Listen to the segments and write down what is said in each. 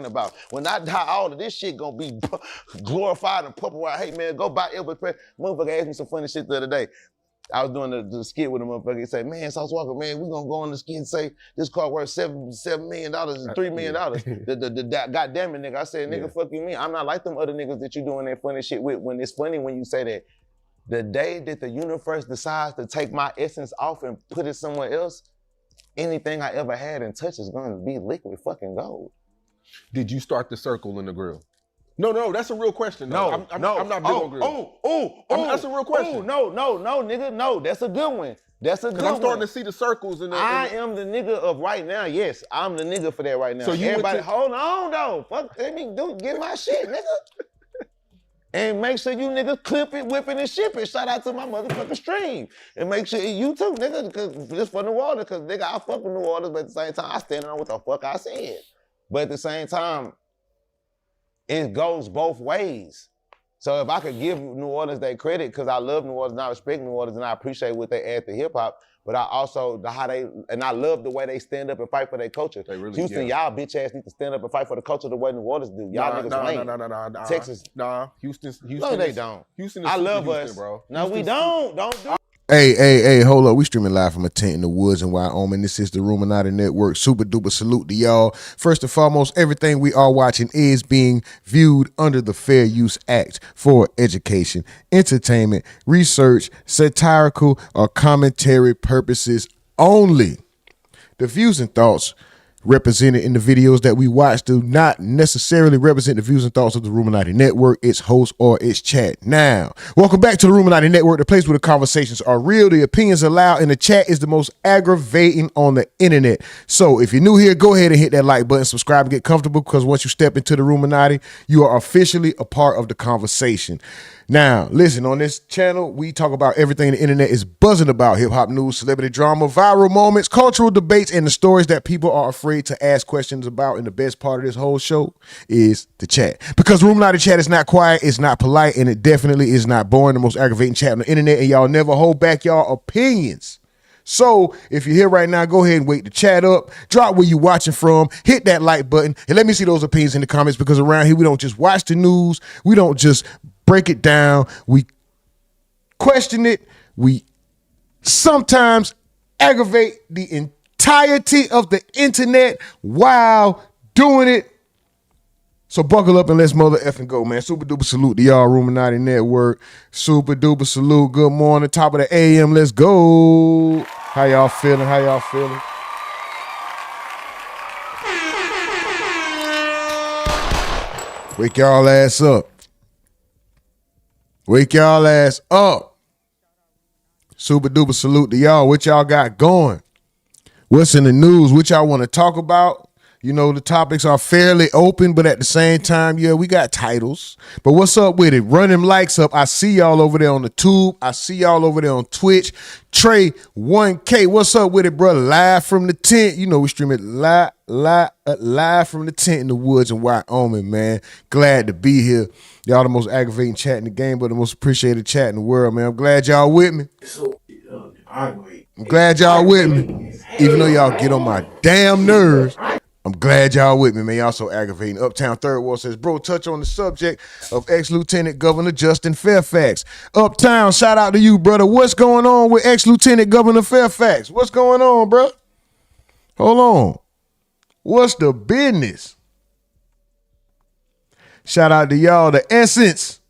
about. When I die, all of this shit gonna be glorified and purple. Hey man, go buy Elvis. Motherfucker asked me some funny shit the other day. I was doing the skit with a motherfucker. He said, man, Sauce Walker, man, we gonna go on the skit and say this car worth $7 million and $3 million. God damn it, nigga. I said, nigga, fuck you mean. I'm not like them other niggas that you doing that funny shit with. When it's funny when you say that. The day that the universe decides to take my essence off and put it somewhere else, anything I ever had and touch is gonna be liquid fucking gold. Did you start the circle in the grill? No, that's a real question. No, I'm not big on grill. That's a real question. No, nigga, no, that's a good one. That's a good one. I'm starting to see the circles in the. I am the nigga of right now. Yes, I'm the nigga for that right now. So you everybody, hold on though. Fuck, let me get my shit, nigga. And make sure you niggas clip it, whip it, and ship it. Shout out to my motherfucking stream. And make sure you too, nigga, cause just for New Orleans, cause nigga, I fuck with New Orleans, but at the same time, I stand on what the fuck I said. But at the same time, it goes both ways. So if I could give New Orleans their credit, cause I love New Orleans and I respect New Orleans and I appreciate what they add to hip hop, but I also, I love the way they stand up and fight for their culture. They really, Houston, y'all bitch ass need to stand up and fight for the culture the way New Orleans do. Y'all niggas lame. Nah. Texas. Nah, Houston. No, they don't. Houston is I love Houston, us. bro. No, Houston, we don't. Don't do Hey, hold up. We streaming live from a tent in the woods in Wyoming. This is the Rumornati Network. Super duper salute to y'all. First and foremost, everything we are watching is being viewed under the Fair Use Act for education, entertainment, research, satirical, or commentary purposes only. The views and thoughts represented in the videos that we watch do not necessarily represent the views and thoughts of the Rumornati Network, its host, or its chat. Now, welcome back to the Rumornati Network, the place where the conversations are real, the opinions are loud, and the chat is the most aggravating on the internet. So if you're new here, go ahead and hit that like button, subscribe, and get comfortable, because once you step into the Rumornati, you are officially a part of the conversation. Now, listen, on this channel, we talk about everything the internet is buzzing about: hip-hop news, celebrity drama, viral moments, cultural debates, and the stories that people are afraid to ask questions about. And the best part of this whole show is the chat. Because Rumornati chat is not quiet, it's not polite, and it definitely is not boring. The most aggravating chat on the internet, and y'all never hold back y'all opinions. So if you're here right now, go ahead and wake the chat up, drop where you're watching from, hit that like button, and let me see those opinions in the comments, because around here, we don't just watch the news, we don't just break it down, we question it, we sometimes aggravate the entirety of the internet while doing it. So buckle up and let's mother effing go, man. Super duper salute to y'all, Rumornati Network. Super duper salute. Good morning, top of the AM. Let's go. How y'all feeling? How y'all feeling? Wake y'all ass up. Wake y'all ass up. Super duper salute to y'all. What y'all got going? What's in the news? What y'all want to talk about? You know, the topics are fairly open, but at the same time, yeah, we got titles. But what's up with it? Run them likes up. I see y'all over there on the tube. I see y'all over there on Twitch. Trey 1K, what's up with it, bro? Live from the tent. You know, we stream it live from the tent in the woods in Wyoming, man. Glad to be here. Y'all the most aggravating chat in the game, but the most appreciated chat in the world, man. I'm glad y'all with me. I'm glad y'all with me. Even though y'all get on my damn nerves, I'm glad y'all with me, man. Y'all so aggravating. Uptown Third Ward says, bro, touch on the subject of ex-Lieutenant Governor Justin Fairfax. Uptown, shout out to you, brother. What's going on with ex-Lieutenant Governor Fairfax? What's going on, bro? Hold on. What's the business? Shout out to y'all, the Essence.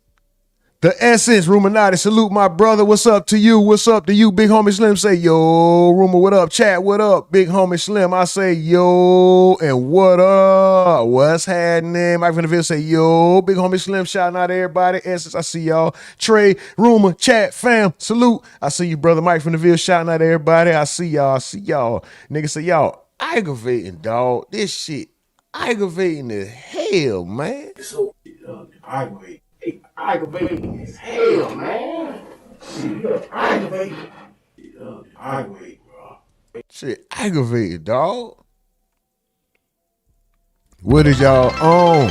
The Essence, Rumornati, salute my brother. What's up to you? What's up to you? Big homie Slim say, yo, Rumor, what up? Chat, what up? Big homie Slim, I say, yo, and what up? What's happening? Mike Vanderville say, yo, Big homie Slim, shouting out to everybody. Essence, I see y'all. Trey, Rumor, chat, fam, salute. I see you, brother Mike Vanderville, shouting out to everybody. I see y'all. I see y'all. Niggas say, y'all aggravating, dog. This shit aggravating as hell, man. So aggravating as hell, man. Aggravating. Aggravating, bro. Shit aggravated, dog. What is y'all on?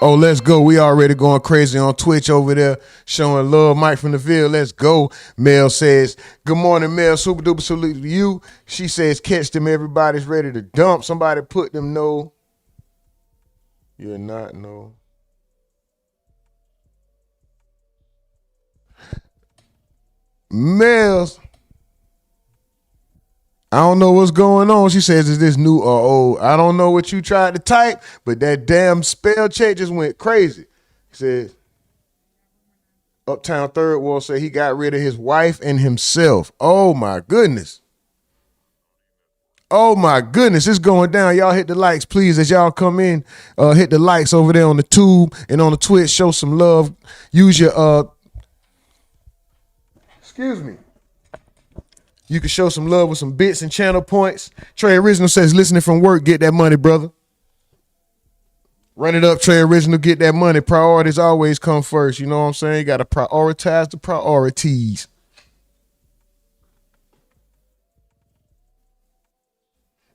Oh, let's go. We already going crazy on Twitch over there, showing love. Mike from the Ville, let's go. Mel says, good morning, Mel. Super duper salute to you. She says, catch them. Everybody's ready to dump. Somebody put them no. You're not, no. Mills. I don't know what's going on. She says, is this new or old? I don't know what you tried to type, but that damn spell check just went crazy. He said, Uptown Third World said he got rid of his wife and himself. Oh, my goodness. Oh, my goodness. It's going down. Y'all hit the likes, please, as y'all come in. Hit the likes over there on the tube and on the Twitch. Show some love. Use your, excuse me. You can show some love with some bits and channel points. Trey Original says, listening from work, get that money, brother. Run it up, Trey Original, get that money. Priorities always come first. You know what I'm saying? You got to prioritize the priorities.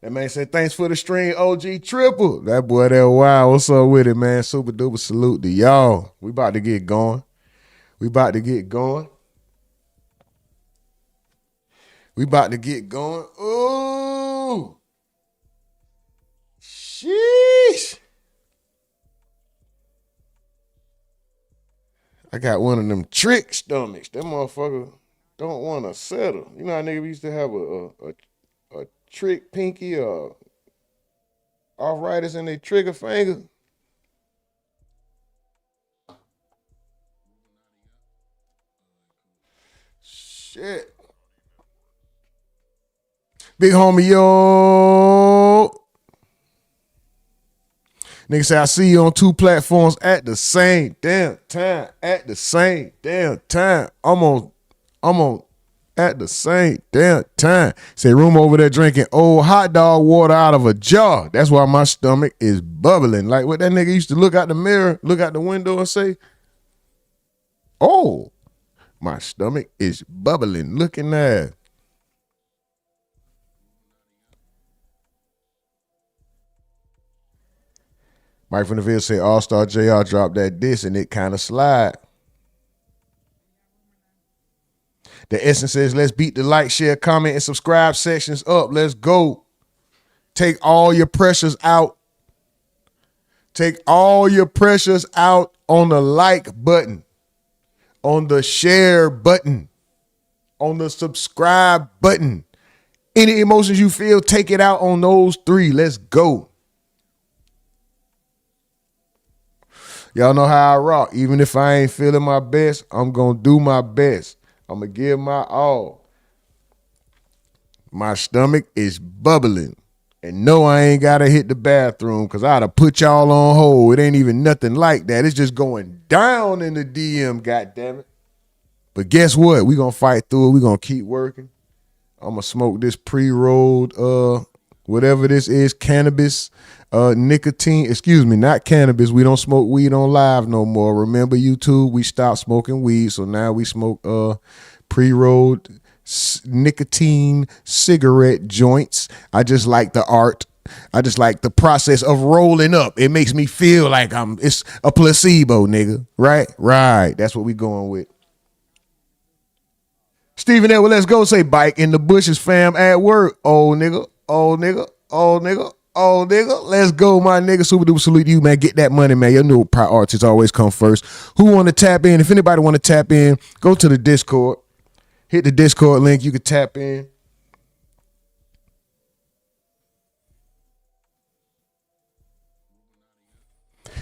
That man said, thanks for the stream, OG Triple. That boy there, wow. What's up with it, man? Super duper salute to y'all. We about to get going. We about to get going. Ooh. Sheesh. I got one of them trick stomachs. That motherfucker don't want to settle. You know how nigga used to have a trick pinky or arthritis in their trigger finger? Shit. Big homie, yo. Nigga say, I see you on 2 platforms at the same damn time. At the same damn time. I'm on at the same damn time. Say, room over there drinking old hot dog water out of a jar. That's why my stomach is bubbling. Like what that nigga used to look out the mirror, look out the window and say, oh, my stomach is bubbling. Looking at. Mike from the Ville say Allstar JR dropped that diss and it kind of slide. The Essence says, let's beat the like, share, comment, and subscribe sections up. Let's go. Take all your pressures out. Take all your pressures out on the like button, on the share button, on the subscribe button. Any emotions you feel, take it out on those 3. Let's go. Y'all know how I rock. Even if I ain't feeling my best, I'm going to do my best. I'm going to give my all. My stomach is bubbling. And no, I ain't got to hit the bathroom because I'd have put y'all on hold. It ain't even nothing like that. It's just going down in the DM, goddammit. But guess what? We going to fight through it. We going to keep working. I'm going to smoke this pre-rolled, whatever this is, cannabis, nicotine, excuse me, not cannabis. We don't smoke weed on live no more. Remember YouTube, we stopped smoking weed. So now we smoke pre-rolled nicotine cigarette joints. I just like the art. I just like the process of rolling up. It makes me feel like it's a placebo, nigga. Right? Right. That's what we going with. Stephen Edward, let's go. Say bike in the bushes, fam, at work. Old nigga, old nigga, old nigga. Oh, nigga, let's go, my nigga. Super duper salute to you, man. Get that money, man. Your new priorities always come first. Who want to tap in? If anybody want to tap in, go to the Discord. Hit the Discord link. You can tap in.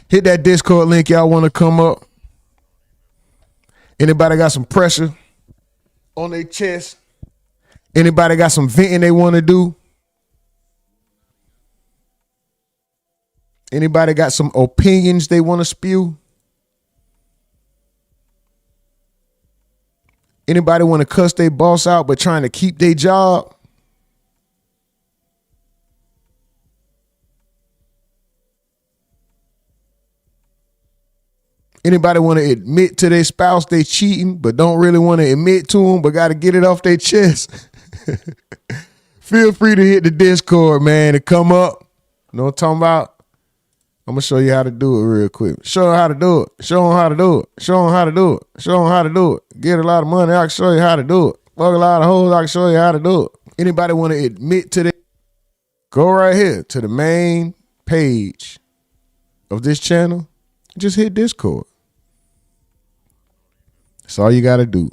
Hit that Discord link. Y'all want to come up? Anybody got some pressure on their chest? Anybody got some venting they want to do? Anybody got some opinions they want to spew? Anybody want to cuss their boss out but trying to keep their job? Anybody want to admit to their spouse they cheating but don't really want to admit to them but got to get it off their chest? Feel free to hit the Discord, man, and come up. You know what I'm talking about? I'm going to show you how to do it real quick. Show them how to do it. Show them how to do it. Show them how to do it. Show them how to do it. Get a lot of money, I can show you how to do it. Fuck a lot of hoes, I can show you how to do it. Anybody want to admit to that? Go right here to the main page of this channel, just hit Discord. That's all you got to do.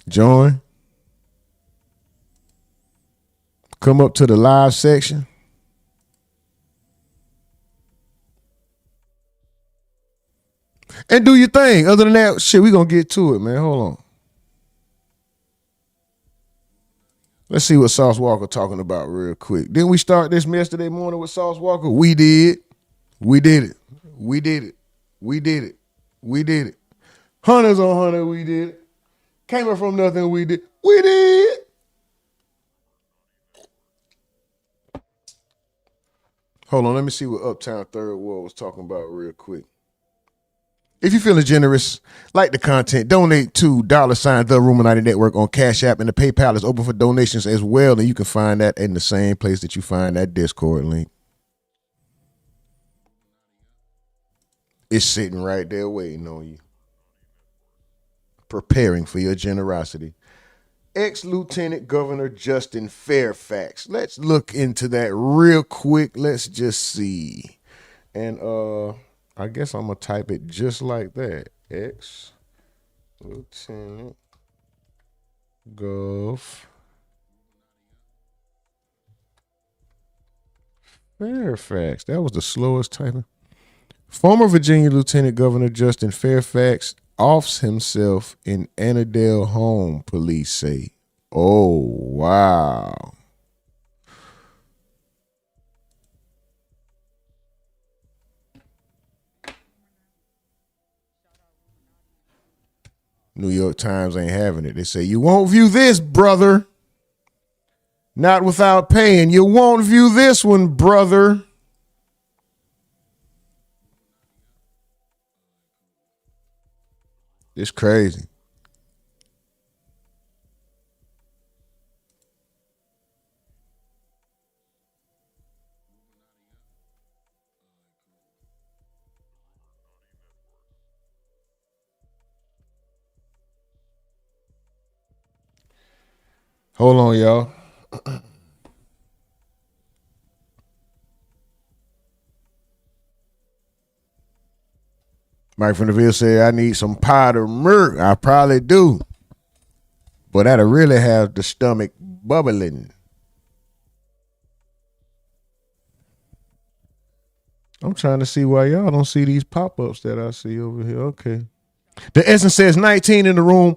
Join. Come up to the live section. And do your thing. Other than that, shit, we going to get to it, man. Hold on. Let's see what Sauce Walker talking about real quick. Didn't we start this yesterday morning with Sauce Walker? We did. We did it. We did it. We did it. We did it. Hunters on Hunter, we did it. Came up from nothing, we did. We did. Hold on, let me see what Uptown Third World was talking about real quick. If you're feeling generous, like the content, donate to $, the Rumornati Network on Cash App, and the PayPal is open for donations as well, and you can find that in the same place that you find that Discord link. It's sitting right there waiting on you, preparing for your generosity. Ex-Lieutenant Governor Justin Fairfax. Let's look into that real quick. Let's just see. And I guess I'm going to type it just like that. Ex-Lieutenant Gov Fairfax. That was the slowest typing. Former Virginia Lieutenant Governor Justin Fairfax offs himself in Annandale home, police say. Oh, wow. New York Times ain't having it. They say, you won't view this, brother. Not without paying. You won't view this one, brother. It's crazy. Hold on, y'all. Mike from the Ville said, I need some powder murk. I probably do. But that'll really have the stomach bubbling. I'm trying to see why y'all don't see these pop-ups that I see over here. Okay. The Essence says 19 in the room,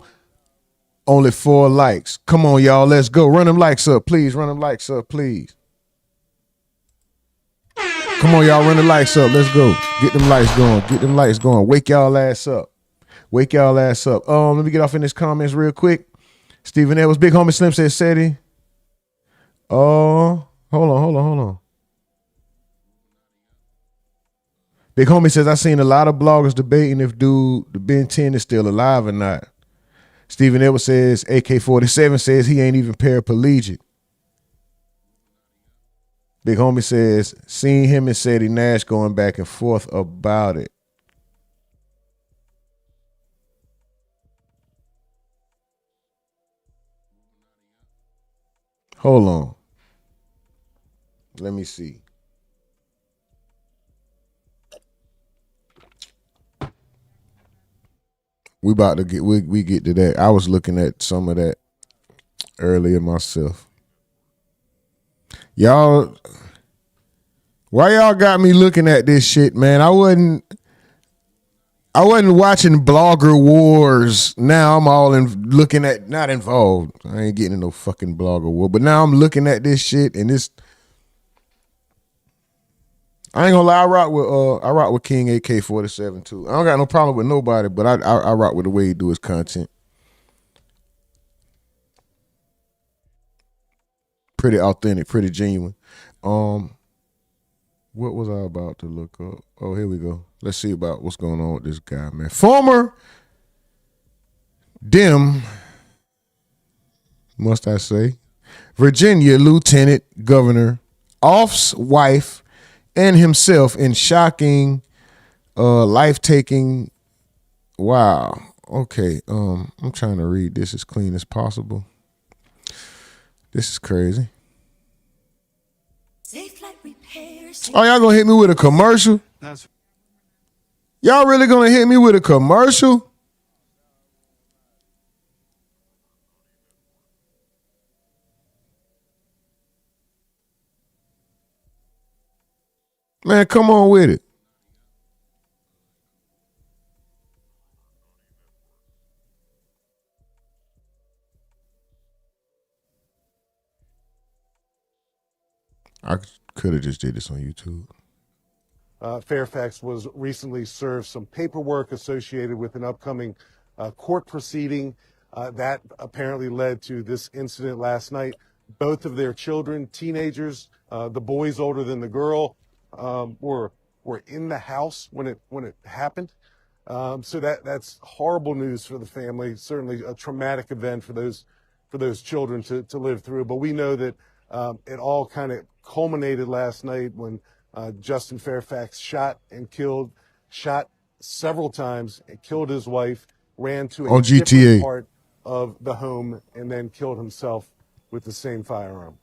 only 4 likes. Come on, y'all. Let's go. Run them likes up, please. Run them likes up, please. Come on, y'all. Run the lights up. Let's go. Get them lights going. Get them lights going. Wake y'all ass up. Wake y'all ass up. Let me get off in this comments real quick. Stephen Edwards, Big Homie Slim says, Seti. Hold on. Big Homie says, I seen a lot of bloggers debating if dude, the Ben 10 is still alive or not. Stephen Edwards says, AK-47 says he ain't even paraplegic. Big Homie says, seen him and Seti Nash going back and forth about it. Hold on. Let me see. We about to get, we get to that. I was looking at some of that earlier myself. Y'all, why y'all got me looking at this shit, man? I wasn't watching Blogger Wars. Now I'm all looking at, not involved. I ain't getting in no fucking Blogger War. But now I'm looking at this shit and this. I ain't gonna lie, I rock with King AK-47 too. I don't got no problem with nobody, but I rock with the way he do his content. Pretty authentic, pretty genuine. What was I about to look up? Oh, here we go. Let's see about what's going on with this guy, man. Former must I say, Virginia Lieutenant Governor offs wife and himself in shocking, life-taking. Wow. Okay. I'm trying to read this as clean as possible. This is crazy. Safe Flight Repair Oh, y'all gonna hit me with a commercial? Y'all really gonna hit me with a commercial? Man, come on with it. I could have just did this on YouTube. Fairfax was recently served some paperwork associated with an upcoming court proceeding that apparently led to this incident last night. Both of their children, teenagers, the boys older than the girl, were in the house when it happened. So that's horrible news for the family. Certainly a traumatic event for those children to live through. But we know that it all kind of culminated last night when Justin Fairfax shot several times and killed his wife, ran to a different part of the home, and then killed himself with the same firearm.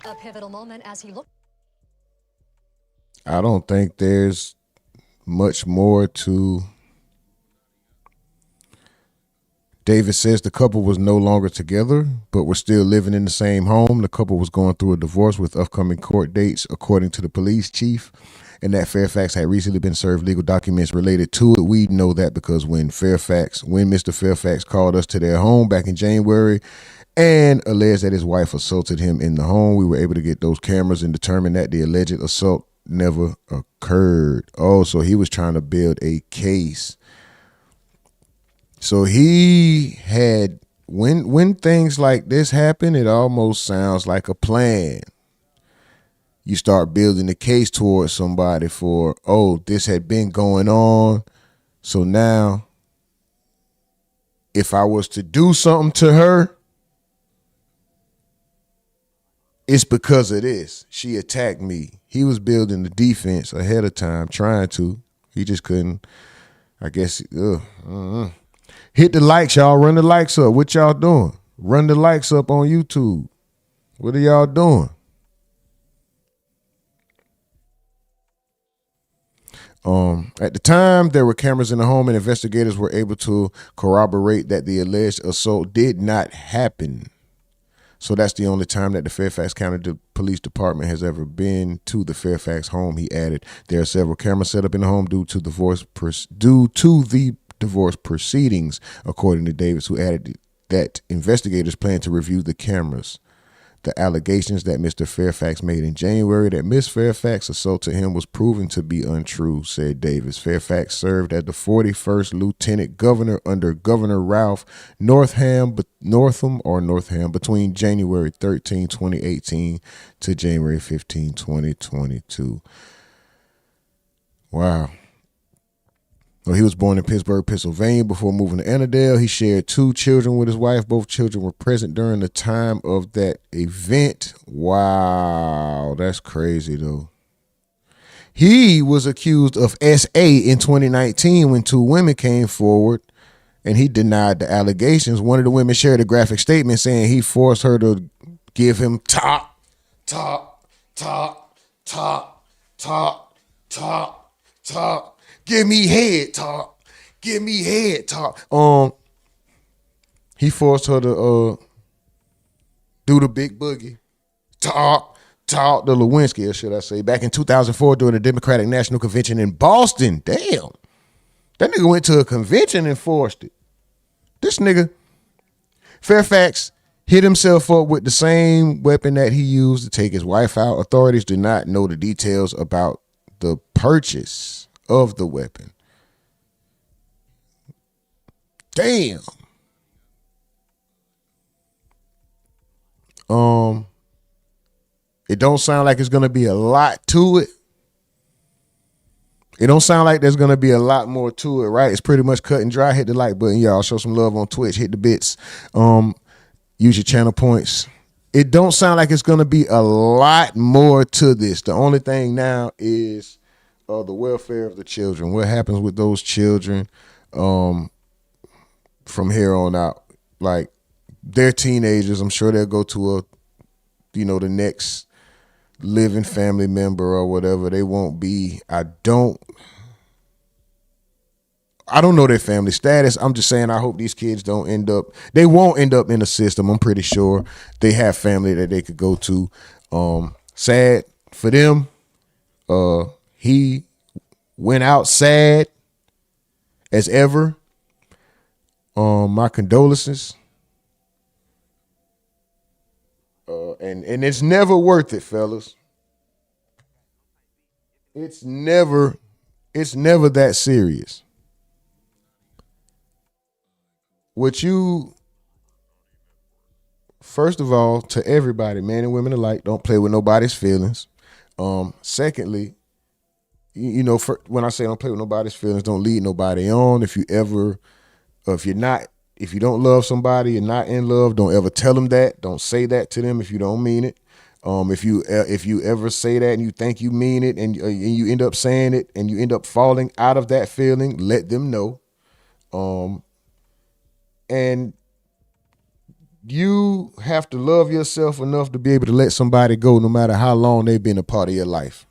A pivotal moment as he looked. I don't think there's much more to. David says the couple was no longer together, but were still living in the same home. The couple was going through a divorce with upcoming court dates, according to the police chief, and that Fairfax had recently been served legal documents related to it. We know that because when Mr. Fairfax called us to their home back in January and alleged that his wife assaulted him in the home, we were able to get those cameras and determine that the alleged assault never occurred. Oh, so he was trying to build a case. So he had, when things like this happen, it almost sounds like a plan. You start building a case towards somebody for, oh, this had been going on. So now if I was to do something to her, it's because of this. She attacked me. He was building the defense ahead of time, trying to. He just couldn't. I guess. Hit the likes, y'all. Run the likes up. What y'all doing? Run the likes up on YouTube. What are y'all doing? At the time, there were cameras in the home, and investigators were able to corroborate that the alleged assault did not happen. So that's the only time that the Fairfax County Police Department has ever been to the Fairfax home. He added, there are several cameras set up in the home due to the divorce proceedings, according to Davis, who added that investigators plan to review the cameras. The allegations that Mr. Fairfax made in January that Miss Fairfax assaulted him was proven to be untrue, said Davis. Fairfax served as the 41st Lieutenant Governor under Governor Ralph Northam between January 13, 2018 to January 15, 2022. Wow. Well, he was born in Pittsburgh, Pennsylvania before moving to Annandale. He shared 2 children with his wife. Both children were present during the time of that event. Wow, that's crazy, though. He was accused of SA in 2019 when 2 women came forward, and he denied the allegations. One of the women shared a graphic statement saying he forced her to give him top. Give me head talk. Give me head talk. He forced her to do the big boogie. Talk the Lewinsky, or should I say, back in 2004 during the Democratic National Convention in Boston. Damn. That nigga went to a convention and forced it. This nigga, Fairfax, hit himself up with the same weapon that he used to take his wife out. Authorities do not know the details about the purchase of the weapon. Damn. It don't sound like it's gonna be a lot to it. It don't sound like there's gonna be a lot more to it, right? It's pretty much cut and dry. Hit the like button, y'all. Show some love on Twitch. Hit the bits. Use your channel points. It don't sound like it's gonna be a lot more to this. The only thing now is the welfare of the children. What happens with those children? from here on out. Like, they're teenagers. I'm sure they'll go to the next living family member or whatever. They won't be. I don't know their family status. I'm just saying I hope these kids won't end up in the system. I'm pretty sure they have family that they could go to. Sad for them. He went out sad as ever. My condolences. And it's never worth it, fellas. It's never that serious. First of all, to everybody, men and women alike, don't play with nobody's feelings. Secondly, when I say don't play with nobody's feelings, don't lead nobody on. If you don't love somebody, you're not in love, don't ever tell them that. Don't say that to them if you don't mean it. If you ever say that and you think you mean it and you end up saying it and you end up falling out of that feeling, let them know. And you have to love yourself enough to be able to let somebody go no matter how long they've been a part of your life.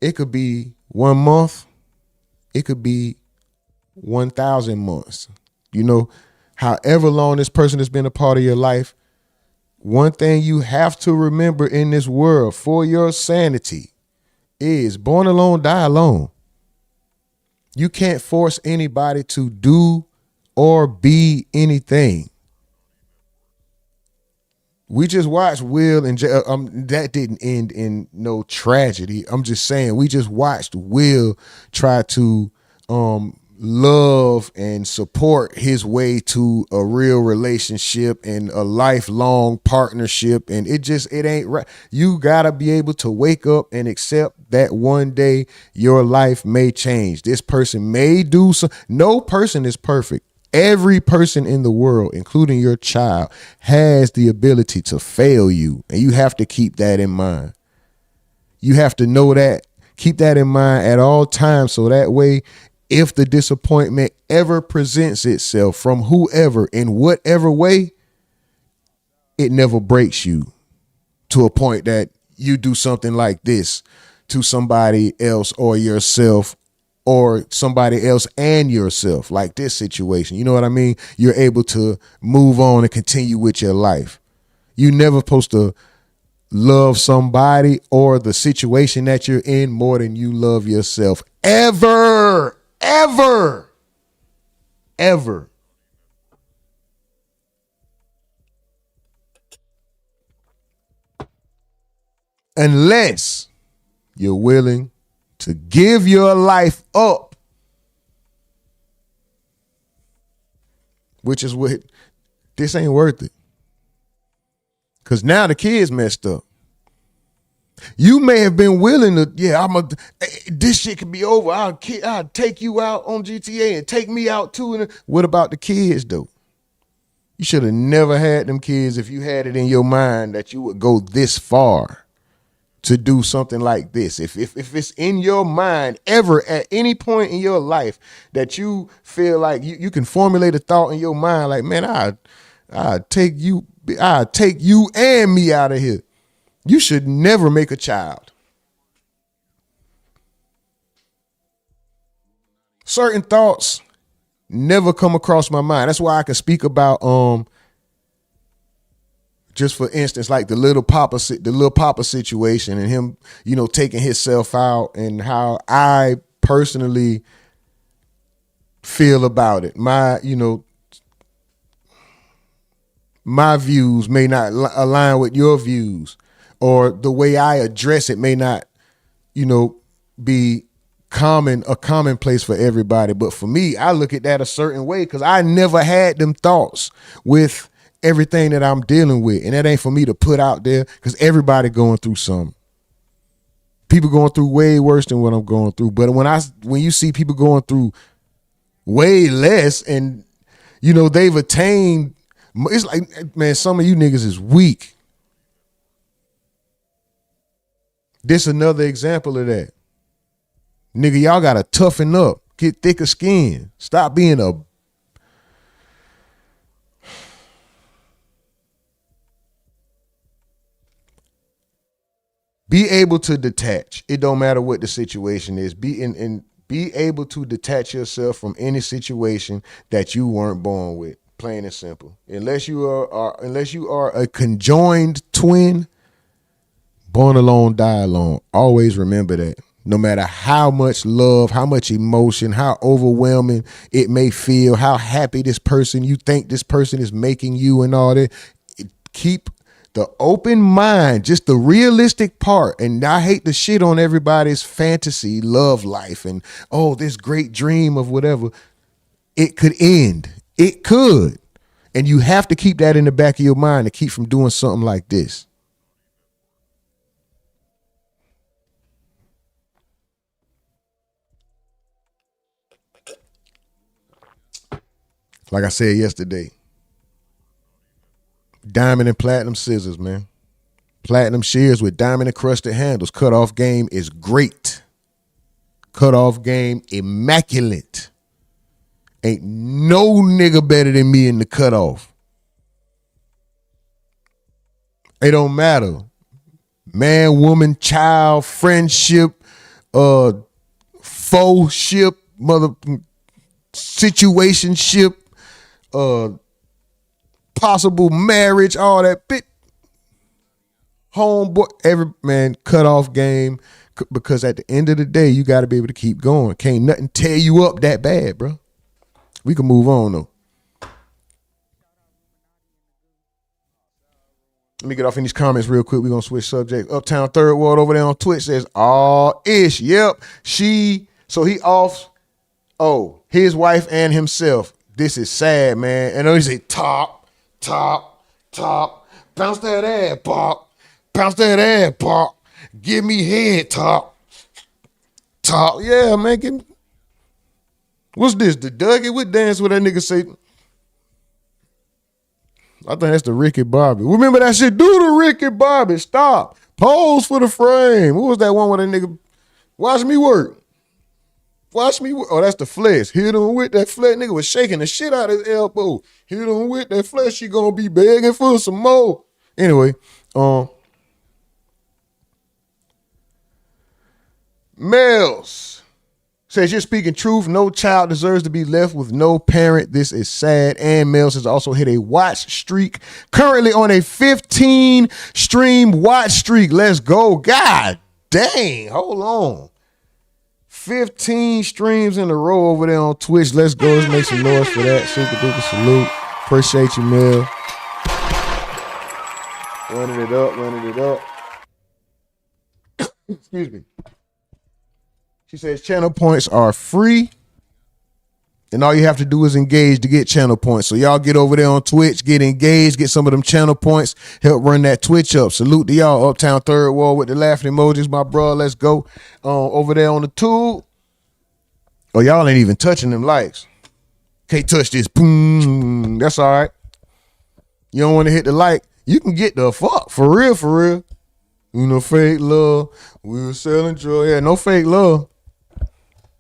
It could be 1 month. It could be 1,000 months. However long this person has been a part of your life, one thing you have to remember in this world for your sanity is born alone, die alone. You can't force anybody to do or be anything. We just watched Will and that didn't end in no tragedy. I'm just saying we just watched Will try to love and support his way to a real relationship and a lifelong partnership, and it ain't right. You gotta be able to wake up and accept that one day your life may change. This person may do so. No person is perfect. Every person in the world, including your child, has the ability to fail you, and you have to keep that in mind. You have to know that. Keep that in mind at all times, so that way, if the disappointment ever presents itself from whoever in whatever way, it never breaks you to a point that you do something like this to somebody else or yourself, or somebody else and yourself, like this situation. You know what I mean? You're able to move on and continue with your life. You're never supposed to love somebody or the situation that you're in more than you love yourself. Ever. Unless you're willing to give your life up, which is what this ain't worth it. Because now the kid's messed up. You may have been willing to, this shit could be over. I'll take you out on GTA and take me out too. And what about the kids though? You should have never had them kids if you had it in your mind that you would go this far to do something like this. If it's in your mind ever at any point in your life that you feel like you can formulate a thought in your mind like, man, I'll take you and me out of here. You should never make a child. Certain thoughts never come across my mind. That's why I can speak about just for instance, like the little Papa situation and him, taking himself out, and how I personally feel about it. My views may not align with your views, or the way I address it may not, be a commonplace for everybody. But for me, I look at that a certain way because I never had them thoughts with everything that I'm dealing with. And that ain't for me to put out there because everybody going through something. People going through way worse than what I'm going through. But when you see people going through way less and, they've attained, it's like, man, some of you niggas is weak. This another example of that. Nigga, y'all got to toughen up. Get thicker skin. Stop being a be able to detach. It don't matter what the situation is. Be able to detach yourself from any situation that you weren't born with. Plain and simple. Unless you are a conjoined twin, born alone, die alone. Always remember that. No matter how much love, how much emotion, how overwhelming it may feel, how happy you think this person is making you and all that, keep the open mind, just the realistic part. And I hate to shit on everybody's fantasy love life and, oh, this great dream of whatever. It could end. It could. And you have to keep that in the back of your mind to keep from doing something like this. Like I said yesterday, diamond and platinum scissors, man. Platinum shears with diamond encrusted handles. Cutoff game is great. Cutoff game immaculate. Ain't no nigga better than me in the cutoff. It don't matter. Man, woman, child, friendship, foe ship, situationship, possible marriage, all that bit. Homeboy, every man, cutoff game, because at the end of the day, you got to be able to keep going. Can't nothing tear you up that bad, bro. We can move on though. Let me get off in these comments real quick. We're gonna switch subject. Uptown Third World over there on Twitch says, "Oh, ish, yep." So he off. Oh, his wife and himself. This is sad, man. And he say, top. Bounce that ass, Pop. Bounce that ass, Pop. Give me head, Top. Yeah, man. What's this? The Dougie? What dance with that nigga say? I think that's the Ricky Bobby. Remember that shit? Do the Ricky Bobby. Stop. Pose for the frame. What was that one with that nigga? Watch me work. Oh, that's the flesh. Hit him with that flesh. Nigga was shaking the shit out of his elbow. Hit him with that flesh. She gonna be begging for some more. Anyway, Mels says, you're speaking truth. No child deserves to be left with no parent. This is sad. And Mels has also hit a watch streak. Currently on a 15 stream watch streak. Let's go. God dang. Hold on. 15 streams in a row over there on Twitch. Let's go. Let's make some noise for that. Super duper salute. Appreciate you, Mel. Running it up. Excuse me. She says channel points are free. And all you have to do is engage to get channel points. So y'all get over there on Twitch, get engaged, get some of them channel points, help run that Twitch up. Salute to y'all, Uptown Third Wall with the laughing emojis, my bro. Let's go. Over there on the tube. Oh, y'all ain't even touching them likes. Can't touch this. Boom. That's all right. You don't want to hit the like. You can get the fuck. For real. You know, fake love. We were selling joy. Yeah, no fake love.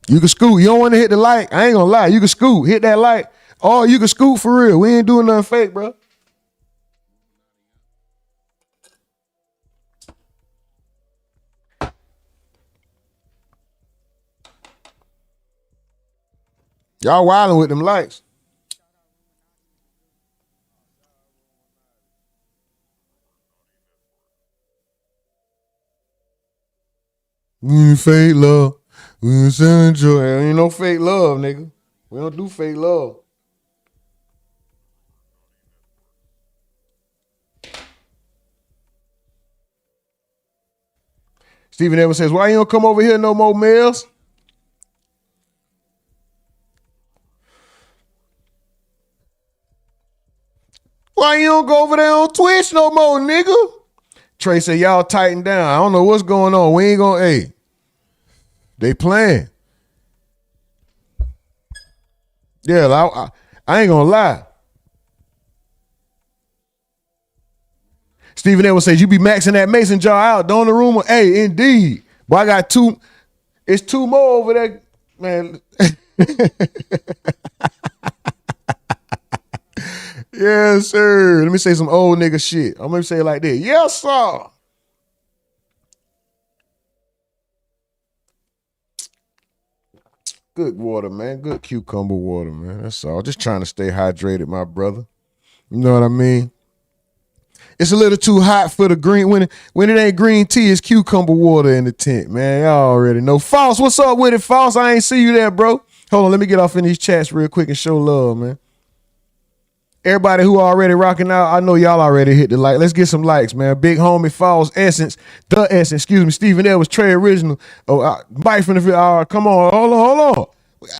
You can scoot. You don't want to hit the like. I ain't gonna lie. You can scoot. Hit that like. Oh, you can scoot for real. We ain't doing nothing fake, bro. Y'all wilding with them likes. We ain't fake love. We ain't selling joy. Ain't no fake love, nigga. We don't do fake love. Stephen Evans says, why you don't come over here no more, Mills? Why you don't go over there on Twitch no more, nigga? Trey said, y'all tighten down. I don't know what's going on. We ain't gonna, hey. They playing. Yeah, I ain't gonna lie. Stephen Edwards says, you be maxing that mason jar out, don't the rumor? Hey, indeed. But I got two. It's two more over there, man. Yes, sir. Let me say some old nigga shit. I'm gonna say it like this. Yes, sir. Good water, man. Good cucumber water, man. That's all. Just trying to stay hydrated, my brother. You know what I mean? It's a little too hot for the green. When it ain't green tea, it's cucumber water in the tent, man. Y'all already know. False, what's up with it, False? I ain't see you there, bro. Hold on, let me get off in these chats real quick and show love, man. Everybody who already rocking out, I know y'all already hit the like. Let's get some likes, man. Big homie Falls Essence, the Essence, excuse me, Stephen Edwards, Trey Original. Oh, Mike from the come on, hold on.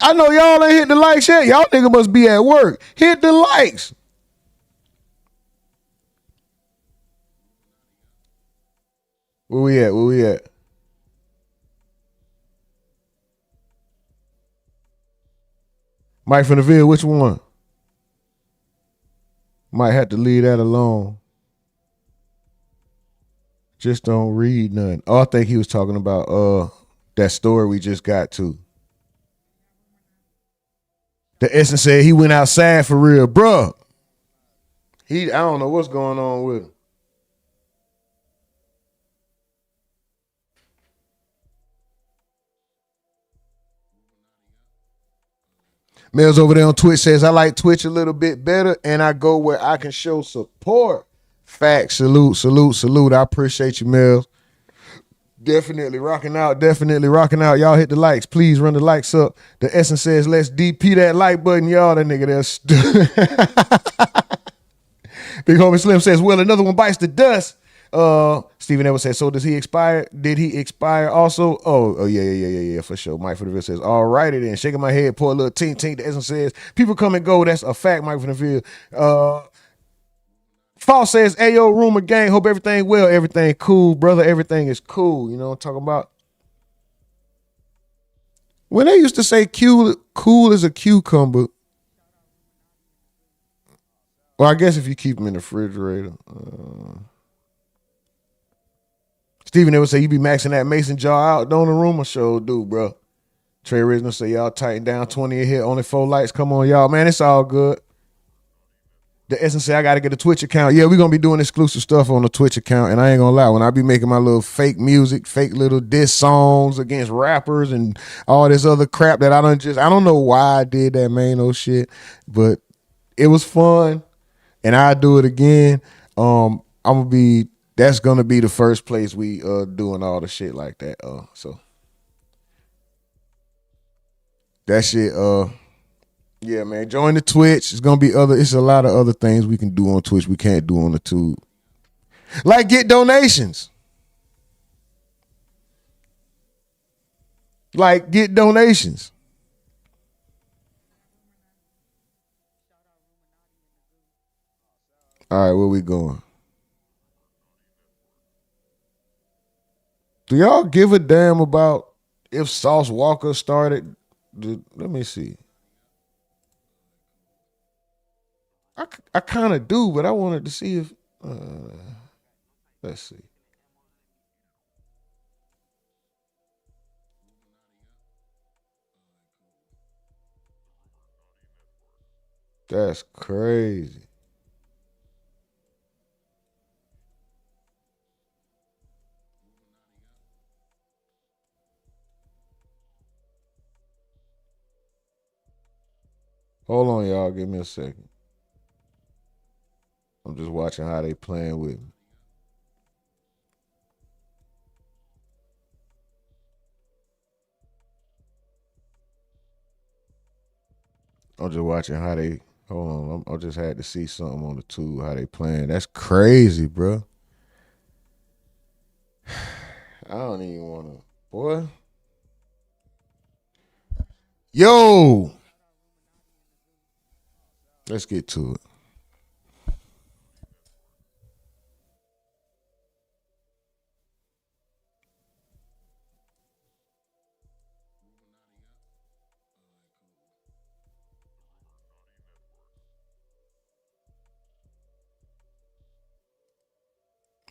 I know y'all ain't hit the likes yet. Y'all nigga must be at work. Hit the likes. Where we at? Mike from the Ville, which one? Might have to leave that alone. Just don't read none. Oh, I think he was talking about that story we just got to. The Essence said he went outside for real, bruh. I don't know what's going on with him. Mel's over there on Twitch says, I like Twitch a little bit better and I go where I can show support. Facts. Salute. I appreciate you, Mel. Definitely rocking out. Y'all hit the likes. Please run the likes up. The Essence says, let's DP that like button, y'all. That nigga there. Big homie Slim says, well, another one bites the dust. Stephen Edwards says, so does he expire? Did he expire also? Oh, yeah, for sure. Mike from the Ville says, all righty then. Shaking my head, pour a little tink. The Essence says, people come and go. That's a fact, Mike from the Ville. False says, Ayo, Rumor Gang, hope everything well. Everything cool, brother. Everything is cool. You know what I'm talking about? When they used to say cool as a cucumber, well, I guess if you keep them in the refrigerator. Steven would say, you be maxing that mason jar out, don't the Rumor? Sure do, bro. Trey Original say, y'all tighten down 20 a hit, only 4 lights. Come on, y'all. Man, it's all good. The Essence say, I got to get a Twitch account. Yeah, we're going to be doing exclusive stuff on the Twitch account. And I ain't going to lie, when I be making my little fake music, fake little diss songs against rappers and all this other crap that I don't know why I did that, man, no shit. But it was fun. And I'll do it again. That's gonna be the first place we doing all the shit like that. So that shit, yeah, man. Join the Twitch. It's a lot of other things we can do on Twitch we can't do on the tube. Like get donations. All right, where we going? Do y'all give a damn about if Sauce Walker started? Let me see. I kind of do, but I wanted to see if. Let's see. That's crazy. Hold on, y'all. Give me a second. I'm just watching how they playing with me. I'm just watching how they. Hold on. I just had to see something on the tube, how they playing. That's crazy, bro. I don't even want to. Boy. Yo. Let's get to it.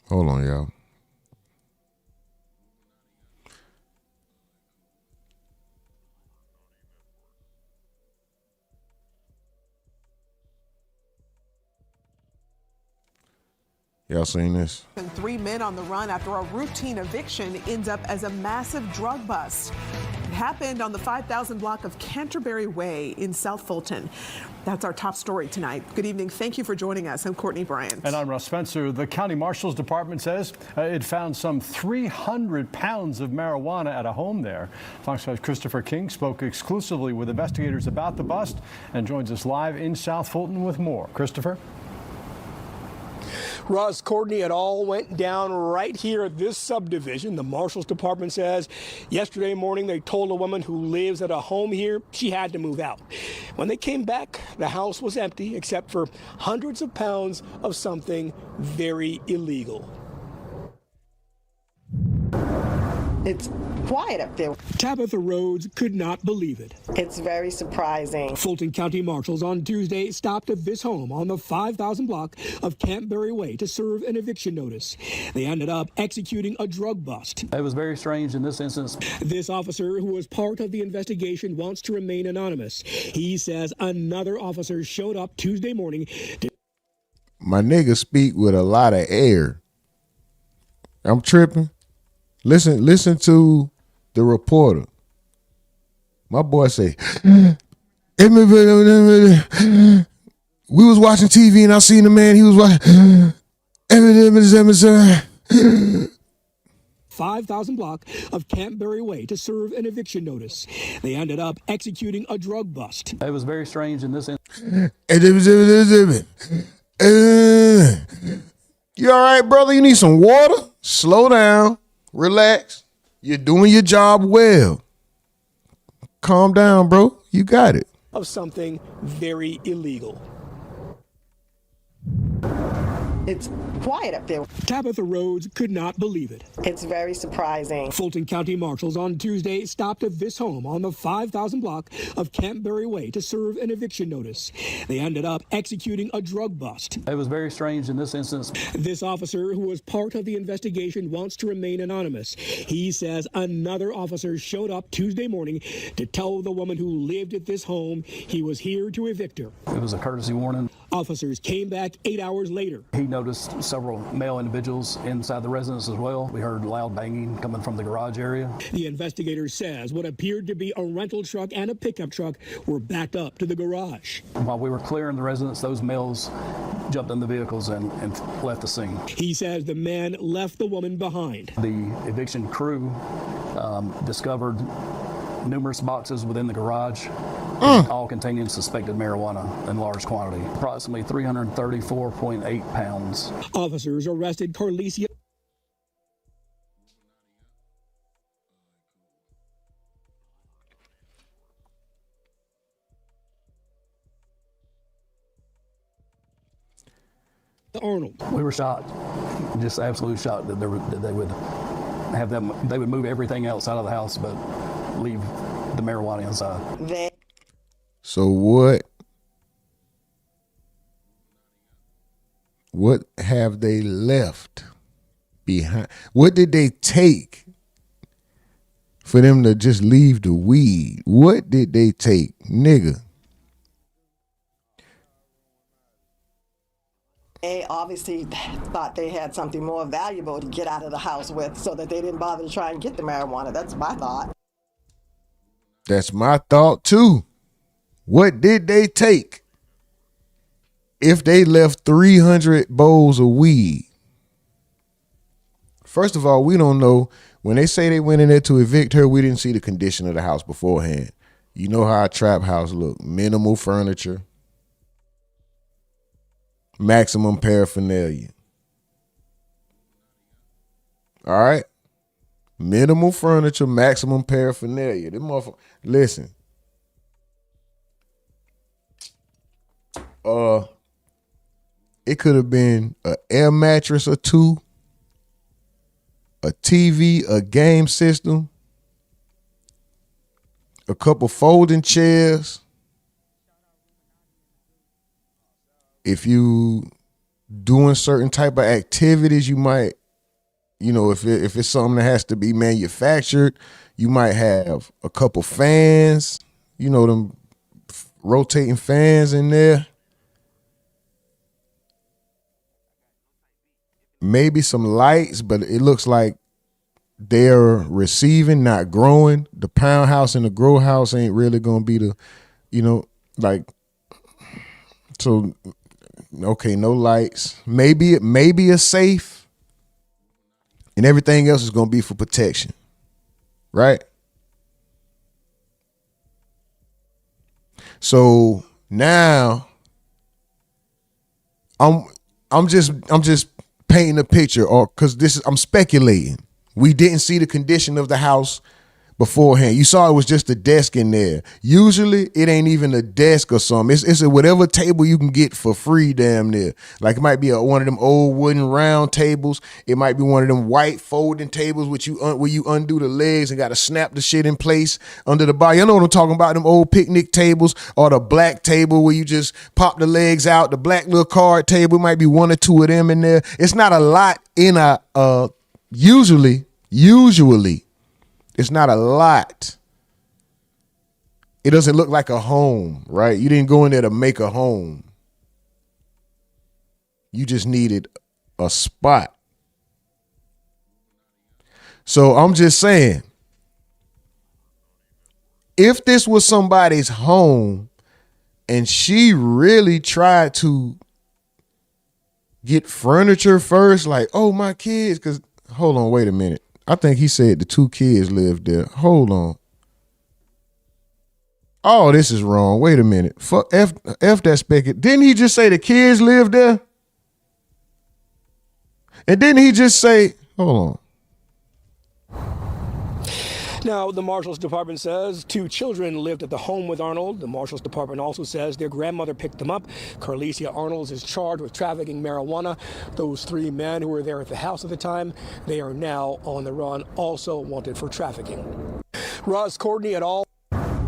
Hold on, y'all. Y'all seen this? And 3 men on the run after a routine eviction ends up as a massive drug bust. It happened on the 5,000 block of Canterbury Way in South Fulton. That's our top story tonight. Good evening. Thank you for joining us. I'm Courtney Bryant. And I'm Russ Spencer. The County Marshal's Department says it found some 300 pounds of marijuana at a home there. Fox 5's Christopher King spoke exclusively with investigators about the bust and joins us live in South Fulton with more. Christopher? Russ, Courtney, it all went down right here at this subdivision. The Marshal's Department says yesterday morning they told a woman who lives at a home here she had to move out. When they came back, the house was empty except for hundreds of pounds of something very illegal. It's quiet up there. Tabitha Rhodes could not believe it. It's very surprising. Fulton County Marshals on Tuesday stopped at this home on the 5,000 block of Canterbury Way to serve an eviction notice. They ended up executing a drug bust. It was very strange in this instance. This officer, who was part of the investigation, wants to remain anonymous. He says another officer showed up Tuesday morning. My nigga speak with a lot of air. I'm tripping. Listen to the reporter. My boy say, we was watching TV and I seen the man, he was watching 5,000 block of Canterbury Way to serve an eviction notice. They ended up executing a drug bust. It was very strange in this instance. You all right, brother? You need some water? Slow down. Relax. You're doing your job well. Calm down, bro. You got it. Of something very illegal. It's quiet up there. Tabitha Rhodes could not believe it. It's very surprising. Fulton County Marshals on Tuesday stopped at this home on the 5,000 block of Canterbury Way to serve an eviction notice. They ended up executing a drug bust. It was very strange in this instance. This officer, who was part of the investigation, wants to remain anonymous. He says another officer showed up Tuesday morning to tell the woman who lived at this home he was here to evict her. It was a courtesy warning. Officers came back 8 hours later. He noticed several male individuals inside the residence as well. We heard loud banging coming from the garage area. The investigator says what appeared to be a rental truck and a pickup truck were backed up to the garage. While we were clearing the residence, those males jumped in the vehicles and left the scene. He says the man left the woman behind. The eviction crew discovered numerous boxes within the garage, all containing suspected marijuana in large quantity, approximately 334.8 pounds. Officers arrested Carlicia. Arnold. We were shocked, just absolute shocked that they would have them. They would move everything else out of the house, but leave the marijuana inside. So what have they left behind? What did they take for them to just leave the weed? What did they take, nigga? They obviously thought they had something more valuable to get out of the house with, so that they didn't bother to try and get the marijuana. That's my thought. That's my thought too. What did they take if they left 300 bowls of weed? First of all, we don't know. When they say they went in there to evict her, we didn't see the condition of the house beforehand. You know how a trap house look. Minimal furniture. Maximum paraphernalia. All right? Minimal furniture, maximum paraphernalia. Them motherfuckers. Listen. It could have been an air mattress or two, a TV, a game system, a couple folding chairs. If you doing certain type of activities, you might, if it's something that has to be manufactured, you might have a couple fans, them rotating fans in there. maybe some lights, but it looks like they're receiving, not growing. The pound house and the grow house ain't really gonna be the, like, so okay, no lights. Maybe a safe, and everything else is gonna be for protection, right? So now I'm just painting a picture, or because I'm speculating. We didn't see the condition of the house beforehand. You saw it was just a desk in there. Usually it ain't even a desk or something. It's a whatever table you can get for free damn near. Like it might be one of them old wooden round tables. It might be one of them white folding tables where you undo the legs and got to snap the shit in place under the body. You know what I'm talking about? Them old picnic tables, or the black table where you just pop the legs out. The black little card table, it might be one or two of them in there. It's not a lot in usually it's not a lot. It doesn't look like a home, right? You didn't go in there to make a home. You just needed a spot. So I'm just saying, if this was somebody's home and she really tried to get furniture first, like, oh, my kids, because hold on, wait a minute. I think he said the 2 kids lived there. Hold on. Oh, this is wrong. Wait a minute. F that speculation. Didn't he just say the kids lived there? And didn't he just say, hold on. Now, the Marshals Department says 2 children lived at the home with Arnold. The Marshals Department also says their grandmother picked them up. Carlicia Arnold is charged with trafficking marijuana. Those 3 men who were there at the house at the time, they are now on the run, also wanted for trafficking. Ross Courtney et al.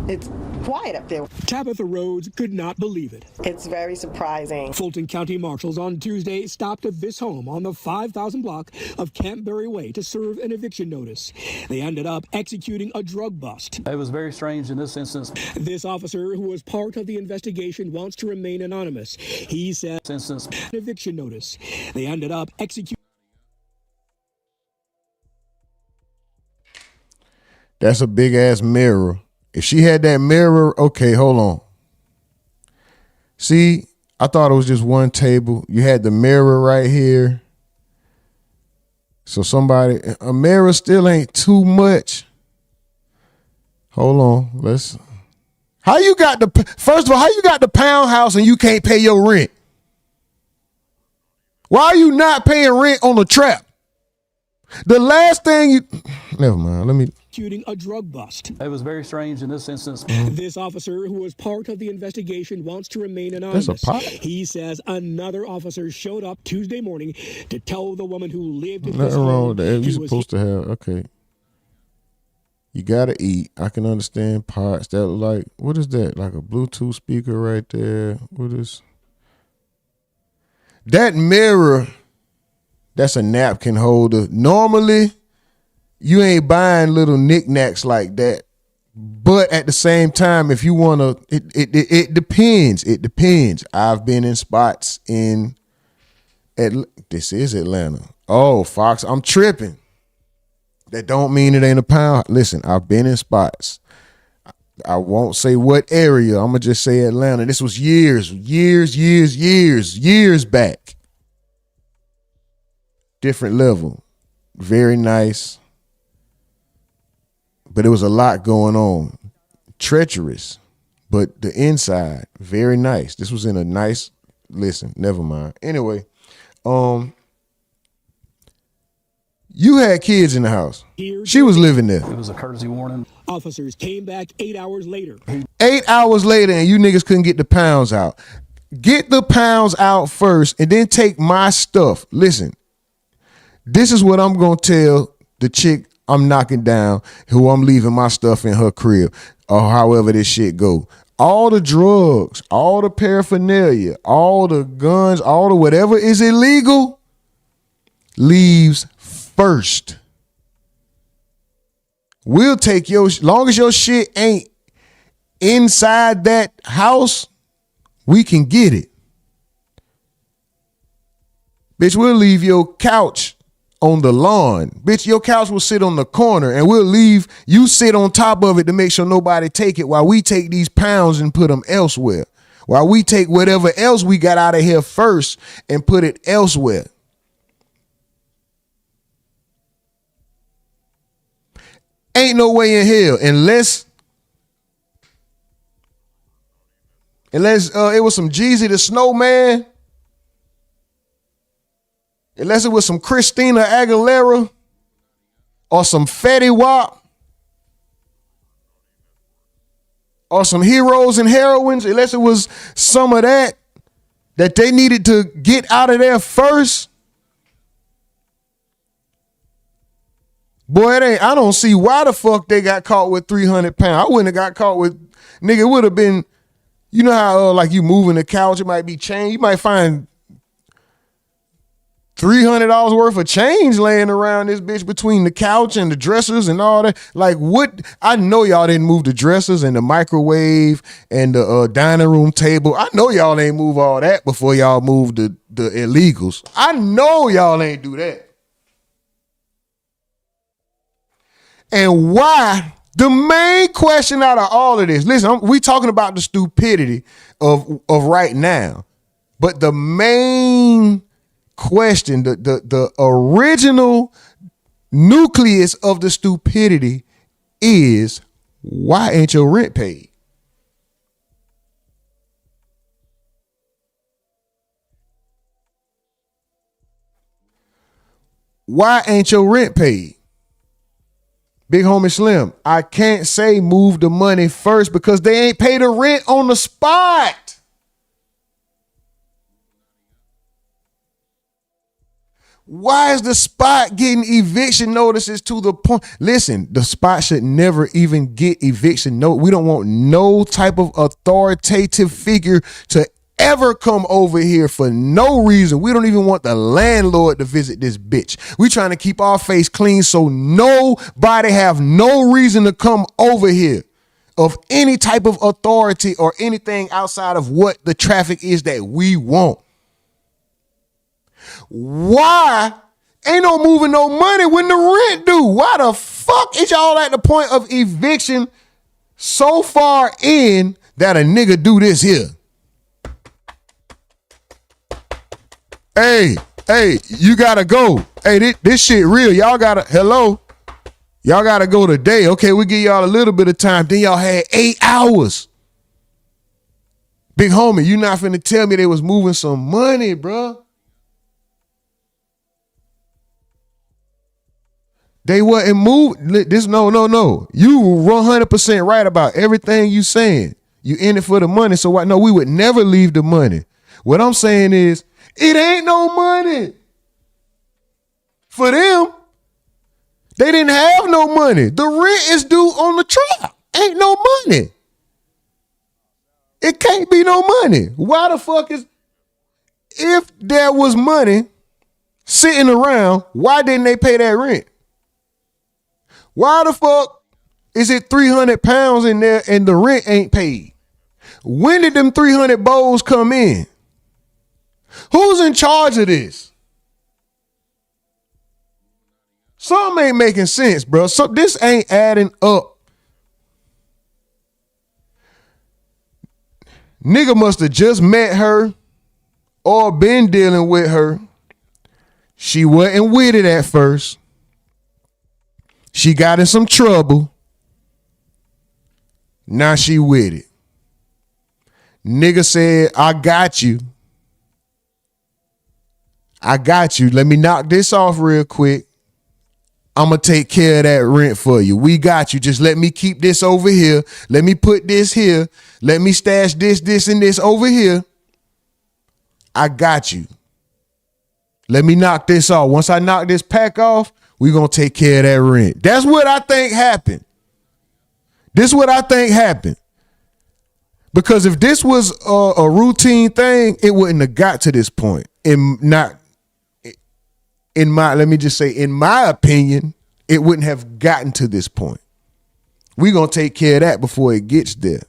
It's quiet up there. Tabitha Rhodes could not believe it. It's very surprising. Fulton County Marshals on Tuesday stopped at this home on the 5,000 block of Campberry Way to serve an eviction notice. They ended up executing a drug bust. It was very strange in this instance. This officer, who was part of the investigation, wants to remain anonymous. He said, an eviction notice. They ended up executing. That's a big ass mirror. If she had that mirror, okay, hold on. See, I thought it was just one table. You had the mirror right here. So a mirror still ain't too much. Hold on, first of all, how you got the pound house and you can't pay your rent? Why are you not paying rent on the trap? The last thing never mind, let me. Executing a drug bust. It was very strange in this instance. This officer, who was part of the investigation, wants to remain anonymous. There's a pot? He says another officer showed up Tuesday morning to tell the woman who lived in Nothing wrong with that. You're supposed to have, okay. You gotta eat. I can understand pots. That like, what is that? Like a Bluetooth speaker right there. What is that mirror? That's a napkin holder. Normally, you ain't buying little knickknacks like that. But at the same time, if you want to, it depends. It depends. I've been in spots this is Atlanta. Oh, Fox, I'm tripping. That don't mean it ain't a pound. Listen, I've been in spots. I won't say what area. I'm going to just say Atlanta. This was years back. Different level. Very nice. But it was a lot going on. Treacherous. But the inside, very nice. This was in a nice, listen, never mind. Anyway, you had kids in the house. She was living there. It was a courtesy warning. Officers came back 8 hours later. 8 hours later, and you niggas couldn't get the pounds out. Get the pounds out first, and then take my stuff. Listen, this is what I'm going to tell the chick I'm knocking down, who I'm leaving my stuff in her crib, or however this shit go. All the drugs, all the paraphernalia, all the guns, all the whatever is illegal leaves first. We'll take long as your shit ain't inside that house, we can get it. Bitch, we'll leave your couch on the lawn. Bitch, your couch will sit on the corner and we'll leave you sit on top of it to make sure nobody take it while we take these pounds and put them elsewhere. While we take whatever else we got out of here first and put it elsewhere. Ain't no way in hell unless it was some Jeezy the Snowman, unless it was some Christina Aguilera or some Fetty Wap or some Heroes and Heroines, unless it was some of that they needed to get out of there first. Boy, I don't see why the fuck they got caught with 300 pounds. I wouldn't have got caught with, nigga, it would have been, you know how like you moving the couch, it might be change. You might find $300 worth of change laying around this bitch between the couch and the dressers and all that. Like what? I know y'all didn't move the dressers and the microwave and the dining room table. I know y'all ain't move all that before y'all moved the illegals. I know y'all ain't do that. And why? The main question out of all of this, listen, we talking about the stupidity of right now, but the main question, the original nucleus of the stupidity is, why ain't your rent paid? Why ain't your rent paid? Big homie Slim, I can't say move the money first because they ain't paid the rent on the spot. Why is the spot getting eviction notices to the point? Listen, the spot should never even get eviction notice. We don't want no type of authoritative figure to ever come over here for no reason. We don't even want the landlord to visit this bitch. We trying to keep our face clean so nobody have no reason to come over here of any type of authority or anything outside of what the traffic is that we want. Why ain't no moving no money when the rent due? Why the fuck is y'all at the point of eviction so far in that a nigga do this here? Hey, you gotta go. Hey, this shit real. Y'all gotta go today. Okay, we give y'all a little bit of time. Then y'all had 8 hours. Big homie, you not finna tell me they was moving some money, bro. They wasn't moving. This no. You 100% right about everything you saying. You in it for the money. So what? No, we would never leave the money. What I'm saying is, it ain't no money. For them, they didn't have no money. The rent is due on the trap. Ain't no money. It can't be no money. Why the fuck is, if there was money sitting around, why didn't they pay that rent? Why the fuck is it 300 pounds in there and the rent ain't paid? When did them 300 bowls come in? Who's in charge of this? Something ain't making sense, bro. So this ain't adding up. Nigga must have just met her or been dealing with her. She wasn't with it at first. She got in some trouble. Now she with it. Nigga said, I got you. Let me knock this off real quick. I'm going to take care of that rent for you. We got you. Just let me keep this over here. Let me put this here. Let me stash this, and this over here. I got you. Let me knock this off. Once I knock this pack off, we're going to take care of that rent. That's what I think happened. Because if this was a routine thing, it wouldn't have got to this point. In my opinion, it wouldn't have gotten to this point. We're going to take care of that before it gets there.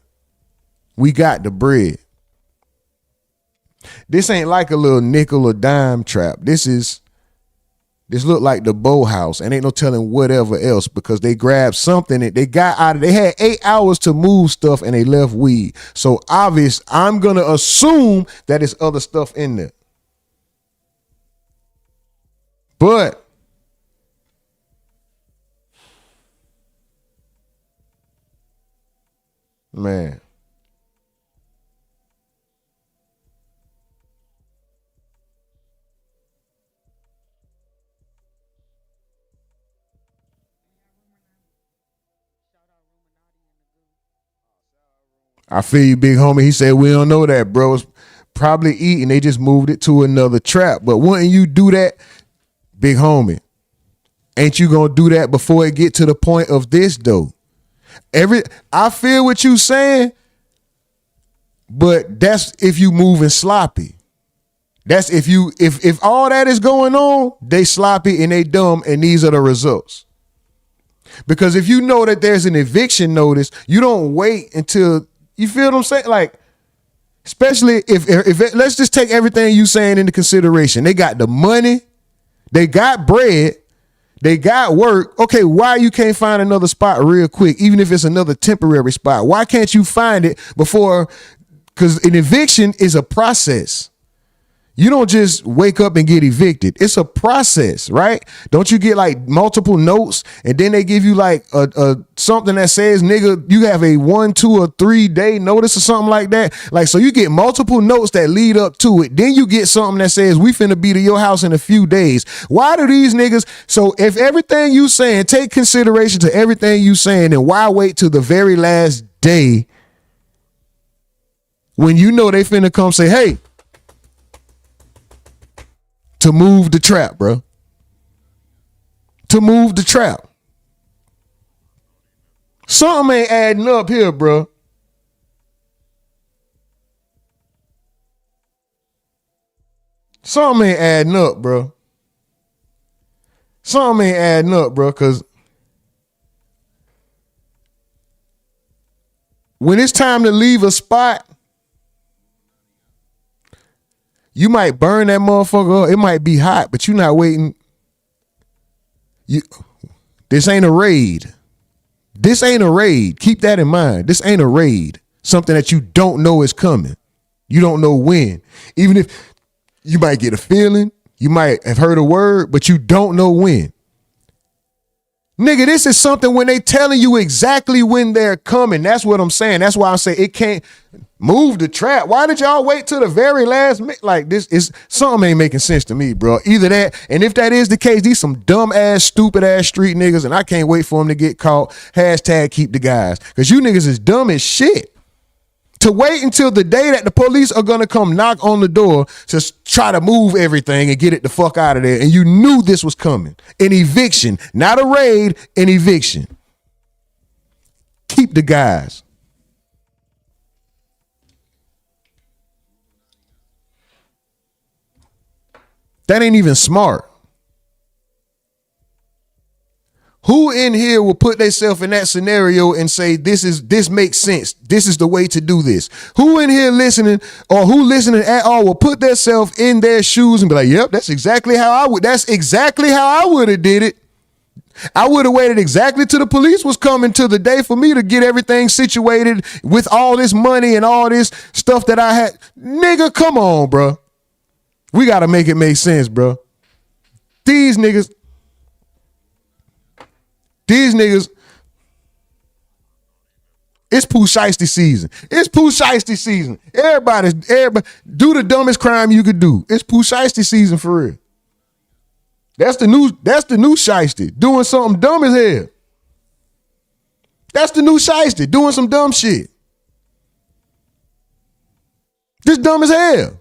We got the bread. This ain't like a little nickel or dime trap. This look like the Bow House, and ain't no telling whatever else, because they grabbed something that they got out of. They had 8 hours to move stuff, and they left weed. So obvious, I'm gonna assume that there's other stuff in there. But man, I feel you, big homie. He said, we don't know that, bro. It's probably eating. They just moved it to another trap. But wouldn't you do that, big homie? Ain't you gonna do that before it get to the point of this, though? I feel what you saying, but that's if you moving sloppy. That's if all that is going on, they sloppy and they dumb, and these are the results. Because if you know that there's an eviction notice, you don't wait until, you feel what I'm saying? Like, especially if let's just take everything you saying into consideration. They got the money, they got bread, they got work. Okay, why you can't find another spot real quick, even if it's another temporary spot? Why can't you find it before? Because an eviction is a process. You don't just wake up and get evicted. It's a process, right? Don't you get like multiple notes, and then they give you like a something that says, nigga, you have a 1, 2, or 3 day notice or something like that. Like, so you get multiple notes that lead up to it. Then you get something that says, we finna be to your house in a few days. Why do these niggas? So if everything you saying, take consideration to everything you saying, then why wait till the very last day when you know they finna come say, hey, to move the trap, bro. To move the trap. Something ain't adding up here, bro. Something ain't adding up, bro. Something ain't adding up, bro, because when it's time to leave a spot, you might burn that motherfucker up. It might be hot, but you're not waiting. This ain't a raid. This ain't a raid. Keep that in mind. This ain't a raid. Something that you don't know is coming. You don't know when. Even if you might get a feeling, you might have heard a word, but you don't know when. Nigga, this is something when they telling you exactly when they're coming. That's what I'm saying. That's why I say it can't move the trap. Why did y'all wait till the very last minute? Like, this is something ain't making sense to me, bro. Either that, and if that is the case, these some dumb ass, stupid ass street niggas, and I can't wait for them to get caught. Hashtag keep the guys. Because you niggas is dumb as shit. To wait until the day that the police are gonna come knock on the door to try to move everything and get it the fuck out of there. And you knew this was coming. An eviction, not a raid, an eviction. Keep the guys. That ain't even smart. Who in here will put themselves in that scenario and say, this makes sense. This is the way to do this. Who in here listening, or who listening at all, will put themselves in their shoes and be like, yep, that's exactly how I would have did it. I would have waited exactly till the police was coming to the day for me to get everything situated with all this money and all this stuff that I had. Nigga, come on, bro. We got to make it make sense, bro. These niggas, it's Pooh Shiesty season. It's Pooh Shiesty season. Everybody, do the dumbest crime you could do. It's Pooh Shiesty season for real. That's the new Shiesty, doing something dumb as hell. That's the new Shiesty, doing some dumb shit. Just dumb as hell.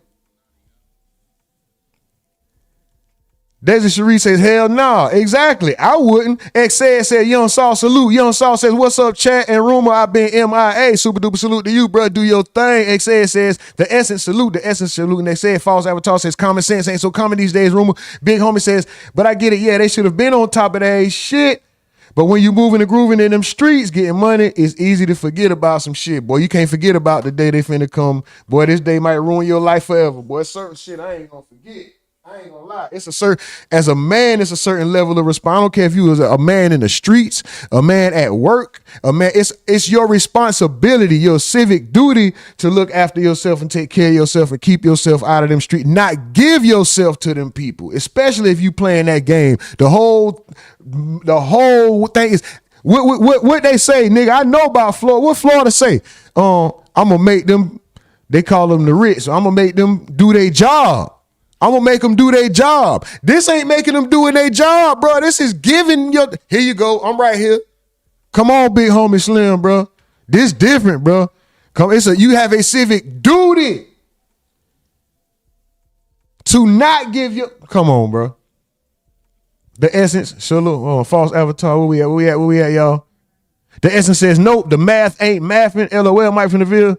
Desert Cherie says, hell no. Nah. Exactly. I wouldn't. X said, Young Saw salute. Young Saw says, what's up, chat and rumor? I've been MIA. Super duper salute to you, bro. Do your thing. X says, the essence salute. The essence salute. And they said, False Avatar says, common sense ain't so common these days, rumor. Big homie says, but I get it. Yeah, they should have been on top of that shit. But when you moving and grooving in them streets, getting money, it's easy to forget about some shit. Boy, you can't forget about the day they finna come. Boy, this day might ruin your life forever. Boy, certain shit I ain't gonna forget. I ain't gonna lie. It's a certain, as a man, it's a certain level of response. I don't care if you was a man in the streets, a man at work, a man. It's your responsibility, your civic duty to look after yourself and take care of yourself and keep yourself out of them streets. Not give yourself to them people, especially if you playing that game. The whole thing is what they say, nigga. I know about Florida. What Florida say? I'm gonna make them. They call them the rich. So I'm gonna make them do their job. I'm gonna make them do their job. This ain't making them doing their job, bro. This is giving your. Here you go. I'm right here. Come on, big homie Slim, bro. This different, bro. Come, you have a civic duty to not give your. Come on, bro. The essence, shalom, false avatar. Where we at, y'all? The essence says nope. The math ain't mathing. LOL, Mike from the Ville.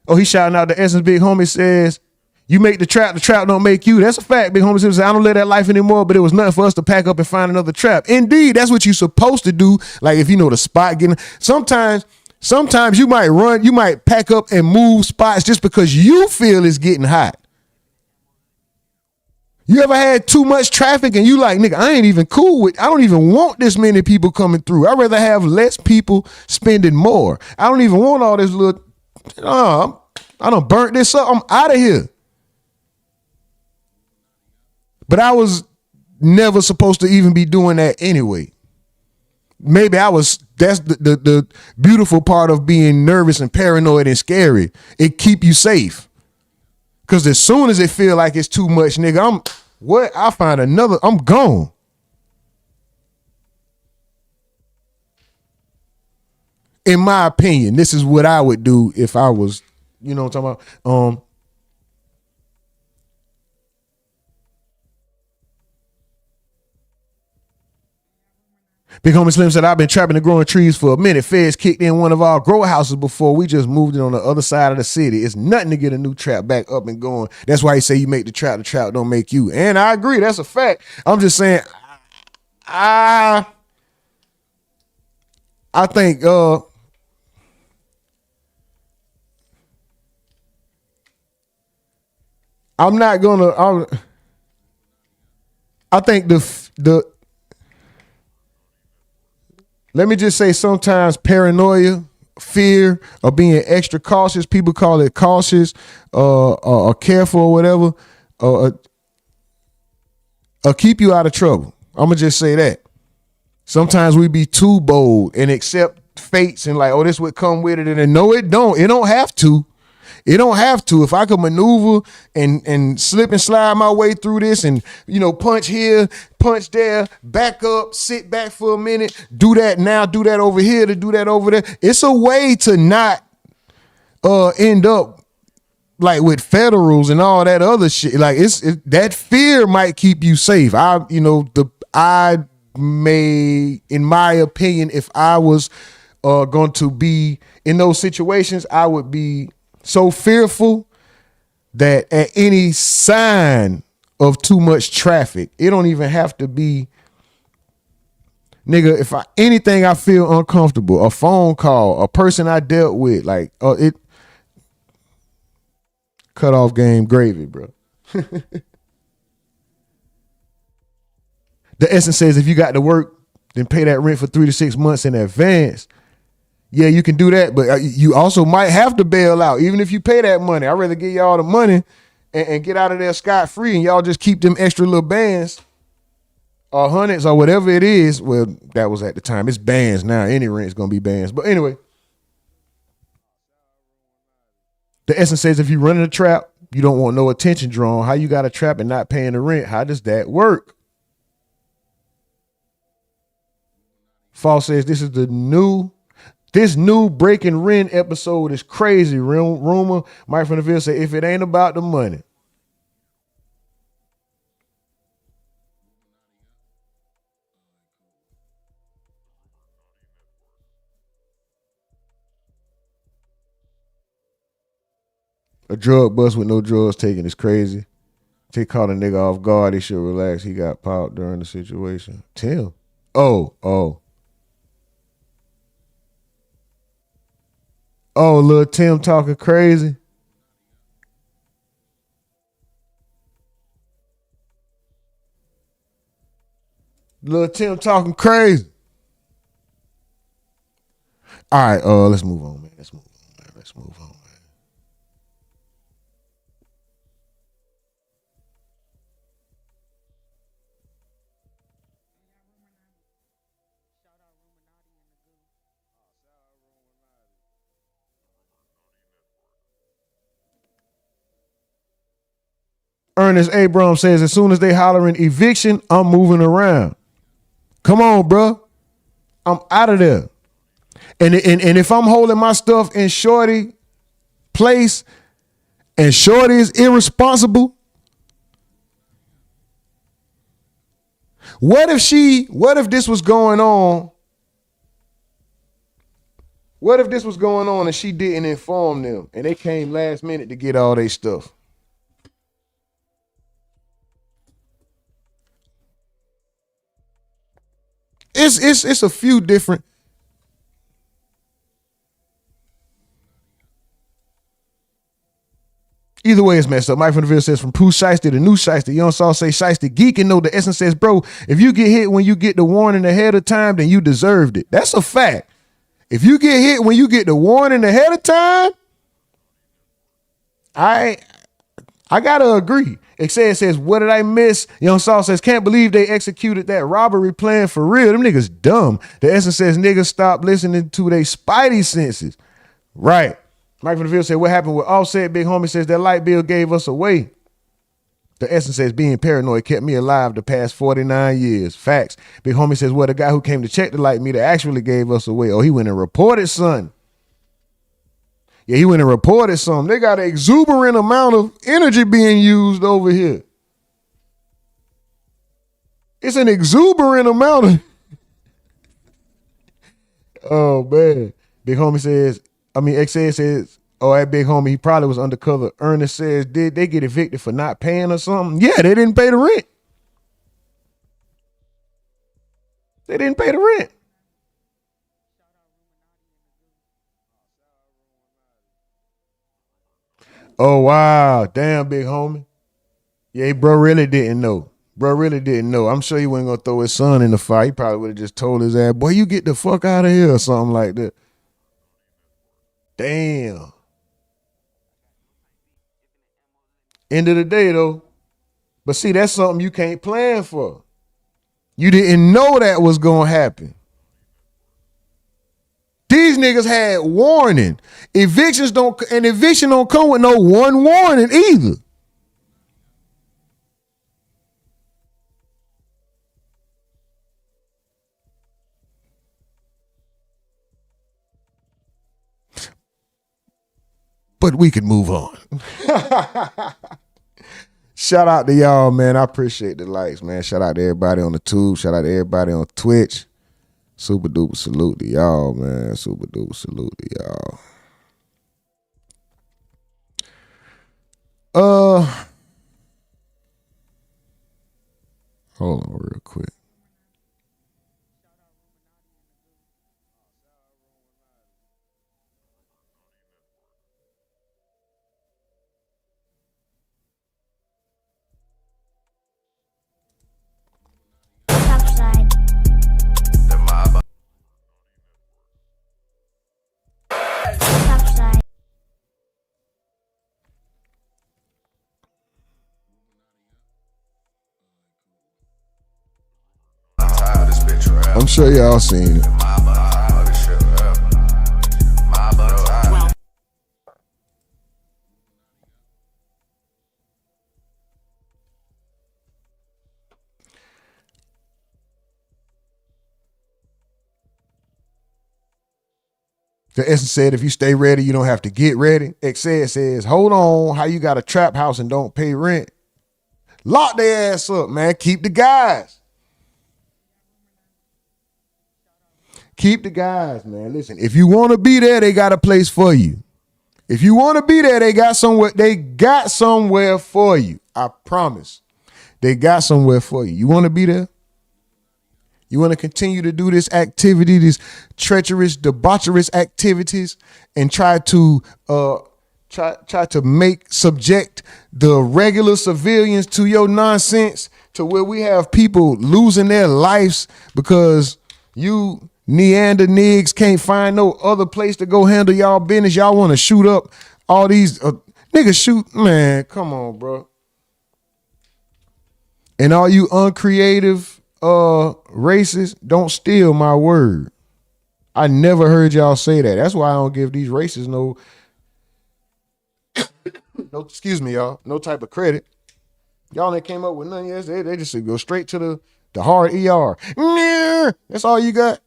Oh, he shouting out the essence. Big homie says. You make the trap don't make you. That's a fact. Big homie says, I don't live that life anymore, but it was nothing for us to pack up and find another trap. Indeed, that's what you're supposed to do. Like if you know the spot getting, sometimes you might run, you might pack up and move spots just because you feel it's getting hot. You ever had too much traffic and you like, nigga, I ain't even cool with, I don't even want this many people coming through. I'd rather have less people spending more. I don't even want all this little, I done burnt this up. I'm out of here. But I was never supposed to even be doing that anyway. Maybe that's the beautiful part of being nervous and paranoid and scary. It keep you safe. Cause as soon as it feel like it's too much, nigga, I find another, I'm gone. In my opinion, this is what I would do if I was, you know what I'm talking about? Big homie Slim said, I've been trapping and growing trees for a minute. Feds kicked in one of our grow houses before. We just moved it on the other side of the city. It's nothing to get a new trap back up and going. That's why he say you make the trap don't make you. And I agree. That's a fact. I'm just saying, I think, I think let me just say sometimes paranoia, fear, or being extra cautious, people call it cautious or careful or whatever, keep you out of trouble. I'm going to just say that. Sometimes we be too bold and accept fates and like, oh, this would come with it. And then, no, it don't. It don't have to. It don't have to. If I could maneuver and slip and slide my way through this and, you know, punch here, punch there, back up, sit back for a minute, do that now, do that over here, to do that over there. It's a way to not end up like with federals and all that other shit. Like that fear might keep you safe. I may, in my opinion, if I was going to be in those situations, I would be so fearful that at any sign of too much traffic, it don't even have to be, nigga, if anything I feel uncomfortable, a phone call, a person I dealt with, like, it cut off game gravy, bro. The essence says if you got to work, then pay that rent for 3 to 6 months in advance. Yeah, you can do that, but you also might have to bail out, even if you pay that money. I'd rather give y'all the money and get out of there scot-free, and y'all just keep them extra little bands or hundreds or whatever it is. Well, that was at the time. It's bands now. Any rent's going to be bands. But anyway, the essence says if you run in a trap, you don't want no attention drawn. How you got a trap and not paying the rent? How does that work? Fall says this new Breaking Rent episode is crazy. Rumor, Mike from the Ville say, if it ain't about the money. A drug bust with no drugs taken is crazy. They caught a nigga off guard. He should relax. He got popped during the situation. Tim. Oh. Oh, Lil Tim talking crazy. Lil Tim talking crazy. All right, let's move on, man. Let's move on, man. Ernest Abram says, as soon as they hollering eviction, I'm moving around. Come on, bro. I'm out of there. And if I'm holding my stuff in Shorty place and Shorty is irresponsible, what if this was going on? What if this was going on and she didn't inform them and they came last minute to get all their stuff? It's a few different. Either way, it's messed up. Mike from the Ville says, from Pooh Shiesty to New Shiesty. Young Saul say Shiesty geeking. No, the essence says, bro, if you get hit when you get the warning ahead of time, then you deserved it. That's a fact. If you get hit when you get the warning ahead of time, I gotta agree. It says, what did I miss? Young Saul says, can't believe they executed that robbery plan for real. Them niggas dumb. The essence says, niggas stop listening to their spidey senses. Right. Mike from the Ville said, what happened with Offset? Big homie says, that light bill gave us away. The essence says, being paranoid kept me alive the past 49 years. Facts. Big homie says, well, the guy who came to check the light meter actually gave us away. Oh, he went and reported something. Yeah, he went and reported something. They got an exuberant amount of energy being used over here. It's an exuberant amount of. Oh, man. Big homie says, XA says, oh, that big homie, he probably was undercover. Ernest says, did they get evicted for not paying or something? Yeah, they didn't pay the rent. They didn't pay the rent. Oh, wow. Damn, big homie. Yeah, bro really didn't know. I'm sure he wasn't going to throw his son in the fire. He probably would have just told his ass, boy, you get the fuck out of here or something like that. Damn. End of the day, though. But see, that's something you can't plan for. You didn't know that was going to happen. These niggas had warning. Eviction don't come with no one warning either. But we can move on. Shout out to y'all, man. I appreciate the likes, man. Shout out to everybody on the tube. Shout out to everybody on Twitch. Super duper salute to y'all, man. Super duper salute to y'all. Hold on real quick. I'm sure y'all seen it. The essence said, if you stay ready, you don't have to get ready. Excel says, hold on, how you got a trap house and don't pay rent? Lock their ass up, man. Keep the guys. Keep the guys, man. Listen, if you want to be there, they got a place for you. If you want to be there, they got somewhere for you. I promise. They got somewhere for you. You want to be there? You want to continue to do this activity, these treacherous, debaucherous activities, and try to subject the regular civilians to your nonsense, to where we have people losing their lives because you Neander niggas can't find no other place to go handle y'all business. Y'all want to shoot up all these niggas shoot, man, come on, bro. And all you uncreative racists, don't steal my word. I never heard y'all say that. That's why I don't give these racists no excuse me, y'all, no type of credit. Y'all ain't came up with nothing yet. They just go straight to the hard ER. That's all you got.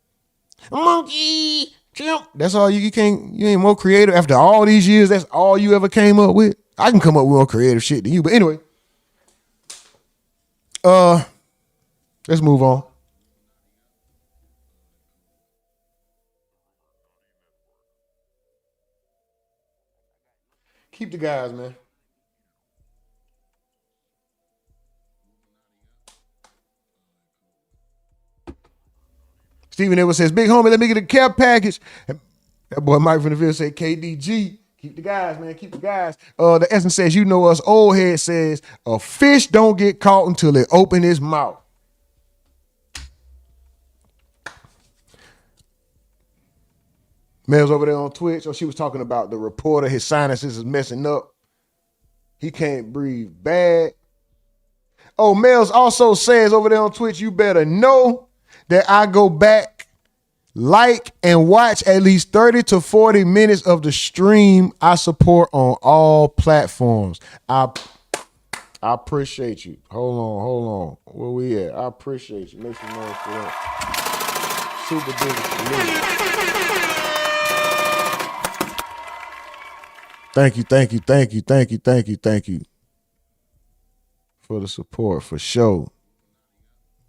Monkey, chimp. That's all you can't. You ain't more creative after all these years. That's all you ever came up with. I can come up with more creative shit than you. But anyway, let's move on. Keep the guys, man. Stephen Edwards says, big homie, let me get a care package. That boy Mike from the Ville said, KDG, keep the guys, man, keep the guys. The Essence says, you know us. Old head says, a fish don't get caught until it open his mouth. Mel's over there on Twitch. Oh, she was talking about the reporter. His sinuses is messing up. He can't breathe bad. Oh, Mel's also says over there on Twitch, you better know that I go back, like, and watch at least 30 to 40 minutes of the stream I support on all platforms. I appreciate you. Hold on. Where we at? I appreciate you. Make some noise for that. Super duper. Thank you for the support, for sure.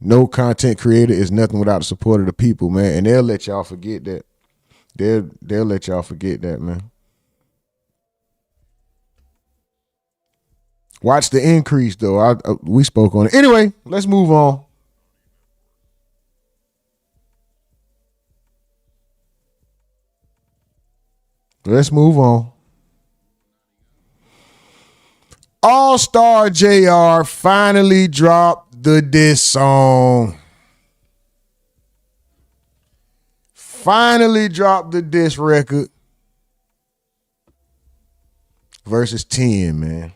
No content creator is nothing without the support of the people, man. And they'll let y'all forget that. They'll let y'all forget that, man. Watch the increase, though. We spoke on it. Anyway, let's move on. Allstar JR finally dropped the diss song. Finally dropped the diss record. Versus 10, man.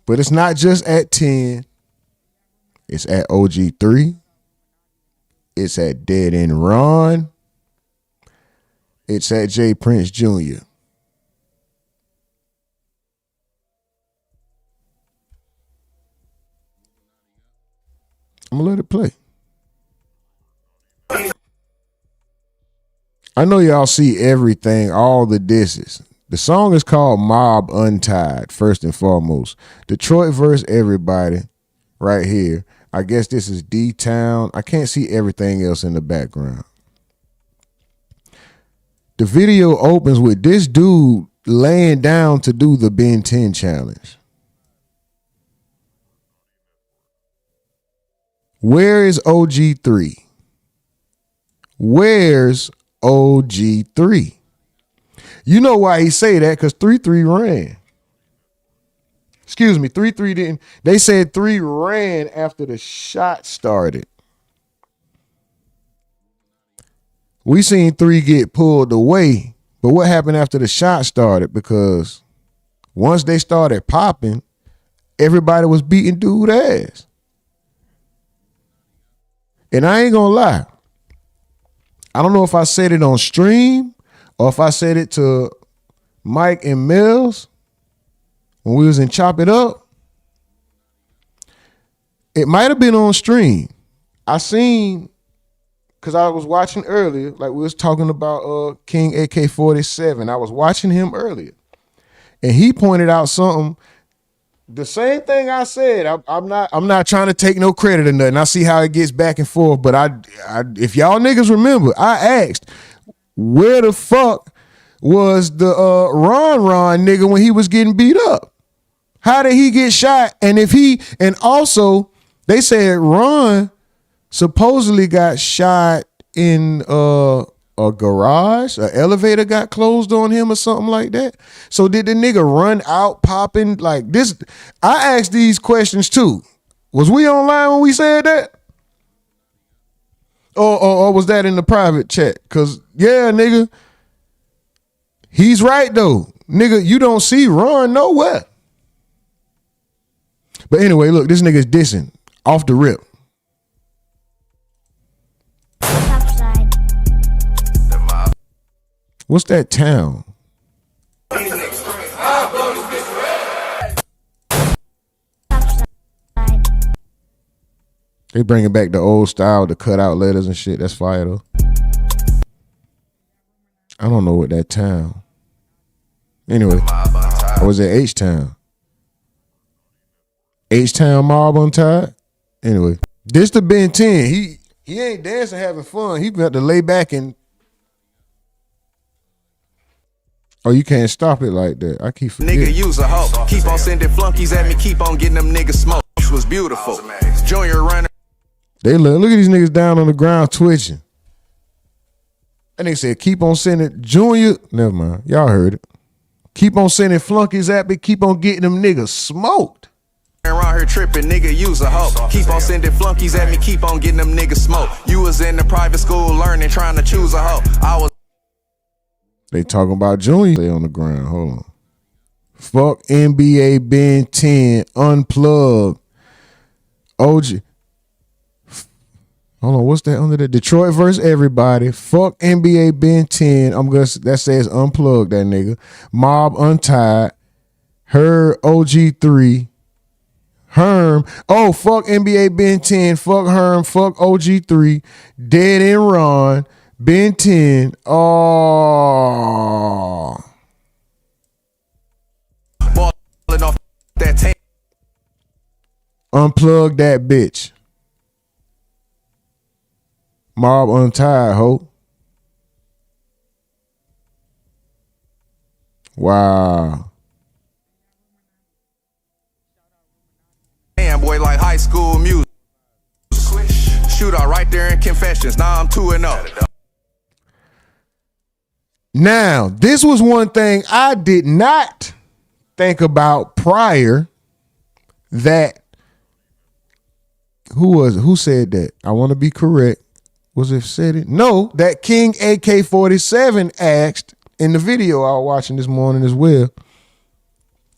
But it's not just at 10. It's at OG3. It's at Dead End Ron. It's at J Prince Jr. I'm gonna let it play. I know y'all see everything, all the disses. The song is called Mob Untied, first and foremost. Detroit verse everybody right here. I guess this is D-Town. I can't see everything else in the background. The video opens with this dude laying down to do the Ben 10 challenge. Where is OG3? Where's OG3? You know why he say that, because 3-3 ran. Excuse me, 3-3 didn't. They said 3 ran after the shot started. We seen 3 get pulled away, but what happened after the shot started? Because once they started popping, everybody was beating dude ass. And I ain't gonna lie. I don't know if I said it on stream or if I said it to Mike and Mills when we was in Chop It Up. It might have been on stream. I seen, because I was watching earlier, like we was talking about King AK-47. I was watching him earlier. And he pointed out something. The same thing I said. I'm not trying to take no credit or nothing. I see how it gets back and forth. But I if y'all niggas remember, I asked, where the fuck was the Ron nigga when he was getting beat up? How did he get shot? And also, They said Ron supposedly got shot in a garage. An elevator got closed on him or something like that. So did the nigga run out popping like this? I asked these questions too. Was we online when we said that? Or was that in the private chat? Cause yeah, nigga, he's right though. Nigga, you don't see Ron nowhere. But anyway, look, this nigga's dissing off the rip. What's that town? They bringing back the old style, the cutout letters and shit. That's fire though. I don't know what that town. Anyway, I was at H-Town. H-Town mob untied. Anyway, this the Ben 10. He ain't dancing having fun. He got to lay back and. Oh, you can't stop it like that. I keep forgetting. Nigga, use a hoe. Keep on sending flunkies at me. Keep on getting them niggas smoke. This was beautiful. Junior runner. They look at these niggas down on the ground twitching. And they said, keep on sending Junior. Never mind. Y'all heard it. Keep on sending flunkies at me. Keep on getting them niggas smoked. Around here tripping, nigga, use a hoe. Keep on sending flunkies at me. Keep on getting them niggas smoked. You was in the private school learning, trying to choose a hoe. I was. They talking about Junior. Stay on the ground. Hold on. Fuck NBA Ben 10. Unplug. OG. Hold on. What's that under there? Detroit versus everybody. Fuck NBA Ben 10. That says unplug that nigga. Mob untied. Her OG3. Herm. Oh, fuck NBA Ben 10. Fuck Herm. Fuck OG3. Dead and Ron. Ben 10. Oh. Off that Unplug that bitch. Mob untied, ho. Wow. Damn, boy, like high school music. Shootout right there in Confessions. Now I'm 2-0. Now, this was one thing I did not think about prior that who said that? I want to be correct. Was it said it? No, that King AK-47 asked in the video I was watching this morning as well.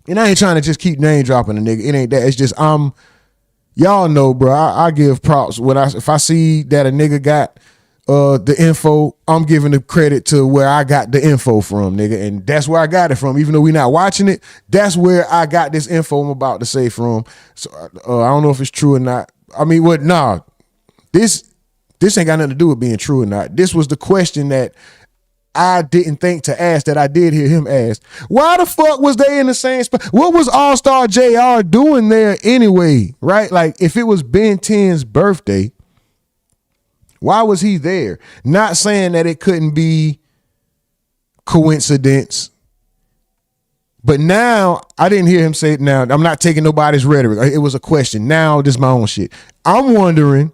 And I ain't trying to just keep name dropping a nigga. It ain't that. It's just y'all know, bro. I give props if I see that a nigga got the info, I'm giving the credit to where I got the info from, nigga. And that's where I got it from. Even though we not watching it, that's where I got this info I'm about to say from. So I don't know if it's true or not. I mean, this ain't got nothing to do with being true or not. This was the question that I didn't think to ask that I did hear him ask. Why the fuck was they in the same spot? What was Allstar JR doing there anyway, right? Like, if it was Ben 10's birthday, why was he there? Not saying that it couldn't be coincidence. But now, I didn't hear him say it now. I'm not taking nobody's rhetoric. It was a question. Now, this is my own shit. I'm wondering,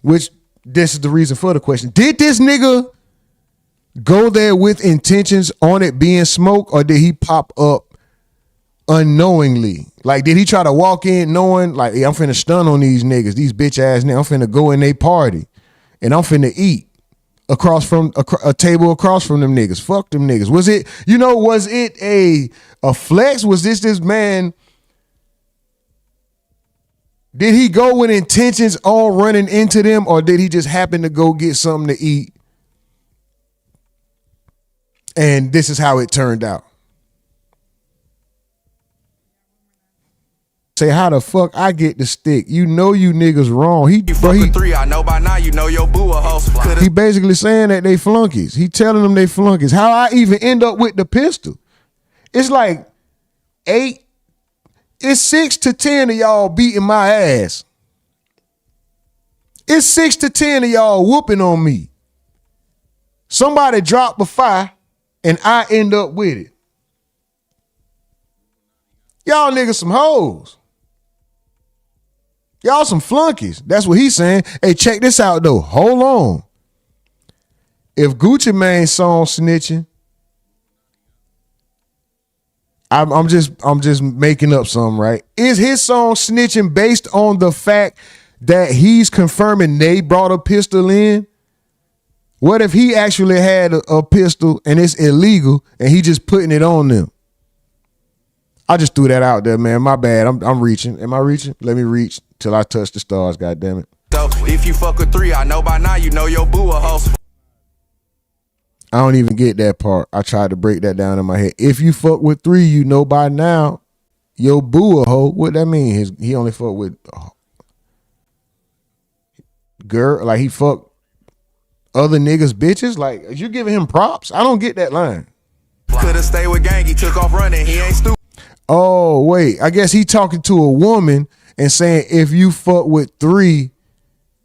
which this is the reason for the question. Did this nigga go there with intentions on it being smoke, or did he pop up unknowingly? Like, did he try to walk in knowing, like, hey, I'm finna stun on these niggas, these bitch ass niggas. I'm finna go in they party and I'm finna eat across from a table across from them niggas. Fuck them niggas. Was it a flex? Was this man? Did he go with intentions on running into them, or did he just happen to go get something to eat? And this is how it turned out. Say, how the fuck I get the stick? You know you niggas wrong. He I know by now you know your boo a hoe. He basically saying that they flunkies. He telling them they flunkies. How I even end up with the pistol? It's like 8. It's 6 to 10 of y'all beating my ass. It's 6 to 10 of y'all whooping on me. Somebody drop a fire and I end up with it. Y'all niggas some hoes. Y'all some flunkies. That's what he's saying. Hey, check this out though. Hold on. If Gucci Mane's song snitching, I'm just making up something, right? Is his song snitching based on the fact that he's confirming they brought a pistol in? What if he actually had a pistol and it's illegal and he just putting it on them? I just threw that out there, man. My bad. I'm reaching. Am I reaching? Let me reach till I touch the stars, goddammit. So if you fuck with 3, I know by now you know your boo a hoe. I don't even get that part. I tried to break that down in my head. If you fuck with 3, you know by now your boo a hoe. What that mean? He only fuck with girl, like he fuck other niggas bitches? Like, are you giving him props? I don't get that line. Could've stayed with gang, he took off running, he ain't stupid. Oh, wait. I guess he talking to a woman and saying if you fuck with 3,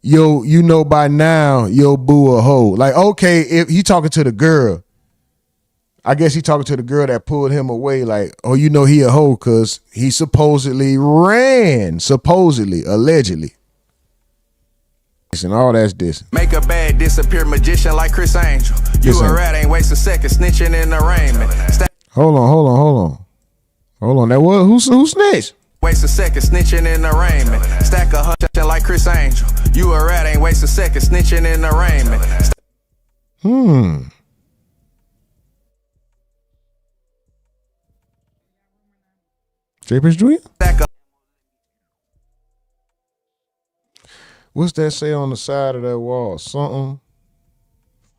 you know by now your boo a hoe. Like, okay, if he talking to the girl, I guess he talking to the girl that pulled him away. Like, oh, you know he a hoe because he supposedly ran, allegedly. And all that's this. Make a bad disappear magician like Chris Angel. You a rat, ain't waste a second snitching in the arraignment. Hold on. That was who snitched? Waste a second snitching in the arraignment. Stack a hunch like Chris Angel. You a rat, ain't waste a second snitching in the arraignment. J. Prince Jr.? What's that say on the side of that wall? Something?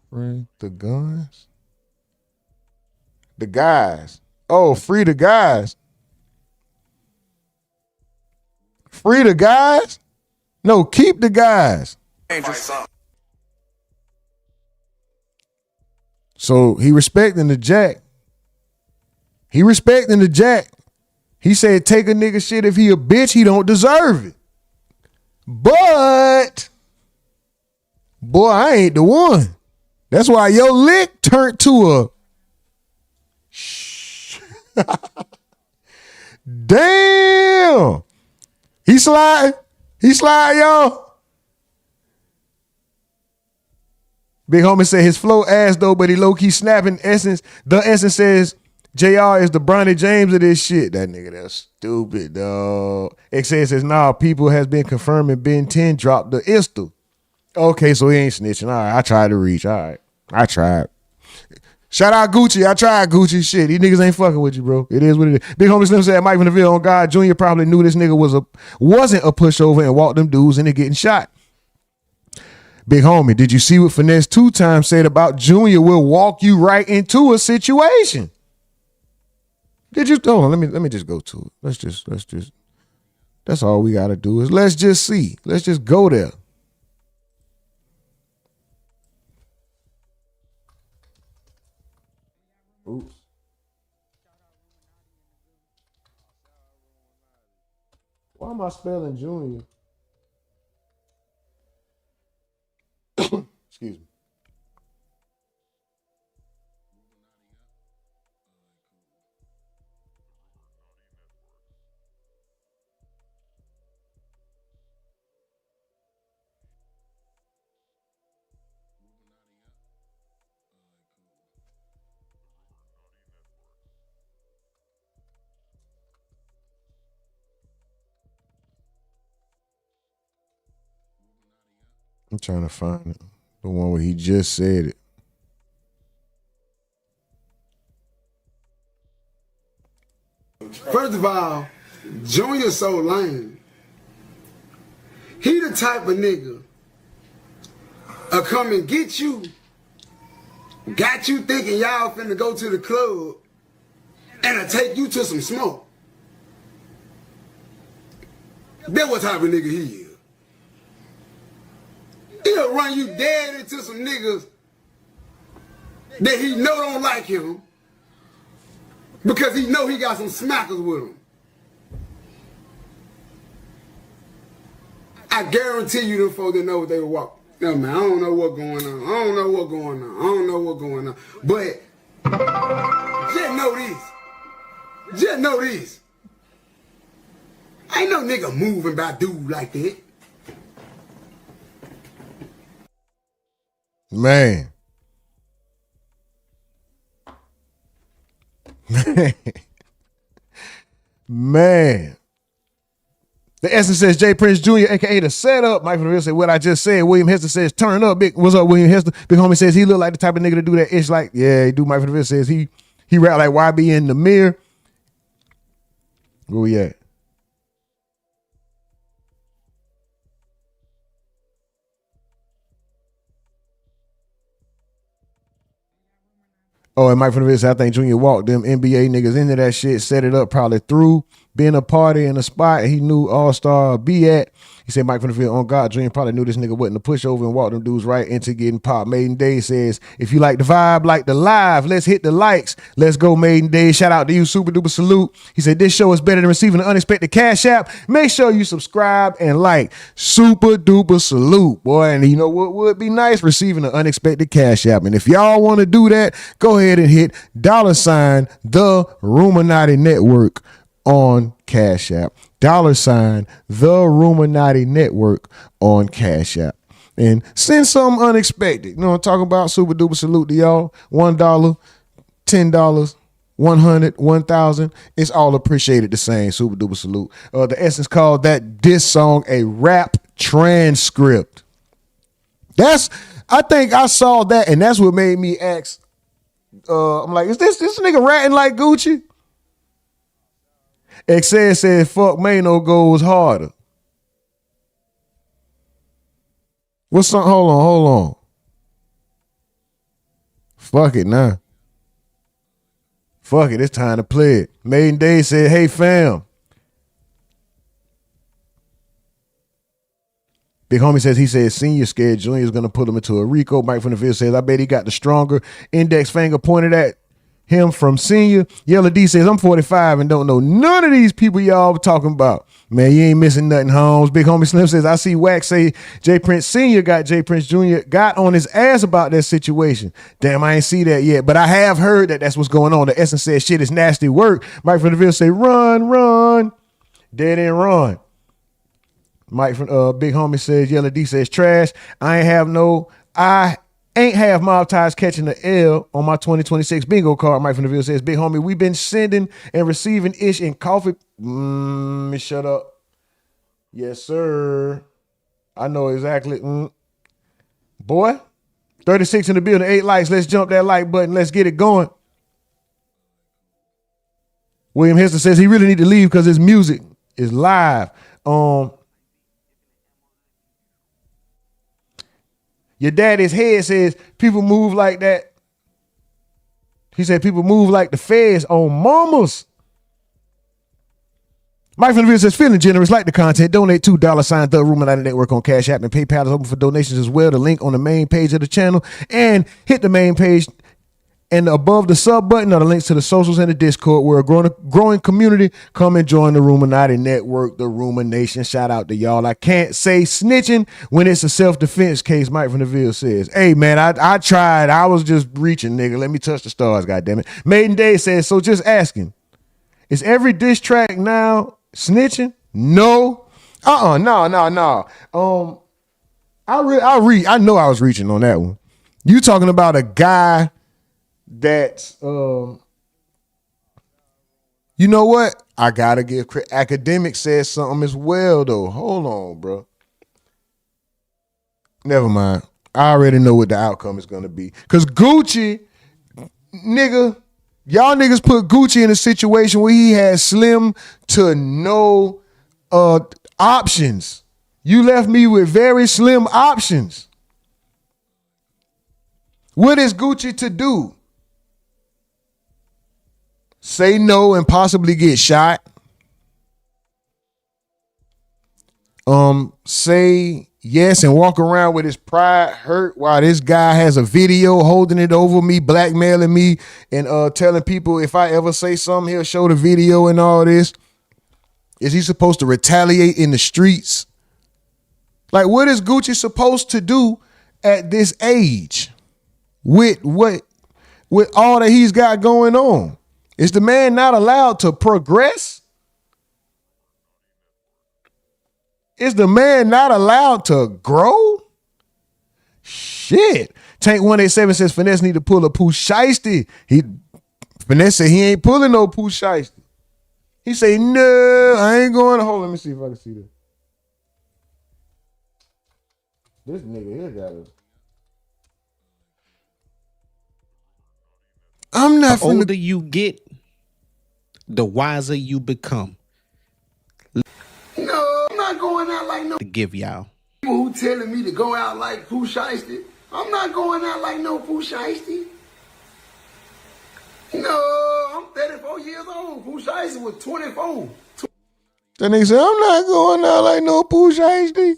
Free the guns? The guys. Oh, free the guys. Free the guys? No, keep the guys. So he respecting the jack. He said take a nigga shit if he a bitch, he don't deserve it. But, boy, I ain't the one. That's why your lick turned to a damn. He slide, y'all. Big homie said his flow ass though, but he low-key snapping essence. The essence says JR is the Bronny James of this shit. That nigga, that's stupid, dog. XA says, nah, people has been confirming Ben 10 dropped the Istal. Okay, so he ain't snitching. All right, I tried to reach. All right, I tried. Shout out Gucci. I tried Gucci. Shit, these niggas ain't fucking with you, bro. It is what it is. Big homie Slim said Mike from the Ville on God Jr. probably knew this nigga wasn't a pushover and walked them dudes into getting shot. Big homie, did you see what Finesse 2 times said about Junior will walk you right into a situation? Did you? Hold on, let me just go to it. Let's just. That's all we gotta do is let's just see. Let's just go there. Oops. Why am I spelling Junior? Excuse me. I'm trying to find it. The one where he just said it. First of all, Junior's so lame. He the type of nigga come and get you, got you thinking y'all finna go to the club, and take you to some smoke. That's what type of nigga he is. He'll run you dead into some niggas that he know don't like him because he know he got some smackers with him. I guarantee you them folks that know what they were walking. No, man, I don't know what's going on. I don't know what's going on. I don't know what's going on. But just know this. Just know this. Ain't no nigga moving by dude like that. Man. Man. The Essence says J. Prince Jr., aka the setup. Mike from the Real said what I just said. William Hester says turn up. What's up, William Hester? Big homie says he look like the type of nigga to do that ish like, yeah, he do. Mike from the Real says he rap like YB in the mirror. Where we at? Oh, and Mike from the Real said I think Junior walked them NBA niggas into that shit, set it up, probably through being a party in a spot he knew Allstar be at. He said Mike from the field on God, Dream probably knew this nigga wasn't a pushover and walked them dudes right into getting popped. Maiden Day says, if you like the vibe, like the live, let's hit the likes. Let's go, Maiden Day. Shout out to you, super duper salute. He said this show is better than receiving an unexpected cash app. Make sure you subscribe and like. Super duper salute, boy. And you know what would be nice? Receiving an unexpected cash app. And if y'all want to do that, go ahead and hit $, the Rumornati Network on Cash App. $, the Rumornati Network on Cash App. And send something unexpected. You know what I'm talking about? Super duper salute to y'all. $1, $10, 100, 1,000. It's all appreciated the same. Super duper salute. The Essence called that diss song a rap transcript. I think I saw that, and that's what made me ask. I'm like, is this nigga ratting like Gucci? XS said, fuck Mano goes harder. What's something? Hold on. Fuck it now. Fuck it, it's time to play it. Maiden Day said, hey fam. Big homie says he said senior scared Junior's gonna put him into a Rico. Mike from the field says, I bet he got the stronger index finger pointed at him from senior. Yellow D says, I'm 45 and don't know none of these people y'all talking about. Man, you ain't missing nothing, Holmes. Big homie Slim says, I see Wax say J. Prince Sr. got J. Prince Jr. got on his ass about that situation. Damn, I ain't see that yet, but I have heard that that's what's going on. The Essence says shit is nasty work. Mike from the Ville say, run. Dead end run. Mike from Big homie says, Yellow D says trash. I ain't have mob ties catching the L on my 2026 bingo card. Mike from the Ville says, big homie, we been sending and receiving ish in coffee. Shut up. Yes, sir. I know exactly. Boy, 36 in the building, 8 likes. Let's jump that like button. Let's get it going. William Hester says he really need to leave because his music is live. Your daddy's head says people move like that. He said people move like the feds on mamas. Mike from the Ville says feeling generous, like the content. Donate $2 the Rumornati Network on Cash App, and PayPal is open for donations as well. The link on the main page of the channel, and hit the main page. And above the sub button are the links to the socials and the Discord. We're a growing community. Come and join the Rumornati Network, the Rumor Nation. Shout out to y'all. I can't say snitching when it's a self-defense case, Mike from the Ville says. Hey, man, I tried. I was just reaching, nigga. Let me touch the stars, goddammit. Maiden Day says, so just asking, is every diss track now snitching? No. No. I know I was reaching on that one. You talking about a guy that you know what? I gotta give credit. Academic says something as well though. Hold on, bro. Never mind. I already know what the outcome is gonna be. Cause Gucci, nigga, y'all niggas put Gucci in a situation where he has slim to no options. You left me with very slim options. What is Gucci to do? Say no and possibly get shot. Say yes and walk around with his pride hurt while this guy has a video holding it over me, blackmailing me, and telling people if I ever say something, he'll show the video and all this. Is he supposed to retaliate in the streets? Like, what is Gucci supposed to do at this age with all that he's got going on? Is the man not allowed to progress? Is the man not allowed to grow? Shit. Tank 187 says Finesse need to pull a Pooh Shiesty. Finesse said he ain't pulling no Pooh Shiesty. He say, no, I ain't going to hold. Let me see if I can see this. This nigga here got it. I'm not The older you get, the wiser you become. No, I'm not going out like no To give y'all. people who telling me to go out like Pooh Shiesty. I'm not going out like no Pooh Shiesty. No, I'm 34 years old. Pooh Shiesty was 24. That nigga said, I'm not going out like no Pooh Shiesty.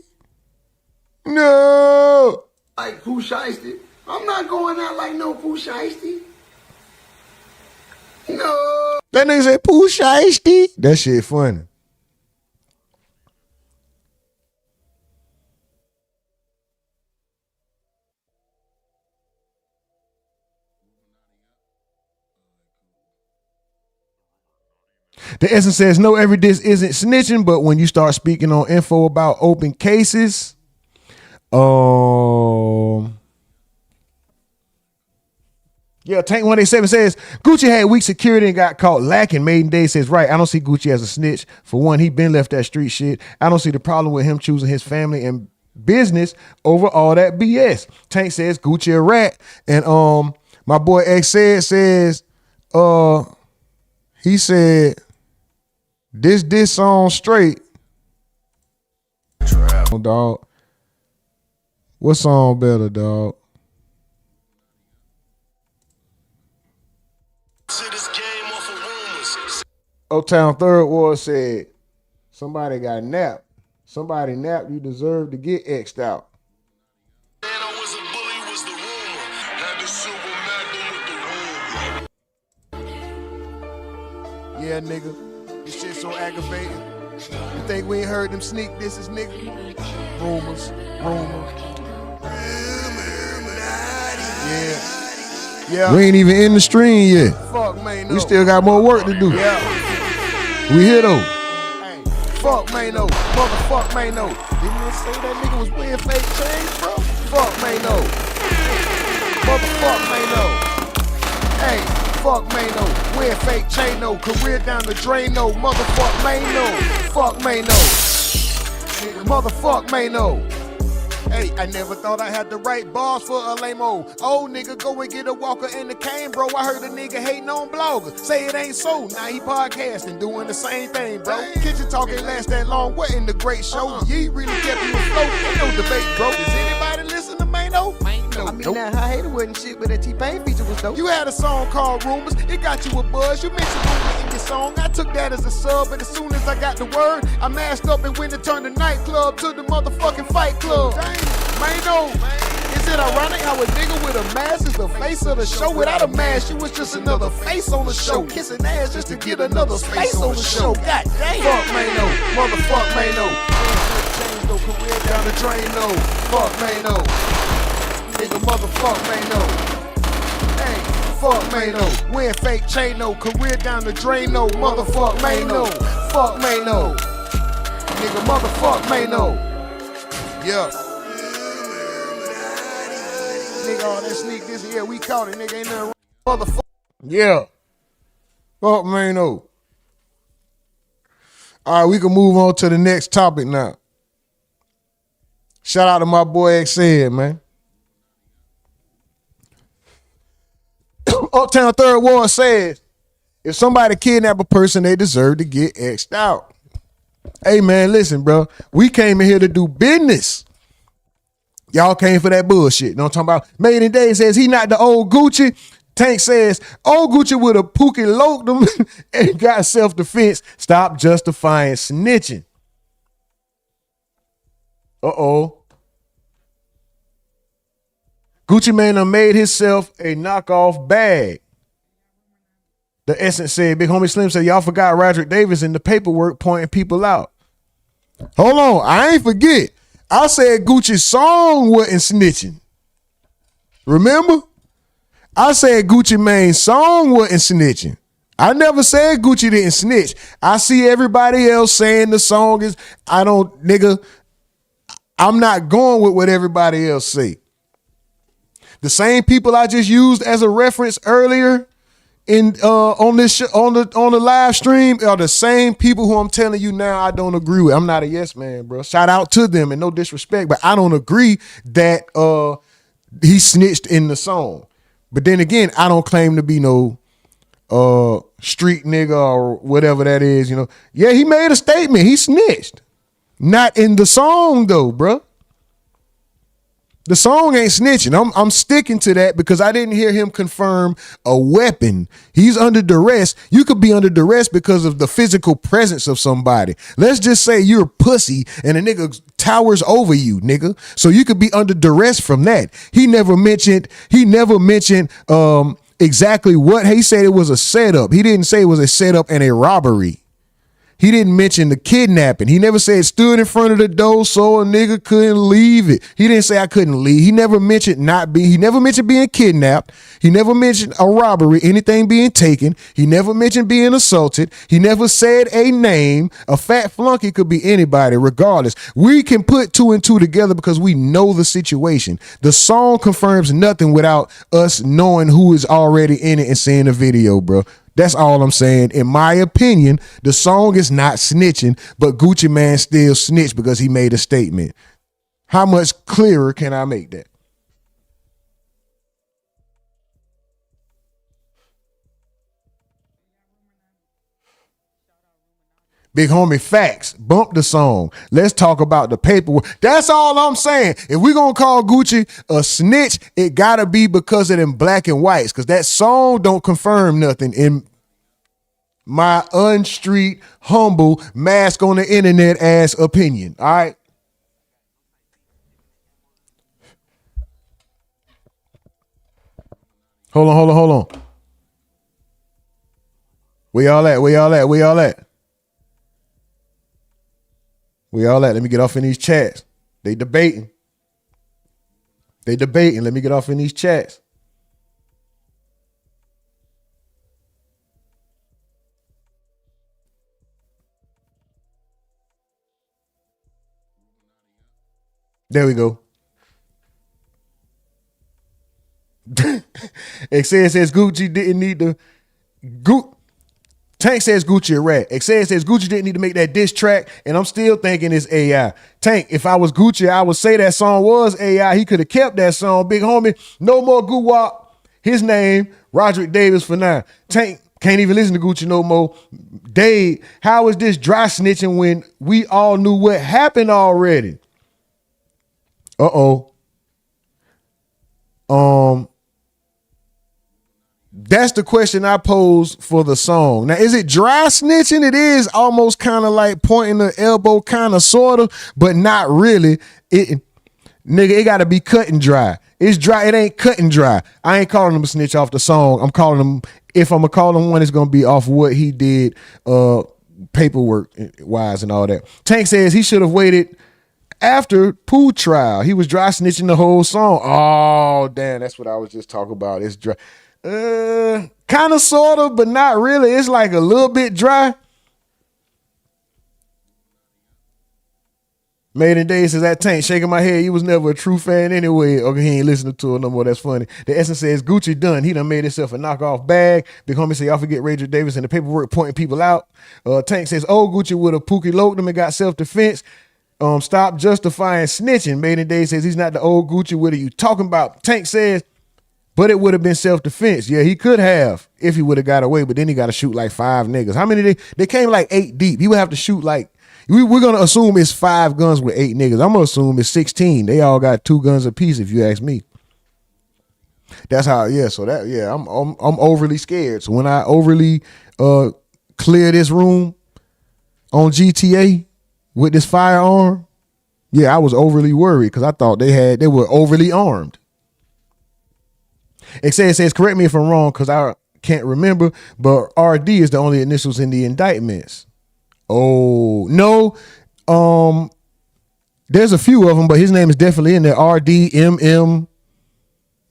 No. Like Pooh Shiesty. I'm not going out like no Pooh Shiesty. No. That nigga said Pooh Shiesty. That shit funny. The essence says no, every diss isn't snitching, but when you start speaking on info about open cases, yeah, Tank 187 says Gucci had weak security and got caught lacking. Maiden Day says, right, I don't see Gucci as a snitch. For one, he been left that street shit. I don't see the problem with him choosing his family and business over all that BS. Tank says Gucci a rat. And my boy X says, he said, this song straight. Dog. What song better, dog? Uptown Third Ward said, somebody got napped. Somebody napped, you deserve to get X'd out. Yeah, nigga. This shit so aggravating. You think we ain't heard them sneak disses, nigga? Rumors. Yeah. We ain't even in the stream yet. Fuck, man, no. We still got more work to do. Yeah. We here though. Hey, fuck, man, no. Motherfuck, man, no. Didn't they say that nigga was wearing fake chains, bro? Fuck, man, no. Motherfuck, man, no. Hey, fuck, man, no. Wearing fake chain, no. Career down the drain, no. Motherfuck, man, no. Fuck, man, no. Motherfuck, man, no. Hey, I never thought I had the right bars for a lame-o. Old nigga, go and get a walker in the cane, bro. I heard a nigga hating on bloggers. Say it ain't so. Now he podcasting, doing the same thing, bro. Kitchen talk ain't last that long. What in the great show? You really kept me afloat. Ain't no debate, bro. Does anybody listen to Mano? I mean, that I hated wasn't shit, but that T-Pain feature was dope. You had a song called Rumors. It got you a buzz. You mentioned rumors in your song. I took that as a sub, and as soon as I got the word, I masked up and went to turn the nightclub to the motherfucking fight club. Mano, is it ironic how a nigga with a mask is the face of the show? Without a mask, you was just another face on the show. Kissing ass just to get another space on the show. God damn. Fuck Mano, motherfuck Mano. Change no career down the drain, no. Fuck Mano. Nigga, motherfuck Mano. Hey, fuck Mano. Wearing fake chain, no. Career down the drain, no. Motherfuck Mano. Fuck Mano. Nigga, motherfuck Mano. Yeah. Nigga, all that sneak this, yeah, we caught it, nigga, ain't nothing wrong. Motherfucker. Yeah. Fuck Mano. All right, we can move on to the next topic now. Shout out to my boy XN, man. Uptown Third Ward says, if somebody kidnap a person, they deserve to get X'd out. Hey, man, listen, bro. We came in here to do business. Y'all came for that bullshit. You know what I'm talking about? Maiden Day says he not the old Gucci. Tank says old Gucci would have pookie loked him and got self-defense. Stop justifying snitching. Uh-oh. Gucci Mane done made himself a knockoff bag. The Essence said, Big Homie Slim said, y'all forgot Roderick Davis in the paperwork pointing people out. Hold on, I ain't forget. I said Gucci's song wasn't snitching. Remember? I said Gucci Mane's song wasn't snitching. I never said Gucci didn't snitch. I see everybody else saying the song is, nigga, I'm not going with what everybody else say. The same people I just used as a reference earlier on the live stream are the same people who I'm telling you now I don't agree with. I'm not a yes man, bro. Shout out to them and no disrespect, but I don't agree that he snitched in the song. But then again, I don't claim to be no street nigga or whatever that is, Yeah, he made a statement. He snitched. Not in the song though, bro. The song ain't snitching. I'm sticking to that because I didn't hear him confirm a weapon. He's under duress. You could be under duress because of the physical presence of somebody. Let's just say you're a pussy and a nigga towers over you, nigga. So you could be under duress from that. He never mentioned exactly what he said. It was a setup. He didn't say it was a setup and a robbery. He didn't mention the kidnapping. He never said stood in front of the door so a nigga couldn't leave it. He didn't say I couldn't leave. He never mentioned he never mentioned being kidnapped. He never mentioned a robbery, anything being taken. He never mentioned being assaulted. He never said a name. A fat flunky could be anybody, regardless. We can put two and two together because we know the situation. The song confirms nothing without us knowing who is already in it and seeing the video, bro. That's all I'm saying. In my opinion, the song is not snitching, but Gucci Mane still snitched because he made a statement. How much clearer can I make that? Big homie, facts. Bump the song. Let's talk about the paperwork. That's all I'm saying. If we're going to call Gucci a snitch, it got to be because of them black and whites, because that song don't confirm nothing in my unstreet, humble, mask on the internet ass opinion. All right? Hold on. Where y'all at? Let me get off in these chats. They debating. Let me get off in these chats. There we go. Excel says Gucci didn't need to. Tank says Gucci a rat. Excel says Gucci didn't need to make that diss track, and I'm still thinking it's AI. Tank, if I was Gucci, I would say that song was AI. He could have kept that song. Big homie, no more Goo-Wop. His name, Roderick Davis for now. Tank can't even listen to Gucci no more. Dave, how is this dry snitching when we all knew what happened already? That's the question I pose for the song. Now, is it dry snitching? It is almost kind of like pointing the elbow, kind of, sort of, but not really. It got to be cut and dry. It's dry. It ain't cut and dry. I ain't calling him a snitch off the song. I'm calling him, if I'm going to call him one, it's going to be off what he did paperwork wise and all that. Tank says he should have waited after Pooh trial. He was dry snitching the whole song. Oh, damn. That's what I was just talking about. It's dry. Kind of, sort of, but not really. It's like a little bit dry. Made in Days says that Tank shaking my head. He was never a true fan anyway. Okay, he ain't listening to it no more. That's funny. The Essence says Gucci done. He done made himself a knockoff bag. Big homie say y'all forget Ranger Davis and the paperwork pointing people out. Tank says Gucci would have Pookie loked him and got self-defense. Stop justifying snitching. Made in Days says he's not the old Gucci. What are you talking about? Tank says, but it would have been self-defense. Yeah, he could have if he would have got away, but then he got to shoot like 5 niggas. How many? They came like 8 deep. He would have to shoot like, we're going to assume it's 5 guns with 8 niggas. I'm going to assume it's 16. They all got 2 guns apiece if you ask me. That's how, I'm overly scared. So when I overly clear this room on GTA with this firearm, I was overly worried because I thought they were overly armed. It says, correct me if I'm wrong because I can't remember, but RD is the only initials in the indictments. Oh, no. There's a few of them, but his name is definitely in there. RD, MM,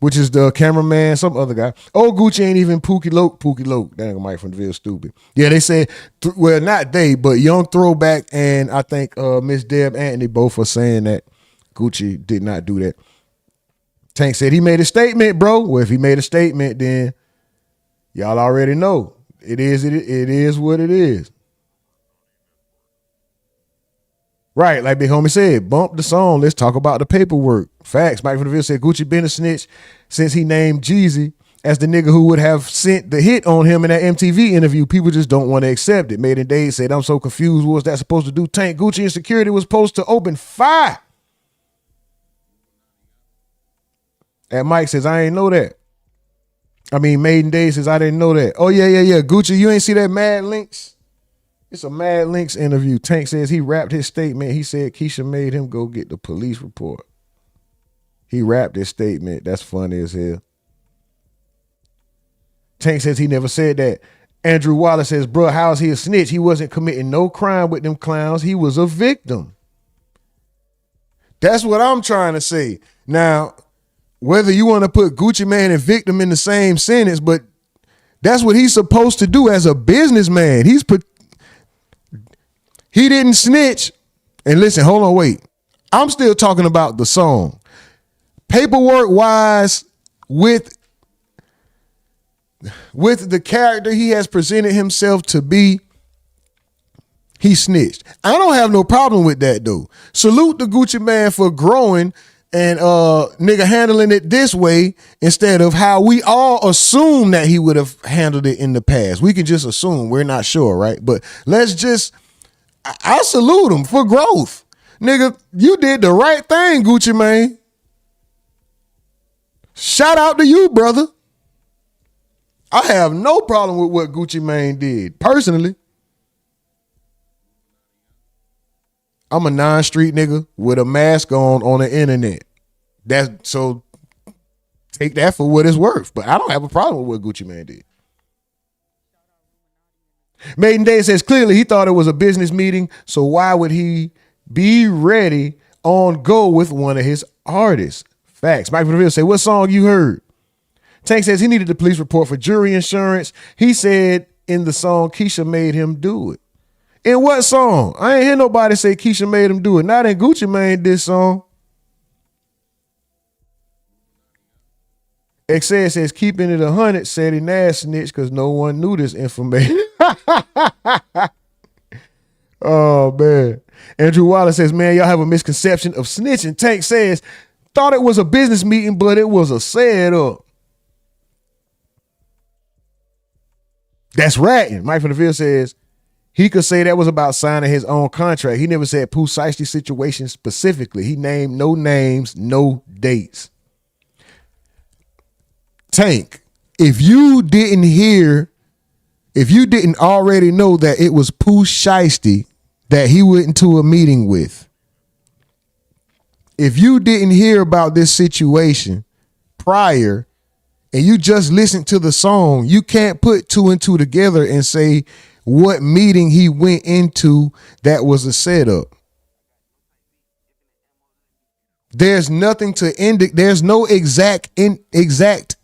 which is the cameraman, some other guy. Oh, Gucci ain't even Pookie Loke. That nigga Mike from the Ville stupid. Yeah, they said, well, not they, but Young Throwback and I think Miss Deb Anthony both are saying that Gucci did not do that. Tank said he made a statement, bro. Well, if he made a statement, then y'all already know. It is what it is. Right, like Big Homie said, bump the song. Let's talk about the paperwork. Facts. Mike from the Ville said Gucci been a snitch since he named Jeezy as the nigga who would have sent the hit on him in that MTV interview. People just don't want to accept it. Made in Days said, I'm so confused. What was that supposed to do? Tank, Gucci and security was supposed to open fire. And Mike says, I ain't know that. I mean, Maiden Day says, I didn't know that. Oh, yeah. Gucci, you ain't see that Mad Links? It's a Mad Links interview. Tank says he rapped his statement. He said Keisha made him go get the police report. He rapped his statement. That's funny as hell. Tank says he never said that. Andrew Wallace says, bro, how is he a snitch? He wasn't committing no crime with them clowns. He was a victim. That's what I'm trying to say. Now, whether you want to put Gucci Mane and victim in the same sentence, but that's what he's supposed to do as a businessman. He didn't snitch. And listen, hold on, wait. I'm still talking about the song. Paperwork wise, with the character he has presented himself to be, he snitched. I don't have no problem with that though. Salute the Gucci Mane for growing and nigga handling it this way instead of how we all assume that he would have handled it in the past. We can just assume, we're not sure, right? But I salute him for growth. Nigga, you did the right thing, Gucci Mane. Shout out to you, brother. I have no problem with what Gucci Mane did. Personally, I'm a non-street nigga with a mask on the internet. So take that for what it's worth. But I don't have a problem with what Gucci Mane did. Maiden Day says clearly he thought it was a business meeting, so why would he be ready on go with one of his artists? Facts. Mike Vanderbilt say, what song you heard? Tank says he needed the police report for jury insurance. He said in the song Keisha made him do it. In what song? I ain't hear nobody say Keisha made him do it. Not in Gucci Mane this song. Excel says keeping it 100 said he Nash snitch because no one knew this information. Oh man. Andrew Wallace says, man, y'all have a misconception of snitching. Tank says, thought it was a business meeting, but it was a setup. That's ratting. Mike from the Ville says he could say that was about signing his own contract. He never said Pooh Shiesty situation specifically. He named no names, no dates. Tank, if you didn't already know that it was Pooh Shiesty that he went into a meeting with, if you didn't hear about this situation prior and you just listened to the song, you can't put two and two together and say what meeting he went into that was a setup. There's nothing to indicate. There's no exact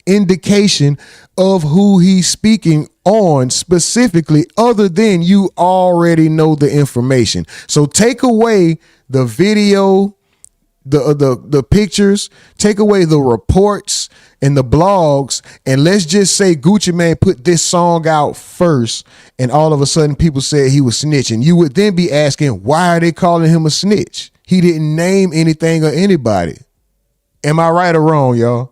indication of who he's speaking on specifically, other than you already know the information. So take away the video, the pictures, take away the reports and the blogs, and let's just say Gucci Mane put this song out first, and all of a sudden people said he was snitching. You would then be asking, why are they calling him a snitch? He didn't name anything or anybody. Am I right or wrong, y'all?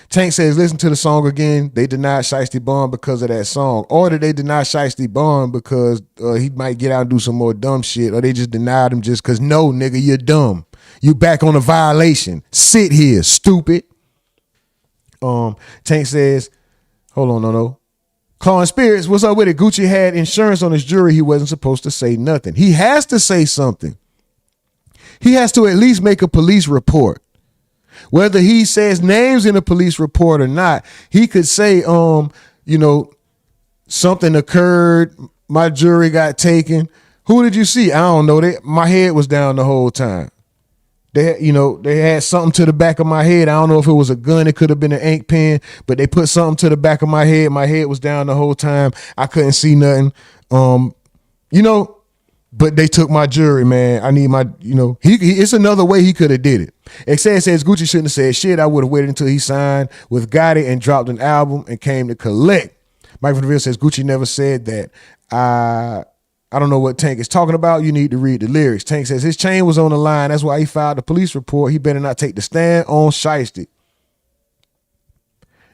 Tank says, listen to the song again. They denied Shiesty Bond because of that song. Or did they deny Shiesty Bond because he might get out and do some more dumb shit? Or they just denied him just because, no, nigga, you're dumb. You back on a violation. Sit here, stupid. Tank says, hold on, no. Claw and Spirits, what's up with it? Gucci had insurance on his jury. He wasn't supposed to say nothing. He has to say something. He has to at least make a police report. Whether he says names in a police report or not, he could say, something occurred. My jewelry got taken. Who did you see? I don't know. My head was down the whole time. They had something to the back of my head. I don't know if it was a gun. It could have been an ink pen, but they put something to the back of my head. My head was down the whole time. I couldn't see nothing. But they took my jewelry, man. I need my, it's another way he could have did it. It says Gucci shouldn't have said shit. I would have waited until he signed with Gotti and dropped an album and came to collect. Mike DeVille says Gucci never said that. I don't know what Tank is talking about. You need to read the lyrics. Tank says his chain was on the line. That's why he filed a police report. He better not take the stand on Shiesty.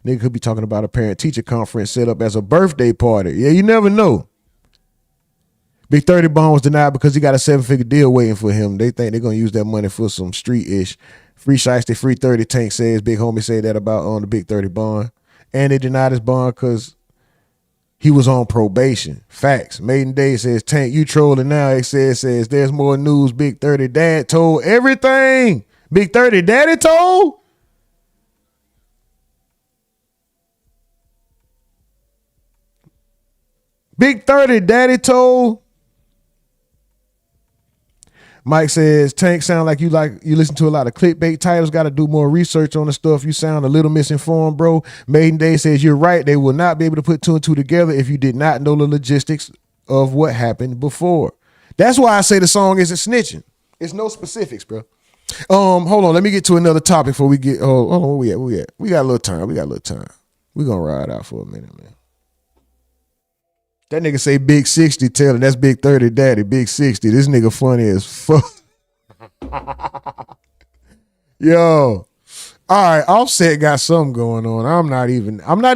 Nigga could be talking about a parent-teacher conference set up as a birthday party. Yeah, you never know. Big 30 Bond was denied because he got a 7-figure deal waiting for him. They think they're going to use that money for some street-ish. Free Shiesty, free 30, Tank says. Big homie said that about on the Big 30 Bond. And they denied his bond because he was on probation. Facts. Maiden Day says, Tank, you trolling now. It says, there's more news. Big 30 Dad told everything. Big 30 Daddy told? Big 30 Daddy told? Mike says, Tank, sound like you listen to a lot of clickbait titles. Got to do more research on the stuff. You sound a little misinformed, bro. Maiden Day says, you're right. They will not be able to put two and two together if you did not know the logistics of what happened before. That's why I say the song isn't snitching. It's no specifics, bro. Hold on. Let me get to another topic before we get, hold on, where we at? We got a little time. We're going to ride out for a minute, man. That nigga say Big 60, tell him that's Big 30 Daddy, Big 60. This nigga funny as fuck. Yo. All right, Offset got something going on. I'm not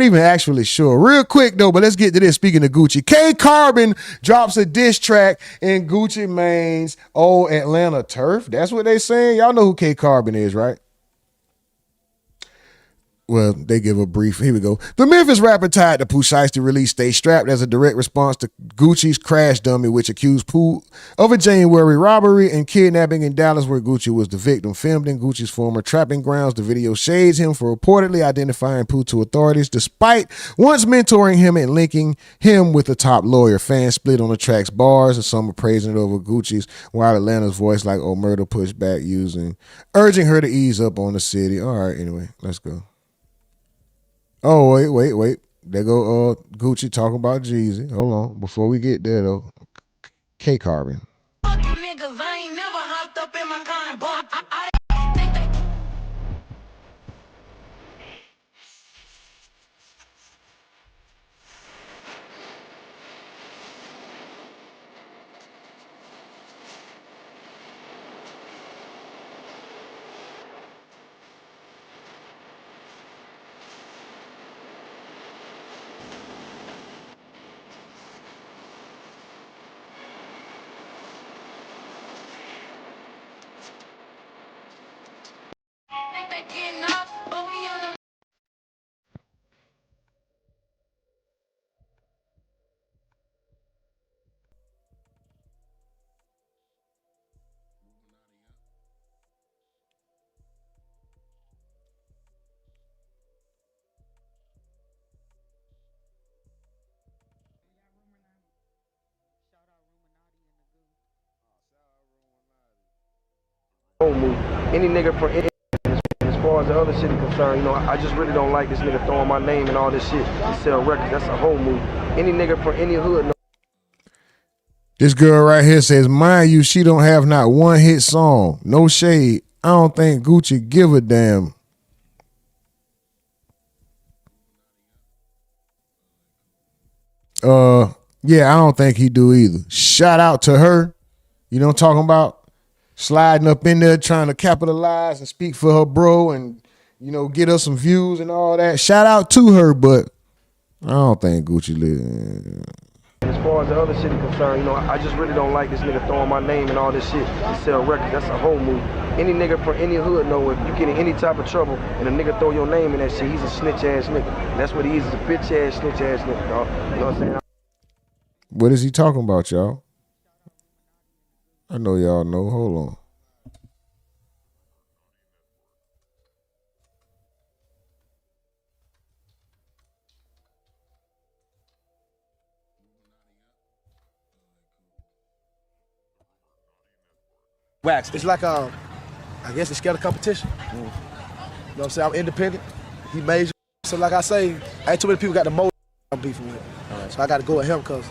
even actually sure. Real quick though, but let's get to this. Speaking of Gucci, K Carbon drops a diss track in Gucci Mane's old Atlanta turf. That's what they saying. Y'all know who K Carbon is, right? Well, they give a brief. Here we go. The Memphis rapper tied to Pooh Shiesty release Stay Strapped as a direct response to Gucci's Crash Dummy, which accused Pooh of a January robbery and kidnapping in Dallas, where Gucci was the victim. Filmed in Gucci's former trapping grounds, the video shades him for reportedly identifying Pooh to authorities, despite once mentoring him and linking him with a top lawyer. Fans split on the track's bars, and some are praising it over Gucci's, while Atlanta's voice like Omerta pushed back, urging her to ease up on the city. All right, anyway, let's go. Oh, wait. There go Gucci talking about Jeezy. Hold on. Before we get there, though, K Carbon. Any nigga from any, as far as the other shit is concerned, I just really don't like this nigga throwing my name and all this shit to sell records. That's a whole move. Any nigga from any hood. This girl right here says, mind you, she don't have not one hit song. No shade. I don't think Gucci give a damn. Yeah, I don't think he do either. Shout out to her. You know what I'm talking about? Sliding up in there, trying to capitalize and speak for her bro and, get us some views and all that. Shout out to her, but I don't think Gucci live. As far as the other shit is concerned, I just really don't like this nigga throwing my name and all this shit to sell records. That's a whole move. Any nigga from any hood know if you get in any type of trouble and a nigga throw your name in that shit, he's a snitch ass nigga. And that's what he is a bitch ass snitch ass nigga, dog. You know what I'm saying? What is he talking about, y'all? I know y'all know. Hold on. Wax. It's like I guess it's scared of competition. You know what I'm saying? I'm independent. He major. So like I say, ain't too many people got the motive I'm beefing with. So I got to go with him because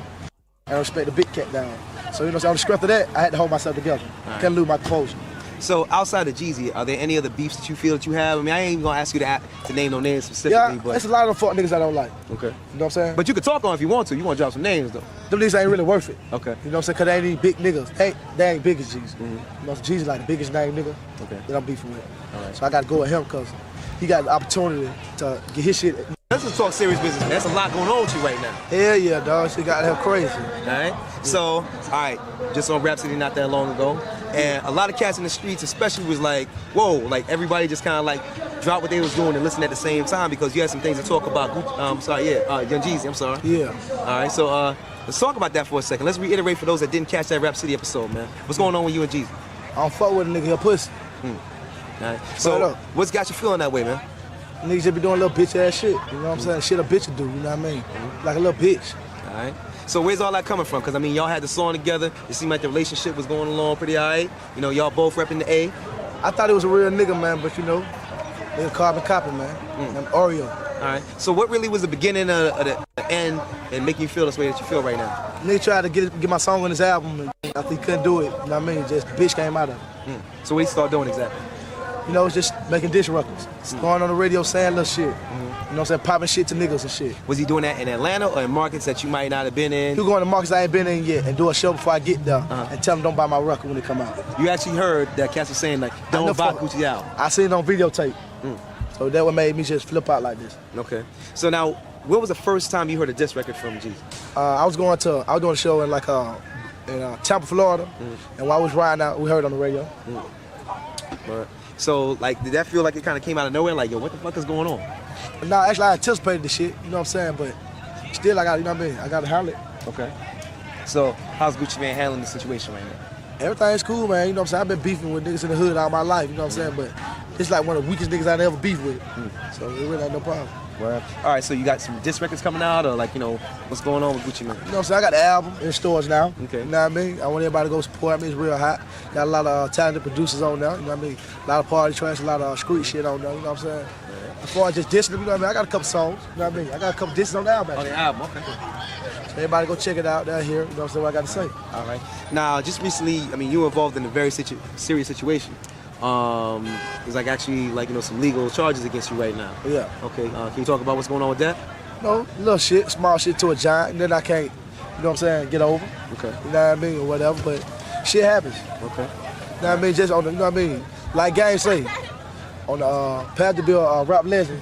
I respect the big cat down. So you know, so on the strength of that, I had to hold myself together. Can't lose my composure. So outside of Jeezy, are there any other beefs that you feel that you have? I mean, I ain't even gonna ask you to name no names specifically, but there's a lot of fuck niggas I don't like. Okay. You know what I'm saying? But you could talk on if you want to. You want to drop some names though. Them niggas ain't really worth it. Okay. You know what I'm saying? Cause they ain't any big niggas. They ain't big as Jeezy. You know, Jeezy like the biggest name nigga that I'm beefing with. All right. So I got to go with him because he got the opportunity to get his shit. Let's just talk serious business. That's a lot going on with you right now. Hell yeah, dog. Shit got hell crazy. All right. So, all right, just on Rap City not that long ago, and a lot of cats in the streets, especially, was like, whoa, like everybody just kind of like dropped what they was doing and listened at the same time because you had some things to talk about. Young Jeezy. I'm sorry. Yeah. All right. So, let's talk about that for a second. Let's reiterate for those that didn't catch that Rap City episode, man. What's going on with you and Jeezy? I don't fuck with a nigga here pussy. All right. So, what's got you feeling that way, man? Niggas just be doing little bitch ass shit. You know what I'm saying? Shit a bitch would do, you know what I mean? Like a little bitch. All right. So where's all that coming from? Because, I mean, y'all had the song together. It seemed like the relationship was going along pretty all right. You know, y'all both repping the A. I thought it was a real nigga, man, but you know, nigga carbon copy, man. I'm Oreo. All right. So what really was the beginning of the end and making you feel this way that you feel right now? Nigga tried to get my song on his album, and I think he couldn't do it. You know what I mean? Just bitch came out of it. So what he started doing exactly? You know, it's just making diss records. Going on the radio saying little shit. You know what I'm saying? Popping shit to niggas and shit. Was he doing that in Atlanta or in markets that you might not have been in? He going to markets I ain't been in yet and do a show before I get there and tell them don't buy my record when it come out. You actually heard that cats was saying like, don't buy Gucci album. I seen it on videotape. So that what made me just flip out like this. Okay. So now, when was the first time you heard a diss record from Jeezy? I was doing a show in like in Tampa, Florida, and while I was riding out, we heard it on the radio. Right. So, like, did that feel like it kind of came out of nowhere? Like, yo, what the fuck is going on? No, actually, I anticipated the shit, you know what I'm saying? But still, I got, you know what I mean? I got to handle it. Okay. So, how's Gucci Mane handling the situation right now? Everything's cool, man. You know what I'm saying? I've been beefing with niggas in the hood all my life, you know what I'm saying? But it's like one of the weakest niggas I ever beefed with. So, it really ain't no problem. Well, all right, so you got some diss records coming out, or like, you know, what's going on with Gucci Mane? You know what I'm saying? I got the album in stores now. Okay. You know what I mean? I want everybody to go support me. It's real hot. Got a lot of talented producers on there. You know what I mean? A lot of party tracks, a lot of street shit on there. You know what I'm saying? As far as just dissing them, you know what I mean? I got a couple songs. You know what I mean? I got a couple disses on the album. On the album, okay. So everybody go check it out down here. You know what I'm saying? What I got to say. All right. Now, just recently, I mean, you were involved in a very serious situation. There's like actually like, you know, some legal charges against you right now. Yeah. Okay. Can you talk about what's going on with that? No, little shit, small shit to a giant, and then I can't, you know what I'm saying, get over. Okay. You know what I mean, or whatever, but shit happens. Okay. You know what I mean, just on the, you know what I mean, like Game say, on the path to be a rap legend,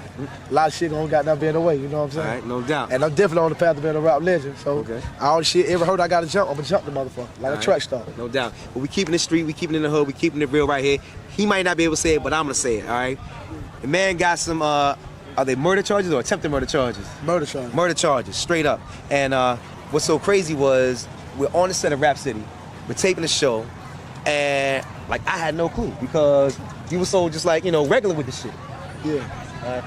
a lot of shit don't got nothing in the way, you know what I'm saying? All right, no doubt. And I'm definitely on the path to being a rap legend, so all the shit, every hurt I gotta jump, I'm gonna jump the motherfucker, like a track star. No doubt. But we keeping it street, we keeping it in the hood, we keeping it real right here. He might not be able to say it, but I'm gonna say it, all right? The man got some, are they murder charges or attempted murder charges? Murder charges. Murder charges, straight up. And what's so crazy was, we're on the set of Rap City, we're taping the show, and like I had no clue because you were so just like, you know, regular with the shit. Yeah.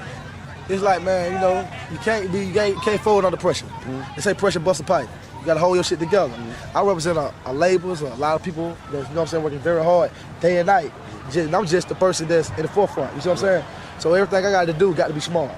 It's like, man, you know, you can't fold under pressure. They say pressure busts a pipe. You gotta hold your shit together. I represent a labels, a lot of people that, you know what I'm saying, working very hard day and night. I'm just the person that's in the forefront, you know what I'm saying? So everything I gotta do got to be smart.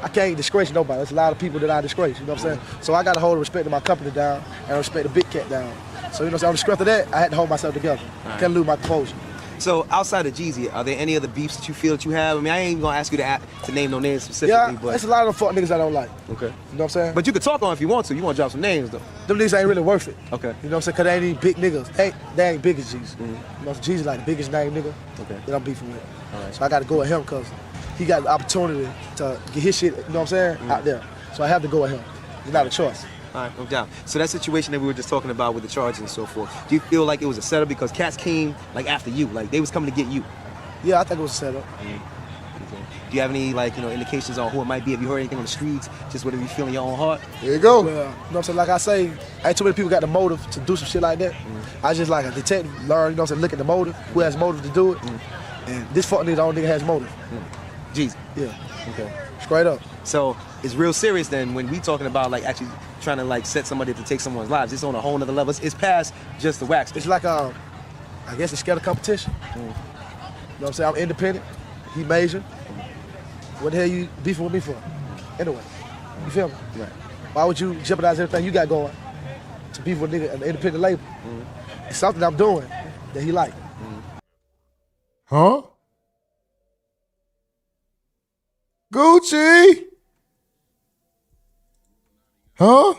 I can't disgrace nobody. There's a lot of people that I disgrace, you know what I'm saying? So I gotta hold the respect of my company down and respect the big cat down. So, you know what I'm saying, on the strength of that, I had to hold myself together. Can't lose my composure. So outside of Jeezy, are there any other beefs that you feel that you have? I mean, I ain't even gonna ask you to name no names specifically, but there's a lot of fuck niggas I don't like. Okay. You know what I'm saying? But you could talk on if you want to. You want to drop some names though. Them niggas ain't really worth it. Okay. You know what I'm saying? Cause they ain't even big niggas. They ain't big as Jeezy. You know, Jeezy like the biggest name nigga that I'm beefing with. All right. So I got to go with him cause he got the opportunity to get his shit, you know what I'm saying, out there. So I have to go with him. It's not a choice. All right, no doubt. So that situation that we were just talking about with the charges and so forth, do you feel like it was a setup because cats came like after you, like they was coming to get you? Yeah, I think it was a setup. Okay. Do you have any like, you know, indications on who it might be? Have you heard anything on the streets? Just whatever you feel in your own heart? There you go. Well, you know what I'm saying? Like I say, ain't too many people got the motive to do some shit like that. I just like a detective, learn, you know what I'm saying, look at the motive, who has motive to do it. And this fuck nigga, the only nigga has motive. Jeezy. Yeah. Okay. Straight up. So it's real serious then when we talking about like actually trying to like set somebody to take someone's lives. It's on a whole nother level. It's past just the wax. It's like I guess they're scared of competition. You know what I'm saying? I'm independent. He major. What the hell you beefing with me for? Anyway, you feel me? Right. Why would you jeopardize everything you got going to beef with a nigga, an independent label? It's something I'm doing that he like. Huh? Gucci? Huh?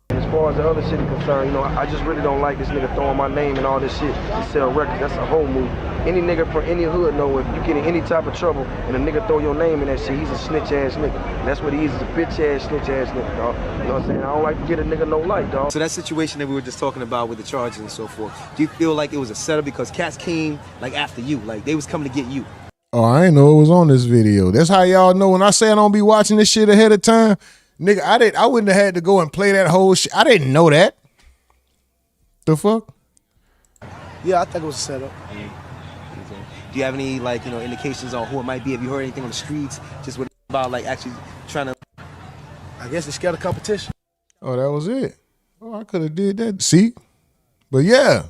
As far as the other shit is concerned, you know, I just really don't like this nigga throwing my name and all this shit to sell records. That's a whole move. Any nigga from any hood know if you get in any type of trouble and a nigga throw your name in that shit, he's a snitch ass nigga. And that's what he is, a bitch ass snitch ass nigga, dog. You know what I'm saying? I don't like to get a nigga no light, dog. So that situation that we were just talking about with the charges and so forth, do you feel like it was a setup because cats came like after you, like they was coming to get you? Oh, I ain't know it was on this video. That's how y'all know when I say I don't be watching this shit ahead of time. Nigga, I wouldn't have had to go and play that whole shit. I didn't know that. The fuck? Yeah, I think it was a setup. Do you have any like, you know, indications on who it might be? Have you heard anything on the streets just with about like actually trying to? I guess they're scared of competition. Oh, that was it. Oh, I could have did that. See? But yeah.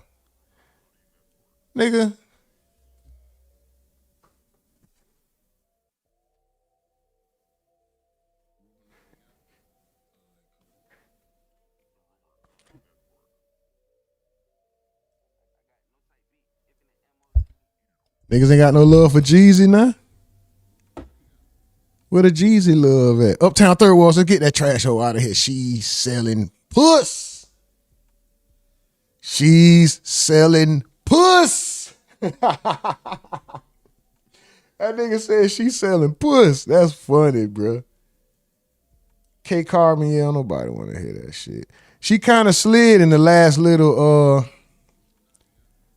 Nigga. Niggas ain't got no love for Jeezy now. Where the Jeezy love at? Uptown Third Wall, so get that trash hoe out of here. She's selling puss. She's selling puss. That nigga said she's selling puss. That's funny, bro. K Carmen, yeah, nobody want to hear that shit. She kind of slid in the last little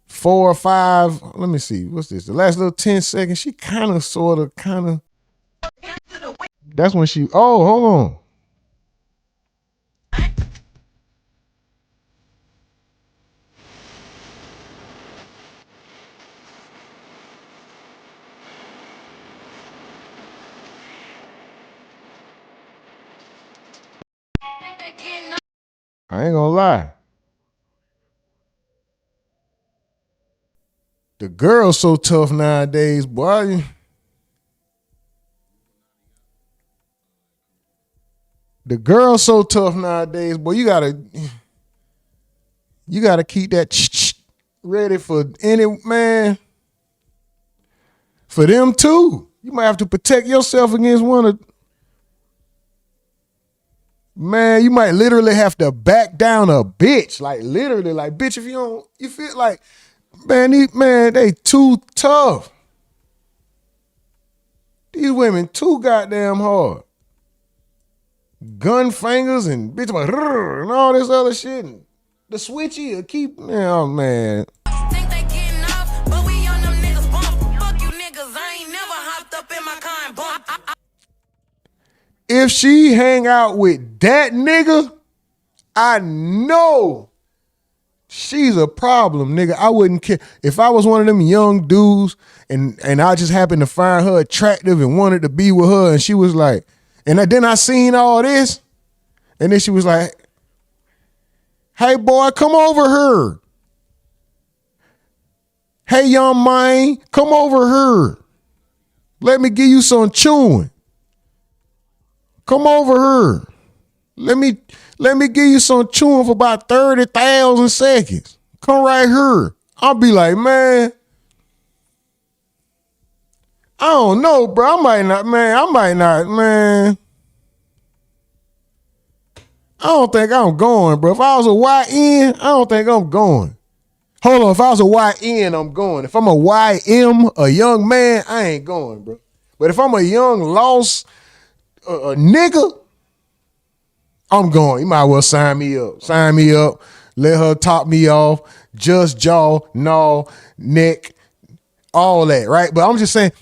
4 or 5, let me see, what's this? The last little 10 seconds, she kind of. That's when she, oh, hold on. I ain't gonna lie. The girl's so tough nowadays, boy. The girl's so tough nowadays, boy. You gotta keep that ready for any man. For them too. You might have to protect yourself against one of. Man, you might literally have to back down a bitch. Like literally, like bitch, if you don't, you feel like, man, they too tough. These women too goddamn hard. Gun fingers and bitch and all this other shit. And the switchy will keep, oh man. Think they getting off, but we on them niggas bump. Fuck you niggas, I ain't never hopped up in my car and bump. If she hang out with that nigga, I know she's a problem, nigga. I wouldn't care. If I was one of them young dudes and I just happened to find her attractive and wanted to be with her and she was like, and then I seen all this and then she was like, hey boy, come over here. Hey young man, come over here. Let me give you some chewing. Come over here. Let me give you some chewing for about 30,000 seconds. Come right here. I'll be like, man, I don't know, bro. I might not, man. I don't think I'm going, bro. If I was a YN, I don't think I'm going. Hold on, if I was a YN, I'm going. If I'm a YM, a young man, I ain't going, bro. But if I'm a young lost nigga, I'm going. You might as well sign me up. Sign me up. Let her top me off. Just jaw, gnaw, neck, all that, right? But I'm just saying,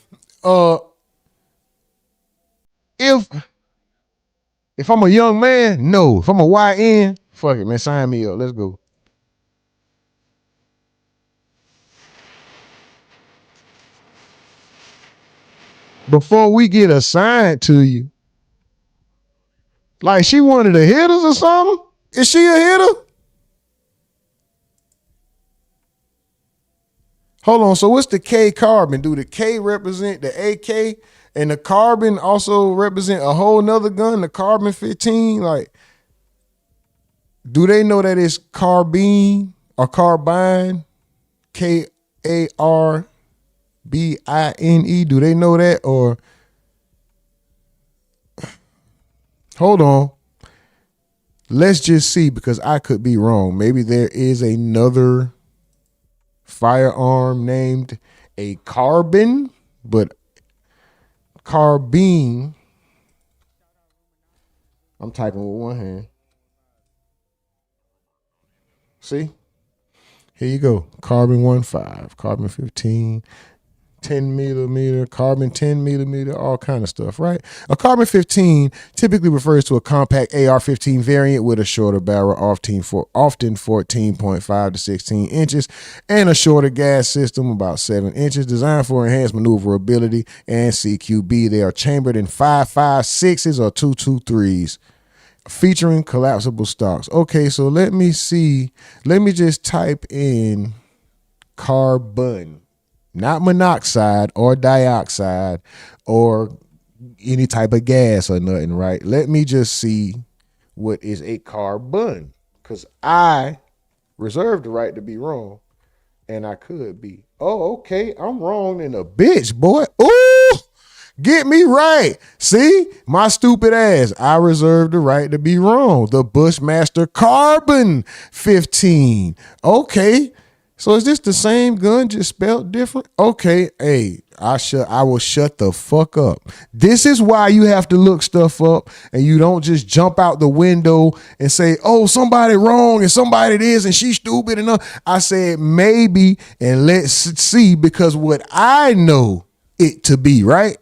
if I'm a young man, no. If I'm a YN, fuck it, man. Sign me up. Let's go. Before we get assigned to you, like she wanted to hit us or something? Is she a hitter? Hold on. So what's the K carbon? Do the K represent the AK and the carbon also represent a whole nother gun, the carbon 15? Like, do they know that it's carbine or carbine? Karbine? Do they know that? Or hold on. Let's just see, because I could be wrong. Maybe there is another firearm named a carbine, but carbine, I'm typing with one hand. See? Here you go. Carbon 1.5, carbon 15, 10 millimeter, carbon 10 millimeter, all kind of stuff, right? A carbon 15 typically refers to a compact AR-15 variant with a shorter barrel, often 14.5 to 16 inches, and a shorter gas system, about 7 inches, designed for enhanced maneuverability and CQB. They are chambered in 5.56s or 2.23s. Featuring collapsible stocks. Okay, so let me see. Let me just type in carbon, not monoxide or dioxide or any type of gas or nothing, right? Let me just see what is a carbon, because I reserve the right to be wrong, and I could be. Oh, okay, I'm wrong in a bitch, boy. Ooh! Get me right. See, my stupid ass. I reserve the right to be wrong. The Bushmaster Carbon 15. Okay. So is this the same gun, just spelled different? Okay. Hey, I will shut the fuck up. This is why you have to look stuff up and you don't just jump out the window and say, oh, somebody wrong and somebody this and she's stupid. And I said maybe, and let's see, because what I know it to be, right?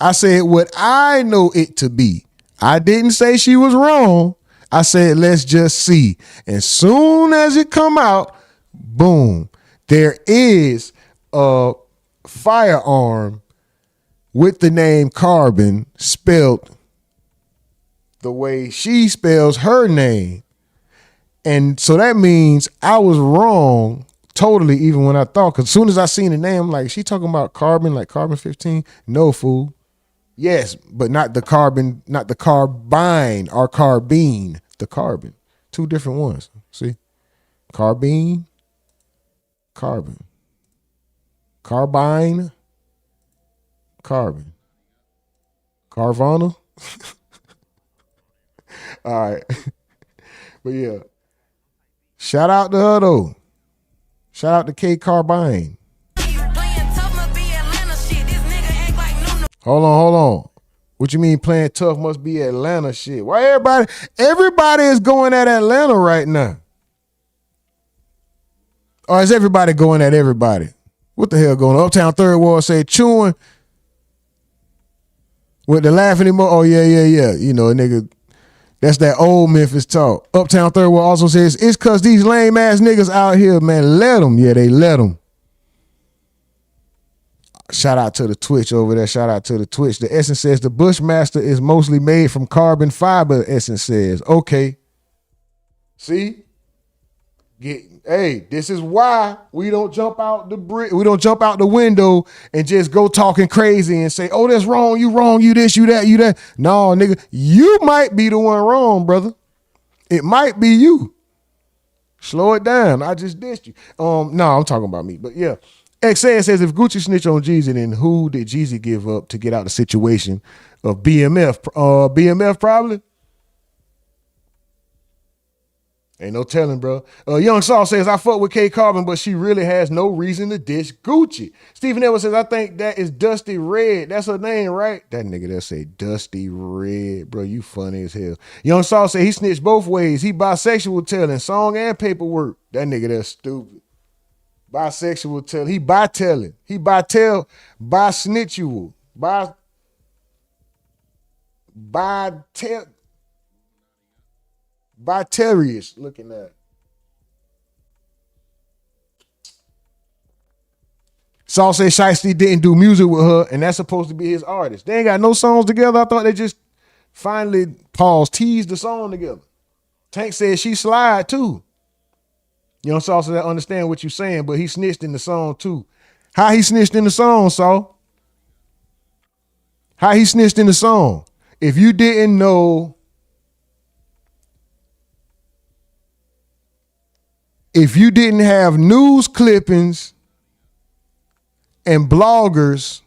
I said what I know it to be. I didn't say she was wrong. I said, let's just see. And soon as it come out, boom, there is a firearm with the name Carbon spelled the way she spells her name. And so that means I was wrong totally, even when I thought, because as soon as I seen the name, I'm like, is she talking about carbon, like carbon 15? No, fool. Yes, but not the carbon, not the carbine or carbine, the carbon. Two different ones. See? Carbine, carbon. Carbine, carbon. Carvana. All right. But yeah. Shout out to her though. Shout out to K Carbine. Hold on. What you mean playing tough must be Atlanta shit? Why everybody is going at Atlanta right now? Or is everybody going at everybody? What the hell going on? Uptown Third Ward say chewing with the laughing emoji. Oh, yeah. You know, nigga, that's that old Memphis talk. Uptown Third Ward also says, it's because these lame ass niggas out here, man, let them. Yeah, they let them. Shout out to the Twitch over there. Shout out to the Twitch. The Essence says the Bushmaster is mostly made from carbon fiber, Essence says. Okay. See? Hey, this is why we don't jump out the window and just go talking crazy and say, oh, that's wrong, you this, you that. No, nigga, you might be the one wrong, brother. It might be you. Slow it down. I just dissed you. No, I'm talking about me, but yeah. XA says, if Gucci snitched on Jeezy, then who did Jeezy give up to get out the situation of BMF? BMF probably? Ain't no telling, bro. Young Saul says, I fuck with K Carbon, but she really has no reason to dish Gucci. Stephen Edwards says, I think that is Dusty Red. That's her name, right? That nigga there say Dusty Red. Bro, you funny as hell. Young Saul said he snitched both ways. He bisexual telling, song and paperwork. That nigga there stupid. Bisexual telling. He by telling. He by snitchual. Terrius looking at. Saul said Shiesty didn't do music with her, and that's supposed to be his artist. They ain't got no songs together. I thought they just finally teased the song together. Tank said she slide too. You know, Saul said I understand what you're saying, but he snitched in the song too. How he snitched in the song, Saul? How he snitched in the song? If you didn't know, if you didn't have news clippings and bloggers,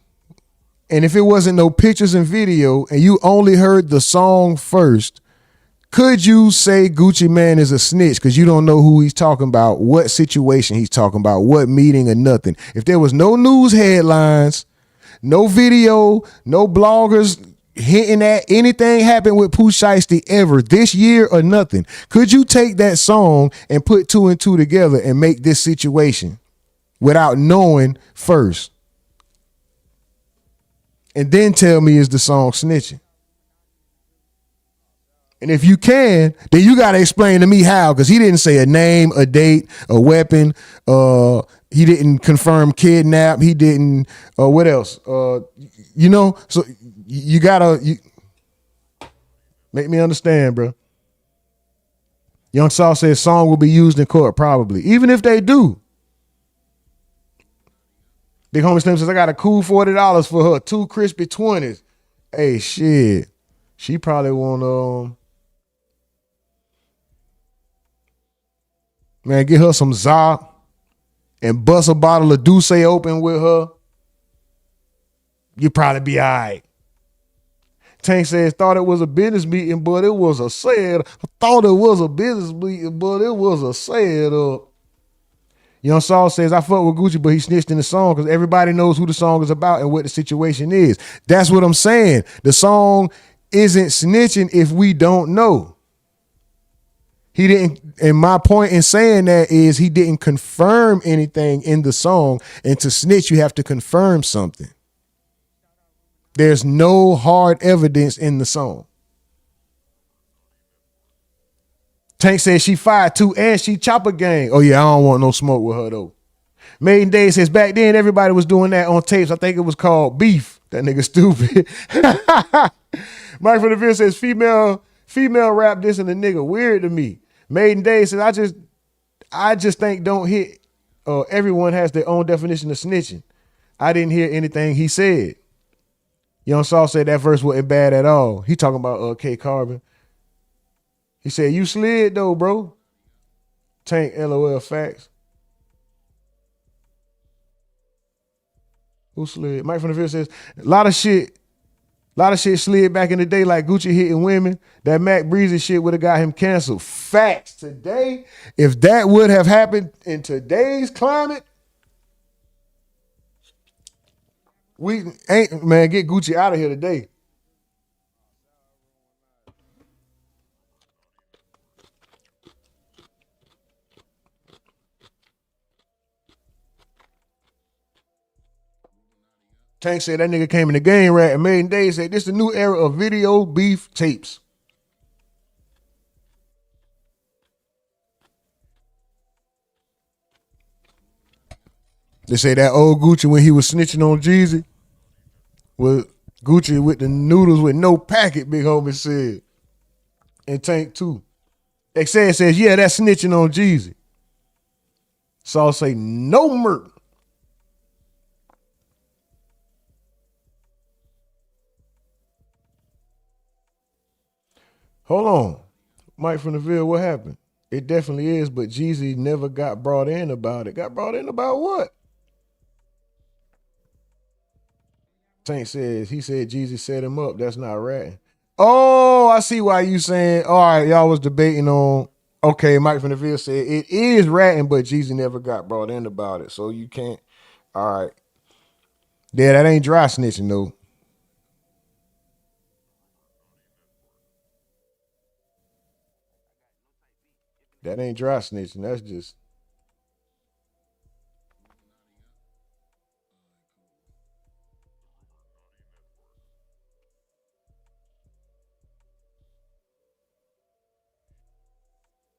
and if it wasn't no pictures and video, and you only heard the song first, could you say Gucci Mane is a snitch because you don't know who he's talking about, what situation he's talking about, what meeting or nothing? If there was no news headlines, no video, no bloggers hinting at anything happened with Pooh Shiesty ever this year or nothing, could you take that song and put two and two together and make this situation without knowing first? And then tell me, is the song snitching? And if you can, then you got to explain to me how, because he didn't say a name, a date, a weapon. He didn't confirm kidnap. He didn't, what else? You know, so you got to make me understand, bro. Young Saul says song will be used in court, probably. Even if they do. Big Homie Slim says, I got a cool $40 for her. 2 crispy 20s. Hey, shit. She probably want man, get her some Za and bust a bottle of Douce open with her. You probably be all right. Tank says, thought it was a business meeting, but it was a set. I thought it was a business meeting, but it was a setup. Young Saul says, I fuck with Gucci, but he snitched in the song because everybody knows who the song is about and what the situation is. That's what I'm saying. The song isn't snitching if we don't know. He didn't, and my point in saying that is he didn't confirm anything in the song, and to snitch, you have to confirm something. There's no hard evidence in the song. Tank says she fired too, and she chopper gang. Oh yeah, I don't want no smoke with her though. Maiden Day says back then everybody was doing that on tapes. I think it was called beef. That nigga stupid. Mike from the Ville says female rap this and the nigga weird to me. Maiden Day says I just think don't hit. Everyone has their own definition of snitching. I didn't hear anything he said. Young Saul said that verse wasn't bad at all. He talking about K Carbon. He said you slid though, bro. Tank LOL facts. Who slid? Mike from the Ville says a lot of shit slid back in the day, like Gucci hitting women. That Mac Breezy shit would have got him canceled. Facts. Today, if that would have happened in today's climate, we ain't, man, get Gucci out of here today. Tank said that nigga came in the game right and Maiden Day said this is the new era of video beef tapes. They say that old Gucci when he was snitching on Jeezy was Gucci with the noodles with no packet, Big Homie said. And Tank too. Xad says, yeah, that's snitching on Jeezy. Saul say no murder. Hold on. Mike from the Ville, what happened? It definitely is, but Jeezy never got brought in about it. Got brought in about what? Tank says, he said Jeezy set him up. That's not ratting. Oh, I see why you saying, all right, y'all was debating on, okay, Mike from the Ville said it is ratting, but Jeezy never got brought in about it. So you can't, all right. Yeah, that ain't dry snitching though. That ain't dry snitching. That's just.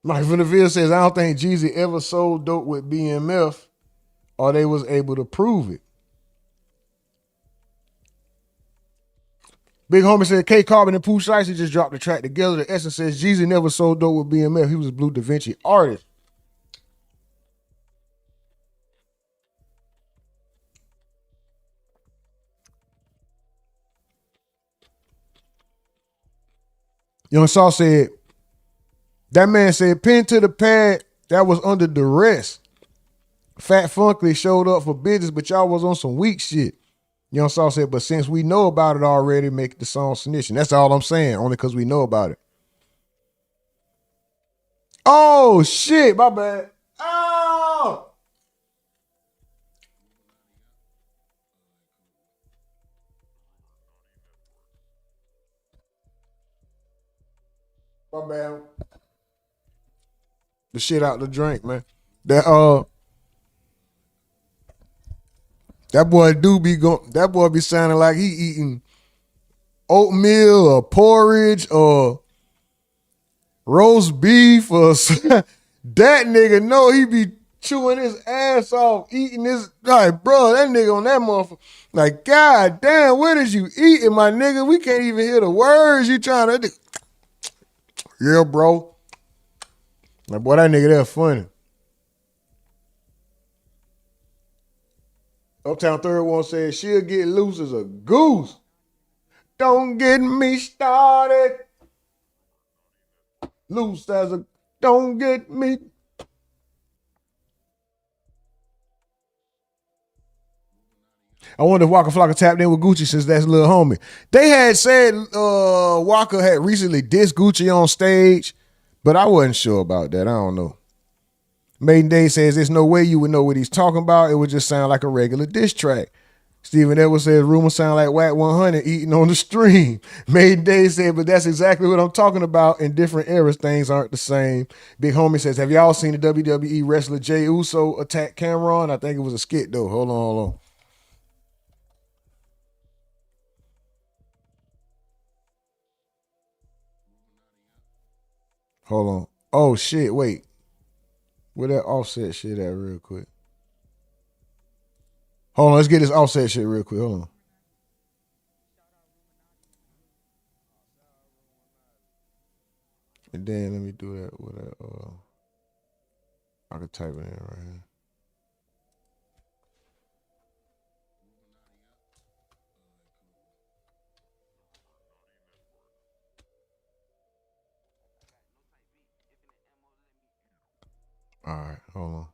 Mike from the Ville says, I don't think Jeezy ever sold dope with BMF or they was able to prove it. Big Homie said K Carbon and Pooh Shiesty just dropped the track together. The Essence says Jeezy never sold dope with BMF. He was a Blue Da Vinci artist. Young Saw said, that man said, pin to the pad, that was under duress. Fat Funky showed up for business, but y'all was on some weak shit. Young Saw said, but since we know about it already, make the song snitching. That's all I'm saying, only because we know about it. Oh, shit, my bad. Oh! My bad. The shit out the drink, man. That boy that boy be sounding like he eating oatmeal or porridge or roast beef or that nigga know he be chewing his ass off, eating this, like, bro, that nigga on that motherfucker, like, God damn, what is you eating, my nigga? We can't even hear the words you trying to do. Yeah, bro. Like, boy, that nigga there funny. Uptown Third One said, she'll get loose as a goose. Don't get me started. Loose as a, don't get me. I wonder if Waka Flocka tapped in with Gucci since that's little homie. They had said Waka had recently dissed Gucci on stage, but I wasn't sure about that. I don't know. Maiden Day says there's no way you would know what he's talking about. It would just sound like a regular diss track. Stephen Edwards says rumors sound like Whack 100 eating on the stream. Maiden Day said, but that's exactly what I'm talking about. In different eras, things aren't the same. Big Homie says, have y'all seen the WWE wrestler Jey Uso attack Cameron? I think it was a skit though. Hold on. Hold on. Oh shit, wait. Where that Offset shit at real quick? Hold on, let's get this Offset shit real quick. Hold on. And then let me do that with that. I could type it in right here. All right, hold on.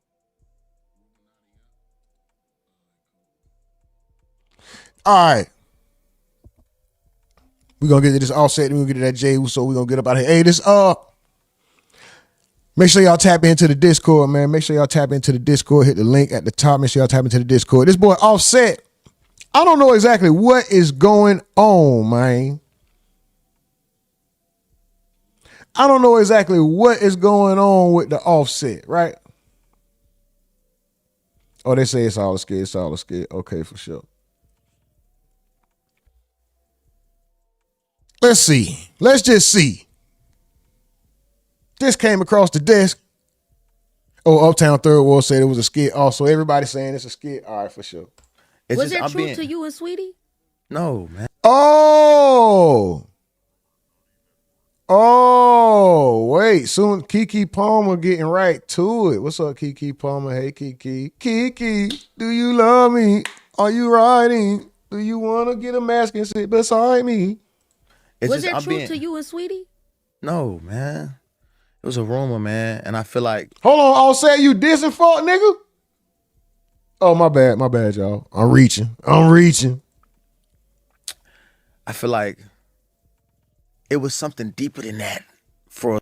All right. We're going to get to this Offset, and we're going to get to that Jey Uso. We're going to get up out of here. Hey, this, make sure y'all tap into the Discord, man. Make sure y'all tap into the Discord. Hit the link at the top. Make sure y'all tap into the Discord. This boy Offset, I don't know exactly what is going on, man. I don't know exactly what is going on with the Offset, right? Oh, they say it's all a skit. It's all a skit. Okay, for sure. Let's see. Let's just see. This came across the desk. Oh, Uptown Third World said it was a skit. Also, everybody saying it's a skit. All right, for sure. Was it true to you and Sweetie? No, man. Oh, wait. Soon Keke Palmer getting right to it. What's up, Keke Palmer? Hey, Keke. Keke, do you love me? Are you riding? Do you want to get a mask and sit beside me? Was it true to you and Sweetie? No, man. It was a rumor, man. And I feel like... Hold on, I'll say you dissing fuck, nigga? Oh, my bad, y'all. I'm reaching. I feel like it was something deeper than that. For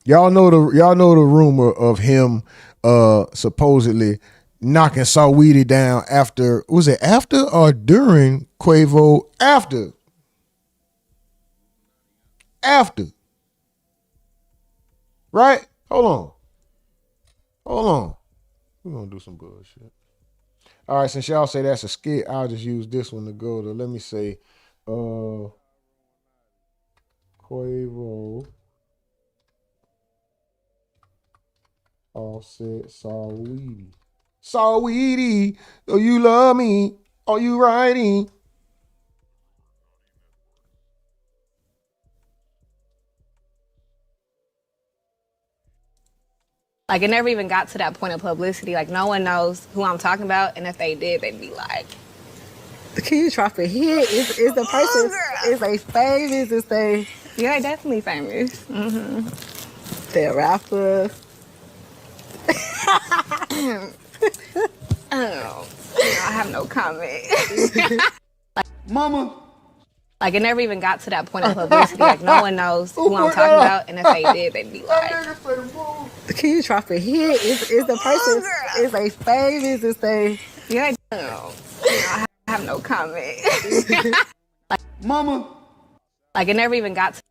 y'all know the rumor of him supposedly knocking Saweetie down after, was it after or during Quavo? After. Right? Hold on. We're gonna do some bullshit. All right, since y'all say that's a skit, I'll just use this one to go to, let me say, Quavo, Offset, Saweetie, do you love me? Are you riding? Like, it never even got to that point of publicity. Like, no one knows who I'm talking about, and if they did, they'd be like, Can you drop it here? Is the person, is they famous? Is they Yeah, they definitely famous. They're rappers. I have no comment. Mama. Like, it never even got to that point of publicity. Like, no one knows who I'm talking about, and if they did, they'd be like, Can you drop a hit? Is the person, is they famous? Is they... yeah, I have no comment. Mama. Like, it never even got to...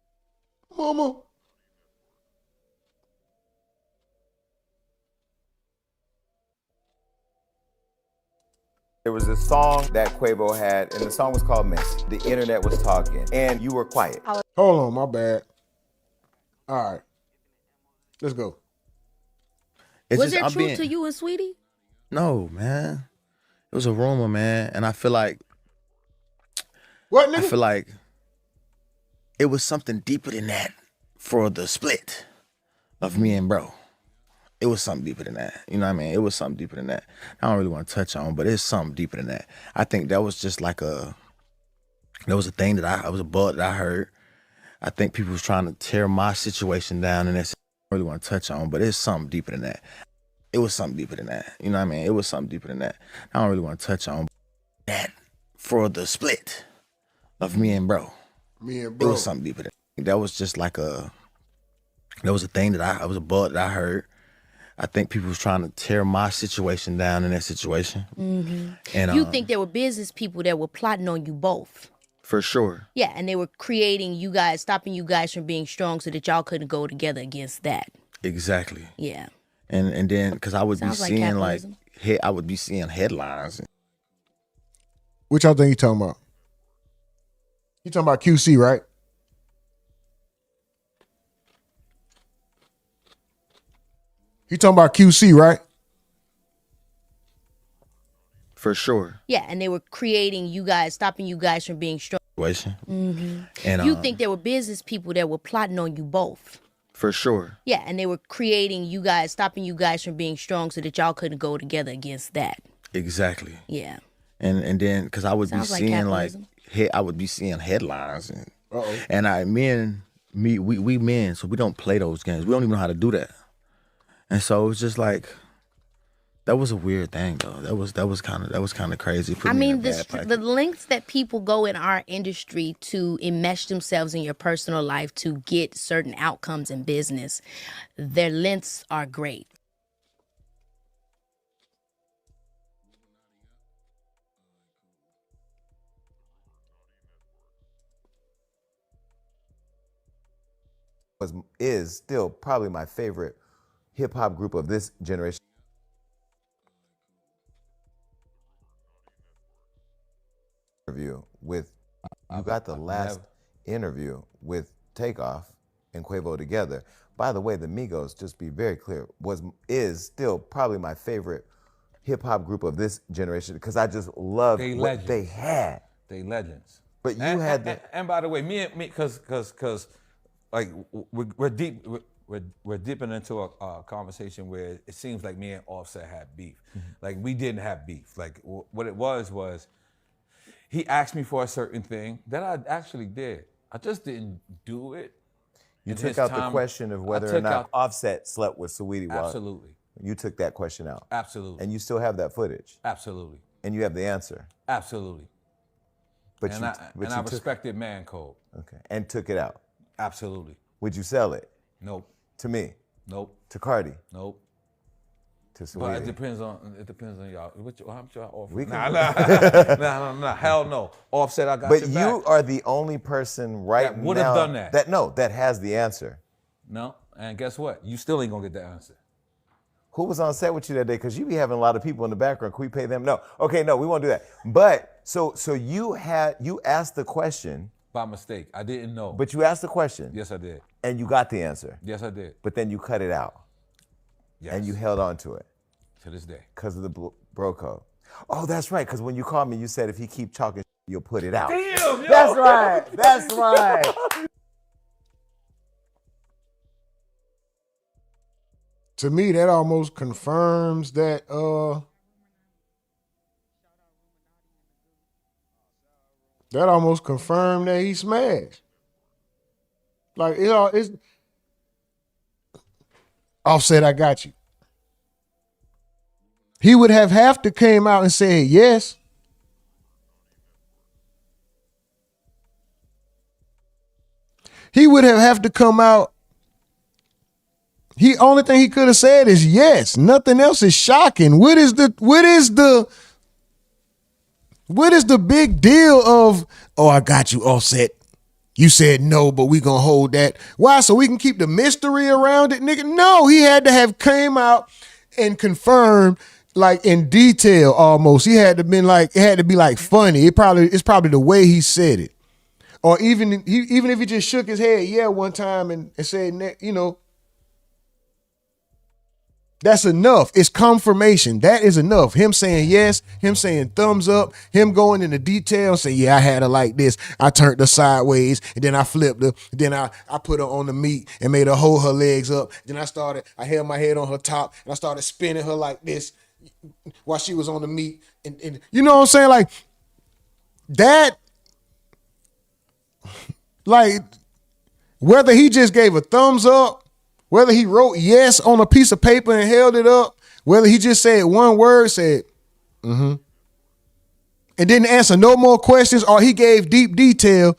Mama. There was a song that Quavo had, and the song was called Messy. The internet was talking, and you were quiet. Hold on, my bad. All right. Let's go. Was there truth to you and Sweetie? No, man. It was a rumor, man. And I feel like... What, nigga? I feel like it was something deeper than that for the split of me and bro. It was something deeper than that. You know what I mean? It was something deeper than that. I don't really want to touch on, but it's something deeper than that. I think that was just like that was a thing that was a bug that I heard. I think people was trying to tear my situation down, and that's I don't really want to touch on, but it's something deeper than that. It was something deeper than that. You know what I mean? It was something deeper than that. I don't really want to touch on that for the split of me and bro. Me and It bro. was something deeper than that. That was just like that was a thing that was a bug that I heard. I think people was trying to tear my situation down in that situation. Mm-hmm. And You think there were business people that were plotting on you both? for sure. Yeah, and they were creating you guys, stopping you guys from being strong so that y'all couldn't go together against that. Exactly. Yeah. And then because I would Sounds be like seeing capitalism. I would be seeing headlines. What y'all think you talking about? You talking about QC, right? You talking about QC, right? For sure. Yeah, and they were creating you guys, stopping you guys from being strong. Situation. Mm-hmm. And You think there were business people that were plotting on you both? for sure. Yeah, and they were creating you guys, stopping you guys from being strong so that y'all couldn't go together against that. Exactly. Yeah. And then because I would Sounds be like seeing capitalism. I would be seeing headlines and Uh-oh. and we men, so we don't play those games. We don't even know how to do that. And so it was just like that was a weird thing though. That was kind of crazy. Put I me in mean, a bad pocket. the lengths that people go in our industry to enmesh themselves in your personal life to get certain outcomes in business, their lengths are great. Is still probably my favorite hip hop group of this generation. Interview with you got the last interview with Takeoff and Quavo together. By the way, the Migos, just be very clear, is still probably my favorite hip hop group of this generation because I just love They what legends. they had. They legends. But you and, had and by the way, because like we're deep. We're dipping into a conversation where it seems like me and Offset had beef. Like we didn't have beef. Like what it was he asked me for a certain thing that I actually did. I just didn't do it. You in took his out the time. question of I whether or took not out- Offset slept with Saweetie Walk. Absolutely. You took that question out. Absolutely. And you still have that footage. Absolutely. And you have the answer. Absolutely. But and you, I, but and you I took, respected man code. Okay. And took it out. Absolutely. Would you sell it? Nope. To me? Nope. To Cardi? Nope. To Saweetie? But it depends on y'all. How much y'all offer? We Nah, can- nah. Hell no. Offset, I got But your you back. are the only person right That now would have done that. that has the answer. No, and guess what? You still ain't gonna get the answer. Who was on set with you that day? Because you be having a lot of people in the background. Can we pay them? No. Okay, no, we won't do that. But so you asked the question. By mistake. I didn't know. But you asked the question. Yes, I did. And you got the answer. Yes, I did. But then you cut it out. Yes. And you held on to it. To this day. Because of the bro code. Oh, that's right. Because when you called me, you said if he keep talking, you'll put it out. Damn, yo. That's right. That's right. To me, that almost confirms that that almost confirmed that he smashed. Like, it's Offset, I got you. He would have to came out and said yes. He would have to come out. Only thing he could have said is yes. Nothing else is shocking. What is the big deal of, oh, I got you, Offset. You said no, but we gonna hold that. Why? So we can keep the mystery around it, nigga? No, he had to have came out and confirmed, like, in detail almost. He had to been like, it had to be like funny. It's probably the way he said it. Or even if he just shook his head, yeah, one time and said, you know, that's enough. It's confirmation. That is enough. Him saying yes, him saying thumbs up, him going into detail, saying, yeah, I had her like this. I turned her sideways, and then I flipped her. Then I put her on the meat and made her hold her legs up. Then I held my head on her top, and I started spinning her like this while she was on the meat. And you know what I'm saying? Like, that, like, whether he just gave a thumbs up, whether he wrote yes on a piece of paper and held it up, whether he just said one word, said, and didn't answer no more questions, or he gave deep detail,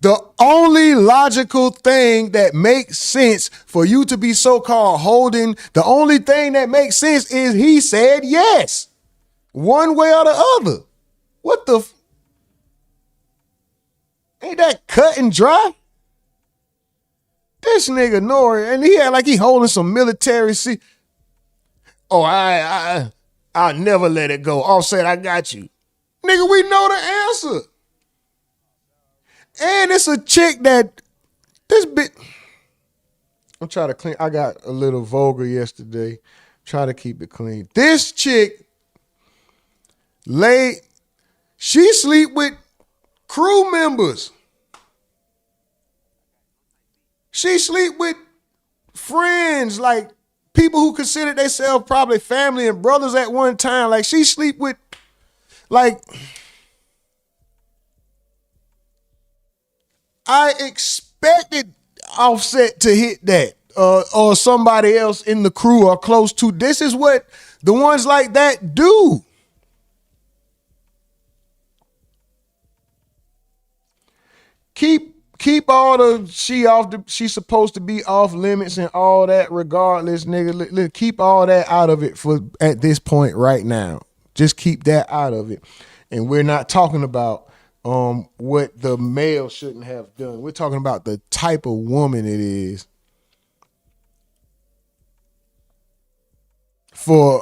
the only logical thing that makes sense for you to be so-called holding, the only thing that makes sense is he said yes, one way or the other. What the ain't that cut and dry? This nigga Nori, and he had like he holding some military seat. Oh, I'll never let it go. Offset, I got you. Nigga, we know the answer. And it's a chick that this bit. I'm trying to clean. I got a little vulgar yesterday. Try to keep it clean. This chick she sleep with crew members. She sleep with friends, like people who considered themselves probably family and brothers at one time. Like, she sleep with, like, I expected Offset to hit that, or somebody else in the crew or close to. This is what the ones like that do. Keep all the she's supposed to be off limits and all that regardless, nigga. Keep all that out of it for at this point right now. Just keep that out of it. And we're not talking about what the male shouldn't have done. We're talking about the type of woman it is for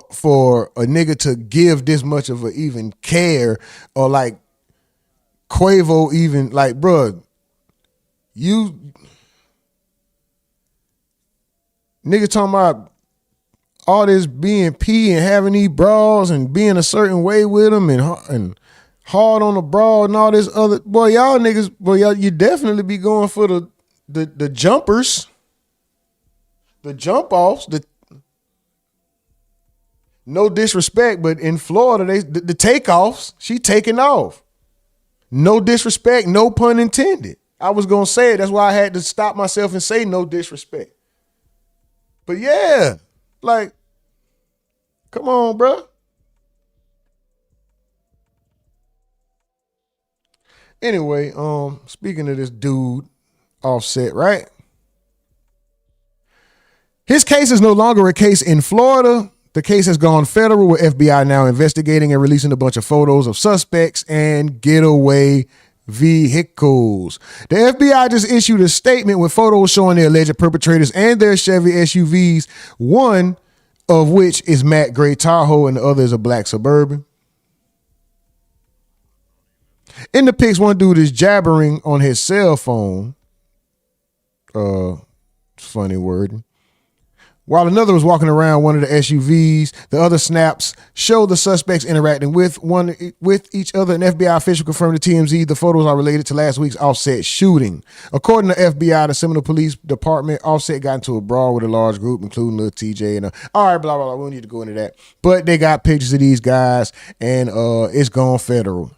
a nigga to give this much of a even care, or like Quavo even, like, bruh, you nigga talking about all this being P and having these bras and being a certain way with them and hard on the bra and all this other, boy, y'all niggas, boy, y'all, you definitely be going for the jumpers, the jump offs, no disrespect, but in Florida, the takeoffs, she taking off. No disrespect, no pun intended. I was going to say it. That's why I had to stop myself and say no disrespect. But yeah, like, come on, bro. Anyway, speaking of this dude, Offset, right? His case is no longer a case in Florida. The case has gone federal, with FBI now investigating and releasing a bunch of photos of suspects and getaway vehicles. The FBI just issued a statement with photos showing the alleged perpetrators and their Chevy SUVs, one of which is matte gray Tahoe and the other is a black Suburban. In the pics, one dude is jabbering on his cell phone. Funny wording. While another was walking around one of the SUVs, the other snaps show the suspects interacting with each other. An FBI official confirmed to TMZ the photos are related to last week's Offset shooting. According to FBI, the Seminole Police Department, Offset got into a brawl with a large group, including Lil TJ and all right, blah, blah, blah. We don't need to go into that. But they got pictures of these guys, and it's gone federal.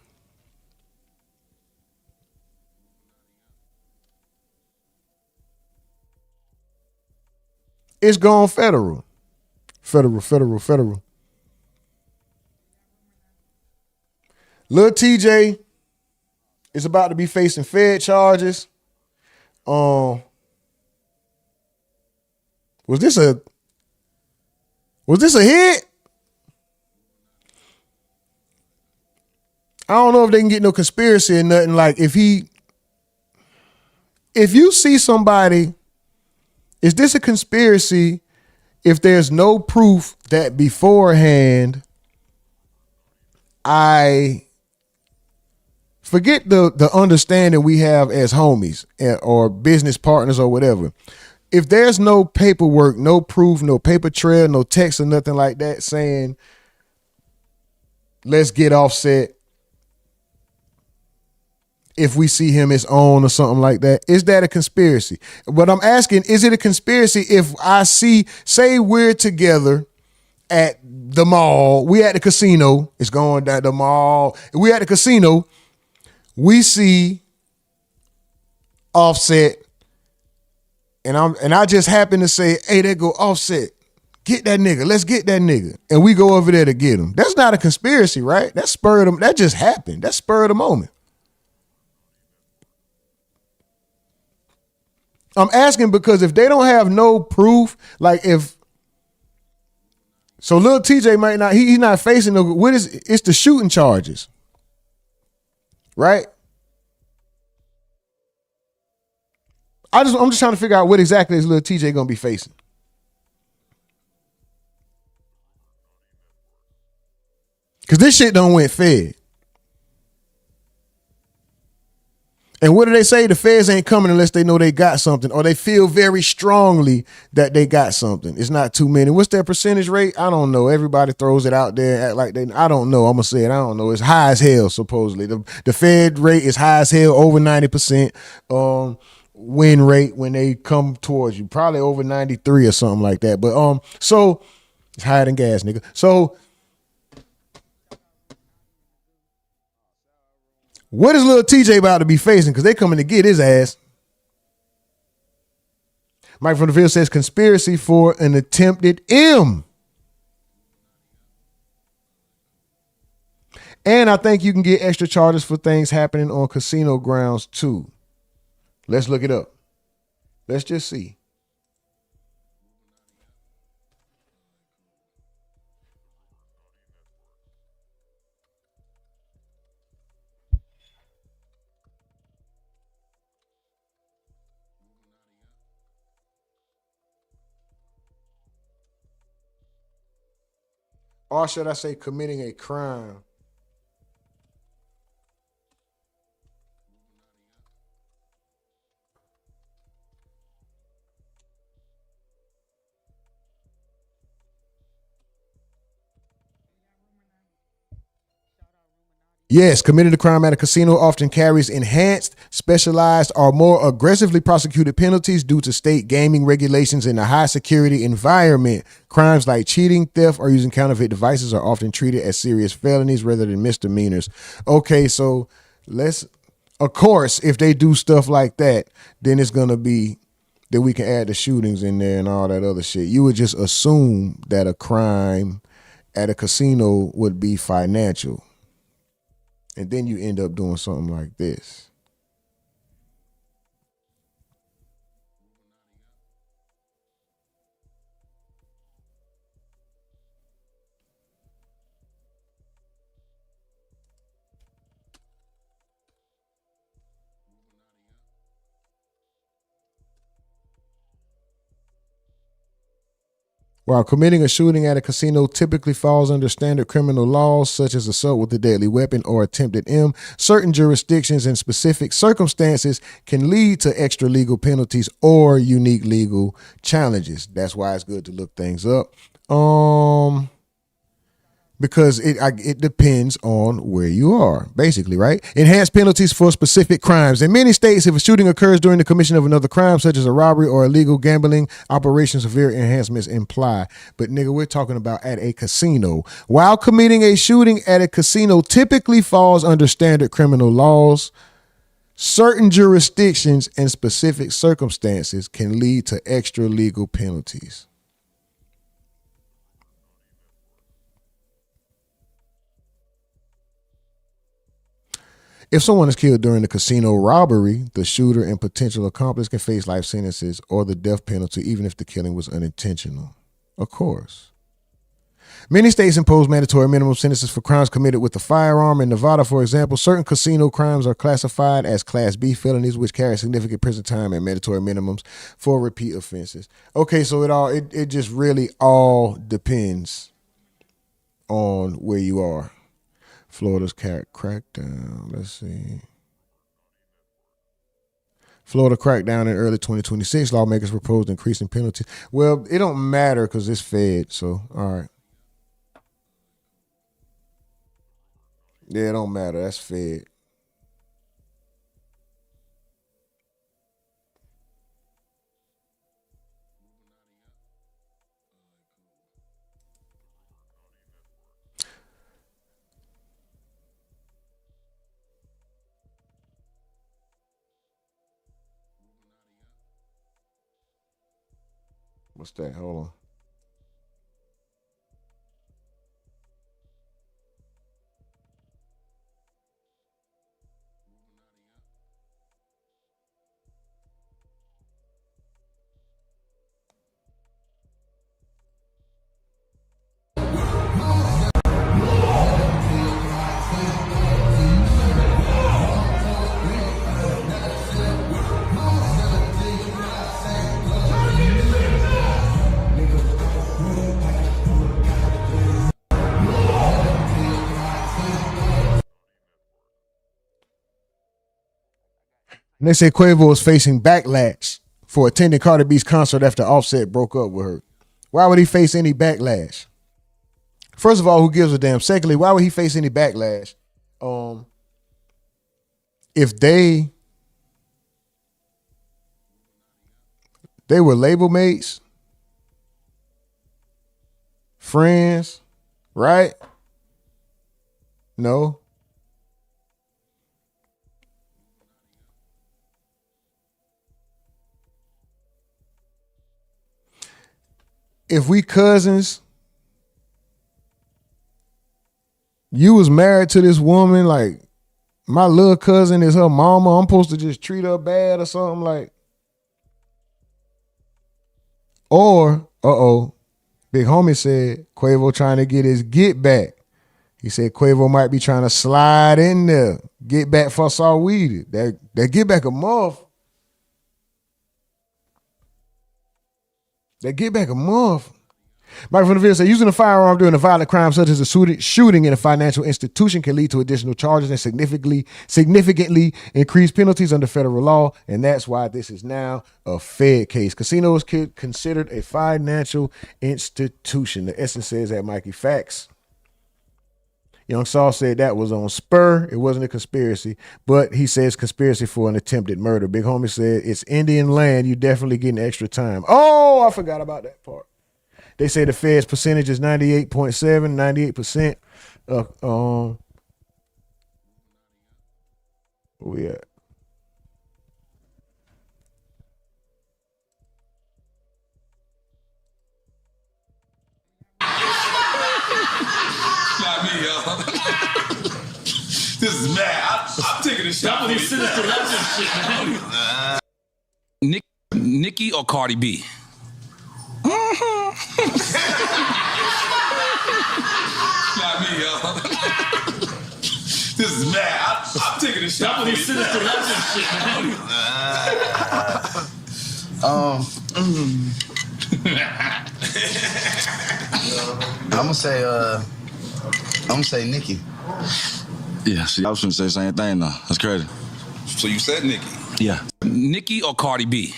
it's gone federal. Federal. Lil TJ is about to be facing Fed charges. Was this a hit? I don't know if they can get no conspiracy or nothing. Like if you see somebody, is this a conspiracy if there's no proof that beforehand I forget the understanding we have as homies or business partners or whatever. If there's no paperwork, no proof, no paper trail, no text or nothing like that saying, let's get Offset if we see him as on or something like that, is that a conspiracy? But I'm asking, is it a conspiracy if I say we're together at the mall, we at the casino, it's going down the mall, we at the casino, we see Offset, and I just happen to say, hey, there go Offset. Get that nigga. Let's get that nigga. And we go over there to get him. That's not a conspiracy, right? That's spur of the, that just happened. That's spur of the moment. I'm asking because if they don't have no proof, like if, so Lil TJ might not, he's not facing no, it's the shooting charges, right? I'm just trying to figure out what exactly is Lil TJ gonna be facing. Cause this shit don't went Fed. And what do they say? The feds ain't coming unless they know they got something or they feel very strongly that they got something. It's not too many. What's their percentage rate? I don't know. Everybody throws it out there and act like I don't know. I'm going to say it. I don't know. It's high as hell, supposedly. The Fed rate is high as hell, over 90%. Win rate when they come towards you. Probably over 93 or something like that. But so it's higher than gas, nigga. So what is Lil TJ about to be facing? Because they coming to get his ass. Mike from the Field says conspiracy for an attempted M. And I think you can get extra charges for things happening on casino grounds too. Let's look it up. Let's just see. Or should I say committing a crime? Yes, committing a crime at a casino often carries enhanced, specialized, or more aggressively prosecuted penalties due to state gaming regulations in a high security environment. Crimes like cheating, theft, or using counterfeit devices are often treated as serious felonies rather than misdemeanors. Okay, so of course, if they do stuff like that, then it's going to be that we can add the shootings in there and all that other shit. You would just assume that a crime at a casino would be financial. And then you end up doing something like this. While committing a shooting at a casino typically falls under standard criminal laws, such as assault with a deadly weapon or attempted M, certain jurisdictions and specific circumstances can lead to extra legal penalties or unique legal challenges. That's why it's good to look things up. Because it depends on where you are, basically, right? Enhanced penalties for specific crimes. In many states, if a shooting occurs during the commission of another crime, such as a robbery or illegal gambling operation, severe enhancements apply. But nigga, we're talking about at a casino. While committing a shooting at a casino typically falls under standard criminal laws, certain jurisdictions and specific circumstances can lead to extra legal penalties. If someone is killed during the casino robbery, the shooter and potential accomplice can face life sentences or the death penalty, even if the killing was unintentional. Of course. Many states impose mandatory minimum sentences for crimes committed with a firearm. In Nevada, for example, certain casino crimes are classified as Class B felonies, which carry significant prison time and mandatory minimums for repeat offenses. Okay, so it just really all depends on where you are. Florida's crackdown. Let's see. Florida crackdown in early 2026. Lawmakers proposed increasing penalties. Well, it don't matter because it's Fed. So, all right. Yeah, it don't matter. That's Fed. What's that? Hold on. And they say Quavo is facing backlash for attending Cardi B's concert after Offset broke up with her. Why would he face any backlash? First of all, who gives a damn? Secondly, why would he face any backlash? If they were label mates, friends, right? No. If we cousins, you was married to this woman, like my little cousin is her mama, I'm supposed to just treat her bad or something like. Or, Big Homie said Quavo trying to get his get back. He said Quavo might be trying to slide in there, get back for Saweetie. That get back a month. That get back a month. Mike from the video said using a firearm during a violent crime such as a shooting in a financial institution can lead to additional charges and significantly increased penalties under federal law, and that's why this is now a Fed case. Casino is considered a financial institution. The Essence says that Mikey facts. Young Saul said that was on spur. It wasn't a conspiracy, but he says conspiracy for an attempted murder. Big Homie said it's Indian land. You definitely getting extra time. Oh, I forgot about that part. They say the Fed's percentage is 98.7, 98%. Where we at? Not me, y'all. This is mad. I'm taking a shot. Nicki or Cardi B? Not me, y'all. This is mad. I'm taking a shot. I'm gonna say Nicki. Yeah, see, I was gonna say the same thing though. That's crazy. So you said Nicki? Yeah. Nicki or Cardi B?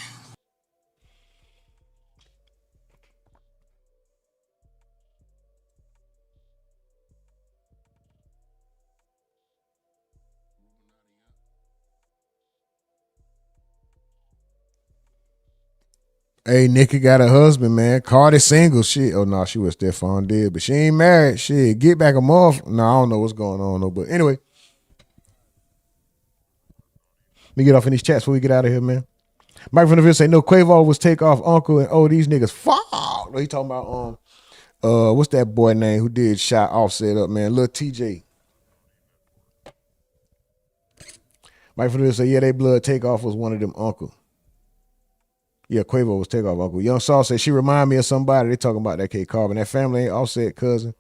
Hey, Nicki got a husband, man. Cardi single. Shit. Oh, no, she was Stephon dead, but she ain't married. Shit, get back a month. No, I don't know what's going on, though. But anyway, let me get off in these chats before we get out of here, man. Mike from the video say, no, Quavo was Takeoff uncle, and these niggas fuck. No, he talking about, what's that boy name who did shot Offset up, man? Lil TJ. Mike from the Ville said, yeah, they blood Takeoff was one of them uncle. Yeah, Quavo was Takeoff uncle. Young Saul said, she remind me of somebody. They talking about that K Carbon. That family ain't Offset cousin.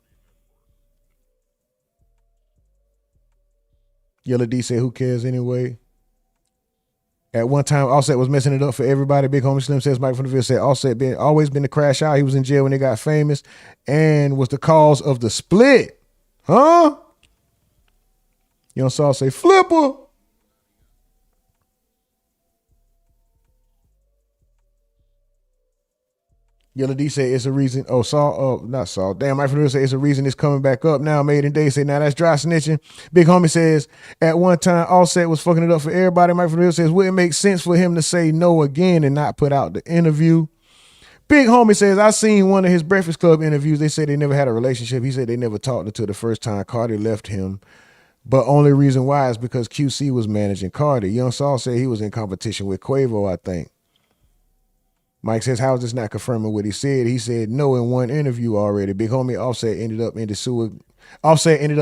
Yellow D said, who cares anyway? At one time, Offset was messing it up for everybody. Big Homie Slim says, Mike from the Ville said, Offset always been the crash out. He was in jail when they got famous and was the cause of the split. Huh? Young Saul say, Flipper. Yellow D said it's a reason. Oh, Saul, not Saul. Damn, Mike from the Ville said it's a reason it's coming back up now. Made in Day say, now that's dry snitching. Big Homie says, at one time, Offset was fucking it up for everybody. Mike from the Ville says, wouldn't make sense for him to say no again and not put out the interview. Big Homie says, I seen one of his Breakfast Club interviews. They said they never had a relationship. He said they never talked until the first time Cardi left him. But only reason why is because QC was managing Cardi. Young Saul said he was in competition with Quavo, I think. Mike says, how is this not confirming what he said? He said no in one interview already. Big Homie Offset ended up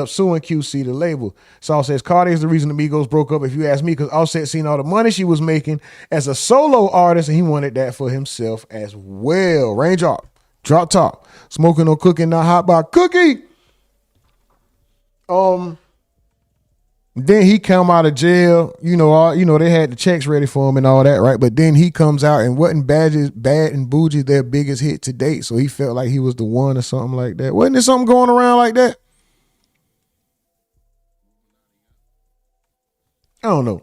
suing QC, the label. Saul says, Cardi is the reason the Migos broke up, if you ask me, because Offset seen all the money she was making as a solo artist, and he wanted that for himself as well. Raindrop, drop top, smoking or cooking, not hot by cookie. Then he come out of jail, they had the checks ready for him and all that, right? But then he comes out and wasn't Bad and Bougie their biggest hit to date, so he felt like he was the one or something like that. Wasn't there something going around like that? I don't know.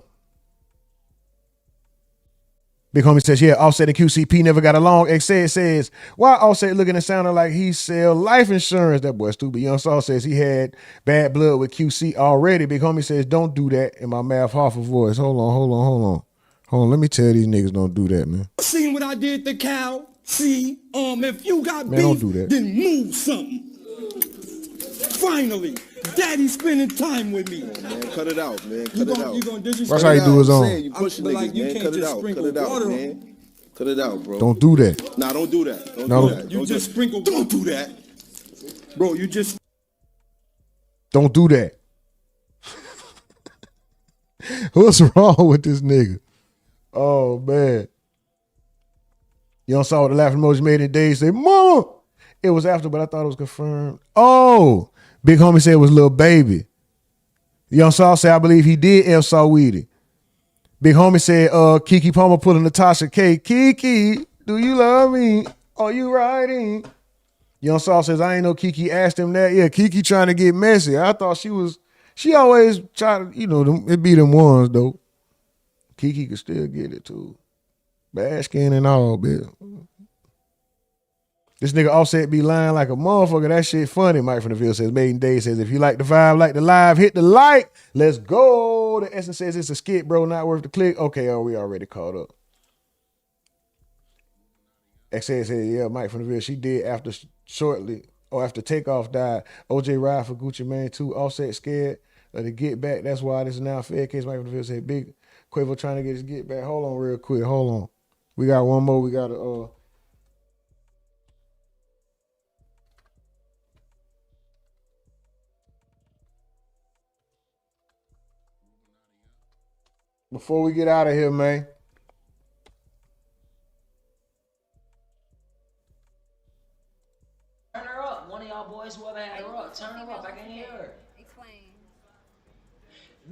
Big Homie says, yeah, Offset and QCP never got along. X says, why Offset looking and sounding like he sell life insurance? That boy stupid. Young Saul says he had bad blood with QC already. Big Homie says, don't do that in my Math Hoffa voice. Hold on. Let me tell these niggas don't do that, man. Seen what I did to Cal? See, if you got Man, don't do that. then move something. Finally, Daddy's spending time with me. Man, cut it out, man. Cut it out. You gonna disrespect? That's how you do his own. You push niggas, you man. can't Cut it just out. sprinkle Cut it out, water on man. Cut it out, bro. Don't do that. Nah, don't do that. Don't No. do that. You Don't just do sprinkle. Don't do that, bro. You just. Don't do that. What's wrong with this nigga? Oh, man. Young Saw what the laughing emoji made in days. Say, Mama. It was after, but I thought it was confirmed. Oh, Big Homie said it was Lil Baby. Young Saw said, I believe he did El Saweetie. Big Homie said, Kiki Palmer pulling Natasha K. Kiki, do you love me? Are you riding? Young Saw says, I ain't know Kiki asked him that. Yeah, Kiki trying to get messy. I thought she always try to, it be them ones though. Kiki could still get it too. Bad skin and all, bitch. This nigga Offset be lying like a motherfucker. That shit funny. Mike from the Ville says, Maiden Day says, if you like the vibe, like the live, hit the like. Let's go. The Essence says it's a skit, bro, not worth the click. Okay, we already caught up. XA said, yeah, Mike from the Ville, she did after Takeoff died. OJ ride for Gucci Mane too. Offset scared to get back. That's why this is now a fair case. Mike from the Ville said, big Quavo trying to get his get back. Hold on real quick. Hold on. We got one more. We got to before we get out of here, man. Turn her up. One of y'all boys, whoever had her up, turn her up. I can hear her. Explain.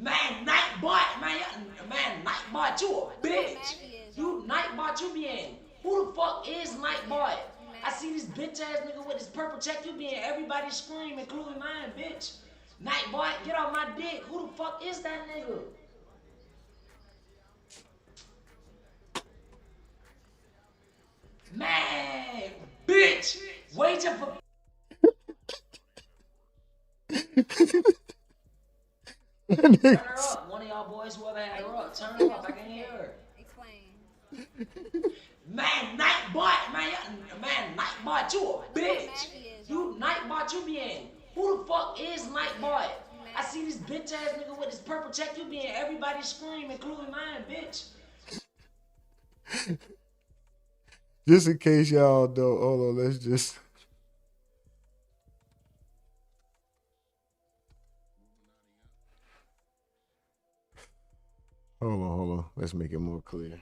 Man, Nightbot, man, Nightbot, you a bitch. You Nightbot, you be in. Who the fuck is Nightbot? I see this bitch ass nigga with this purple check. You be in. Everybody scream, including mine, bitch. Nightbot, get off my dick. Who the fuck is that nigga? Man, bitch, waiting for. Turn her up. One of y'all boys, whoever had her up, turn her up. I can hear her. Explain. Man, Nightbot, man, Nightbot, you a bitch. You Nightbot, you be in. Who the fuck is Nightbot? I see this bitch ass nigga with this purple check. You be in. Everybody scream, including mine, bitch. Just in case y'all don't, hold on, let's just. Hold on. Let's make it more clear.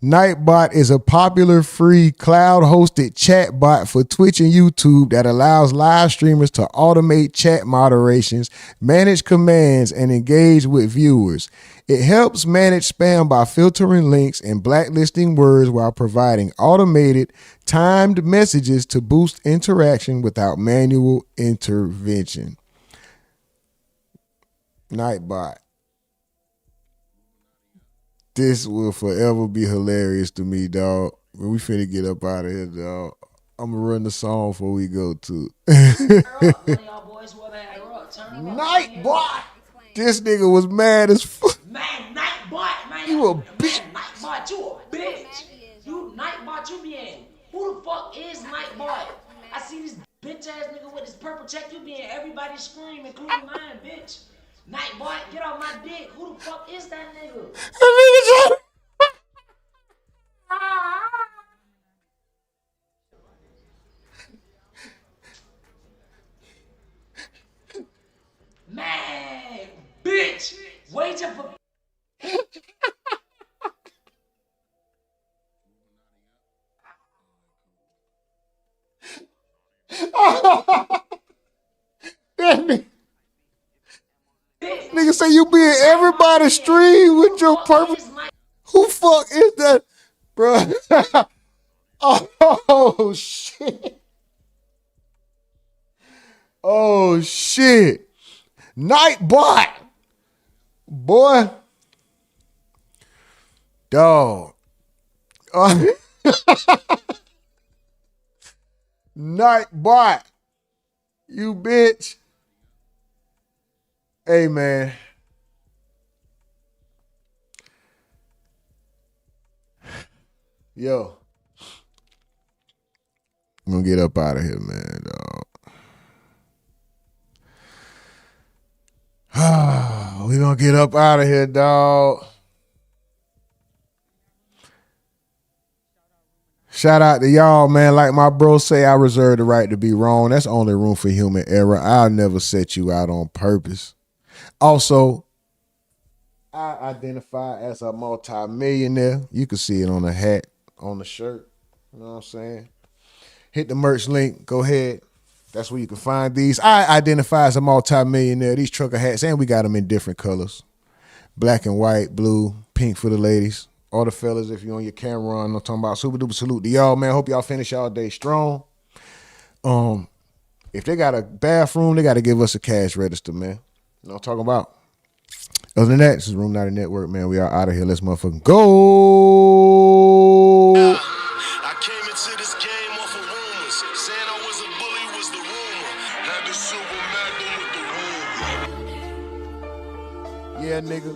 Nightbot is a popular free cloud-hosted chat bot for Twitch and YouTube that allows live streamers to automate chat moderations, manage commands, and engage with viewers. It helps manage spam by filtering links and blacklisting words while providing automated, timed messages to boost interaction without manual intervention. Nightbot. This will forever be hilarious to me, dog. When we finna get up out of here, dog. I'm gonna run the song before we go to. Nightbot. This nigga was mad as fuck. Man, Nightbot, man. You a bitch. Nightbot, you a bitch. You Nightbot, you be in. Who the fuck is Nightbot? I see this bitch ass nigga with his purple check. You be in. Everybody scream, including mine, bitch. Nightbot, get off my dick. Who the fuck is that nigga? Man, bitch, waiting for. Nigga say you be in everybody's stream with your purple. Who fuck is that, bro? Oh shit! Oh shit! Nightbot, boy, dog. Nightbot, you bitch. Hey, man. Yo. I'm gonna get up out of here, man, dog. We gonna get up out of here, dog. Shout out to y'all, man. Like my bro say, I reserve the right to be wrong. That's only room for human error. I'll never set you out on purpose. Also, I identify as a multi-millionaire. You can see it on the hat, on the shirt. You know what I'm saying? Hit the merch link. Go ahead. That's where you can find these. I identify as a multi-millionaire. These trucker hats, and we got them in different colors. Black and white, blue, pink for the ladies. All the fellas, if you're on your camera, I'm talking about super duper salute to y'all, man. Hope y'all finish y'all day strong. If they got a bathroom, they got to give us a cash register, man. You know what I'm talking about? Other than that, this is Rumornati Network, man. We are out of here. Let's motherfucking go. I came into this game off of rumors. Saying I was a bully was the rumor. Had the super magnum with the rumor. Yeah, nigga.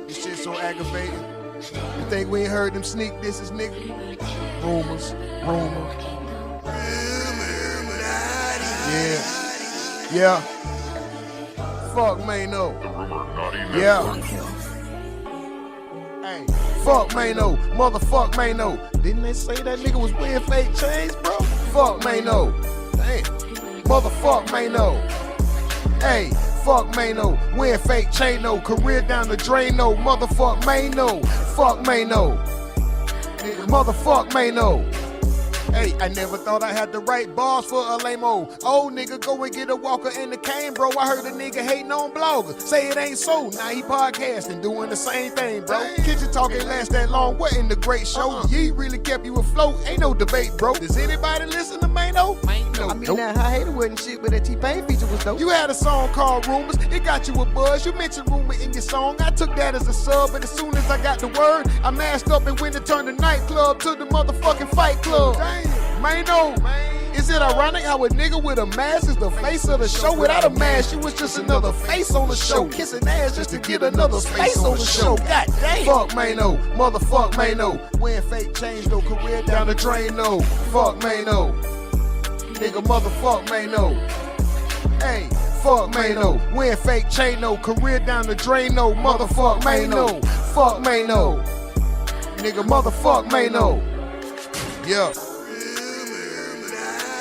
This shit so aggravating. You think we ain't heard them sneak disses, nigga? Rumors. Yeah. Fuck Mano. Yeah. Hey, fuck Mano. Motherfuck Mano. Didn't they say that nigga was wearing fake chains, bro? Fuck Mano. Damn. Motherfuck Mano. Hey, fuck Mano. Wearing fake chain, no. Career down the drain, no. Motherfuck Mano. Fuck Mano. Motherfuck Mano. Hey, I never thought I had the right bars for a lame-o. Old nigga, go and get a walker in the cane, bro. I heard a nigga hating on bloggers. Say it ain't so. Now he podcasting, doing the same thing, bro. Kitchen talk ain't last that long. What in the great show? Ye really kept you afloat. Ain't no debate, bro. Does anybody listen to Mano? I mean, that high hater wasn't shit, but that T-Pain feature was dope. You had a song called Rumors. It got you a buzz. You mentioned rumor in your song. I took that as a sub, but as soon as I got the word, I masked up and went to turn the nightclub to the motherfucking fight club. Damn. Mano, is it ironic how a nigga with a mask is the face of the show? Without a mask, you was just another face on the show. Kissing ass just to get another space on the show. God damn. Fuck Mano, motherfuck Mano. Wearing fake chains, no career down the drain, no. Fuck Mano. Nigga, motherfuck Mano. Hey, fuck Mano. Wearing fake chain, no. Career down the drain, no. Motherfuck Mano. Fuck Mano. Nigga, motherfuck Mano. Yeah.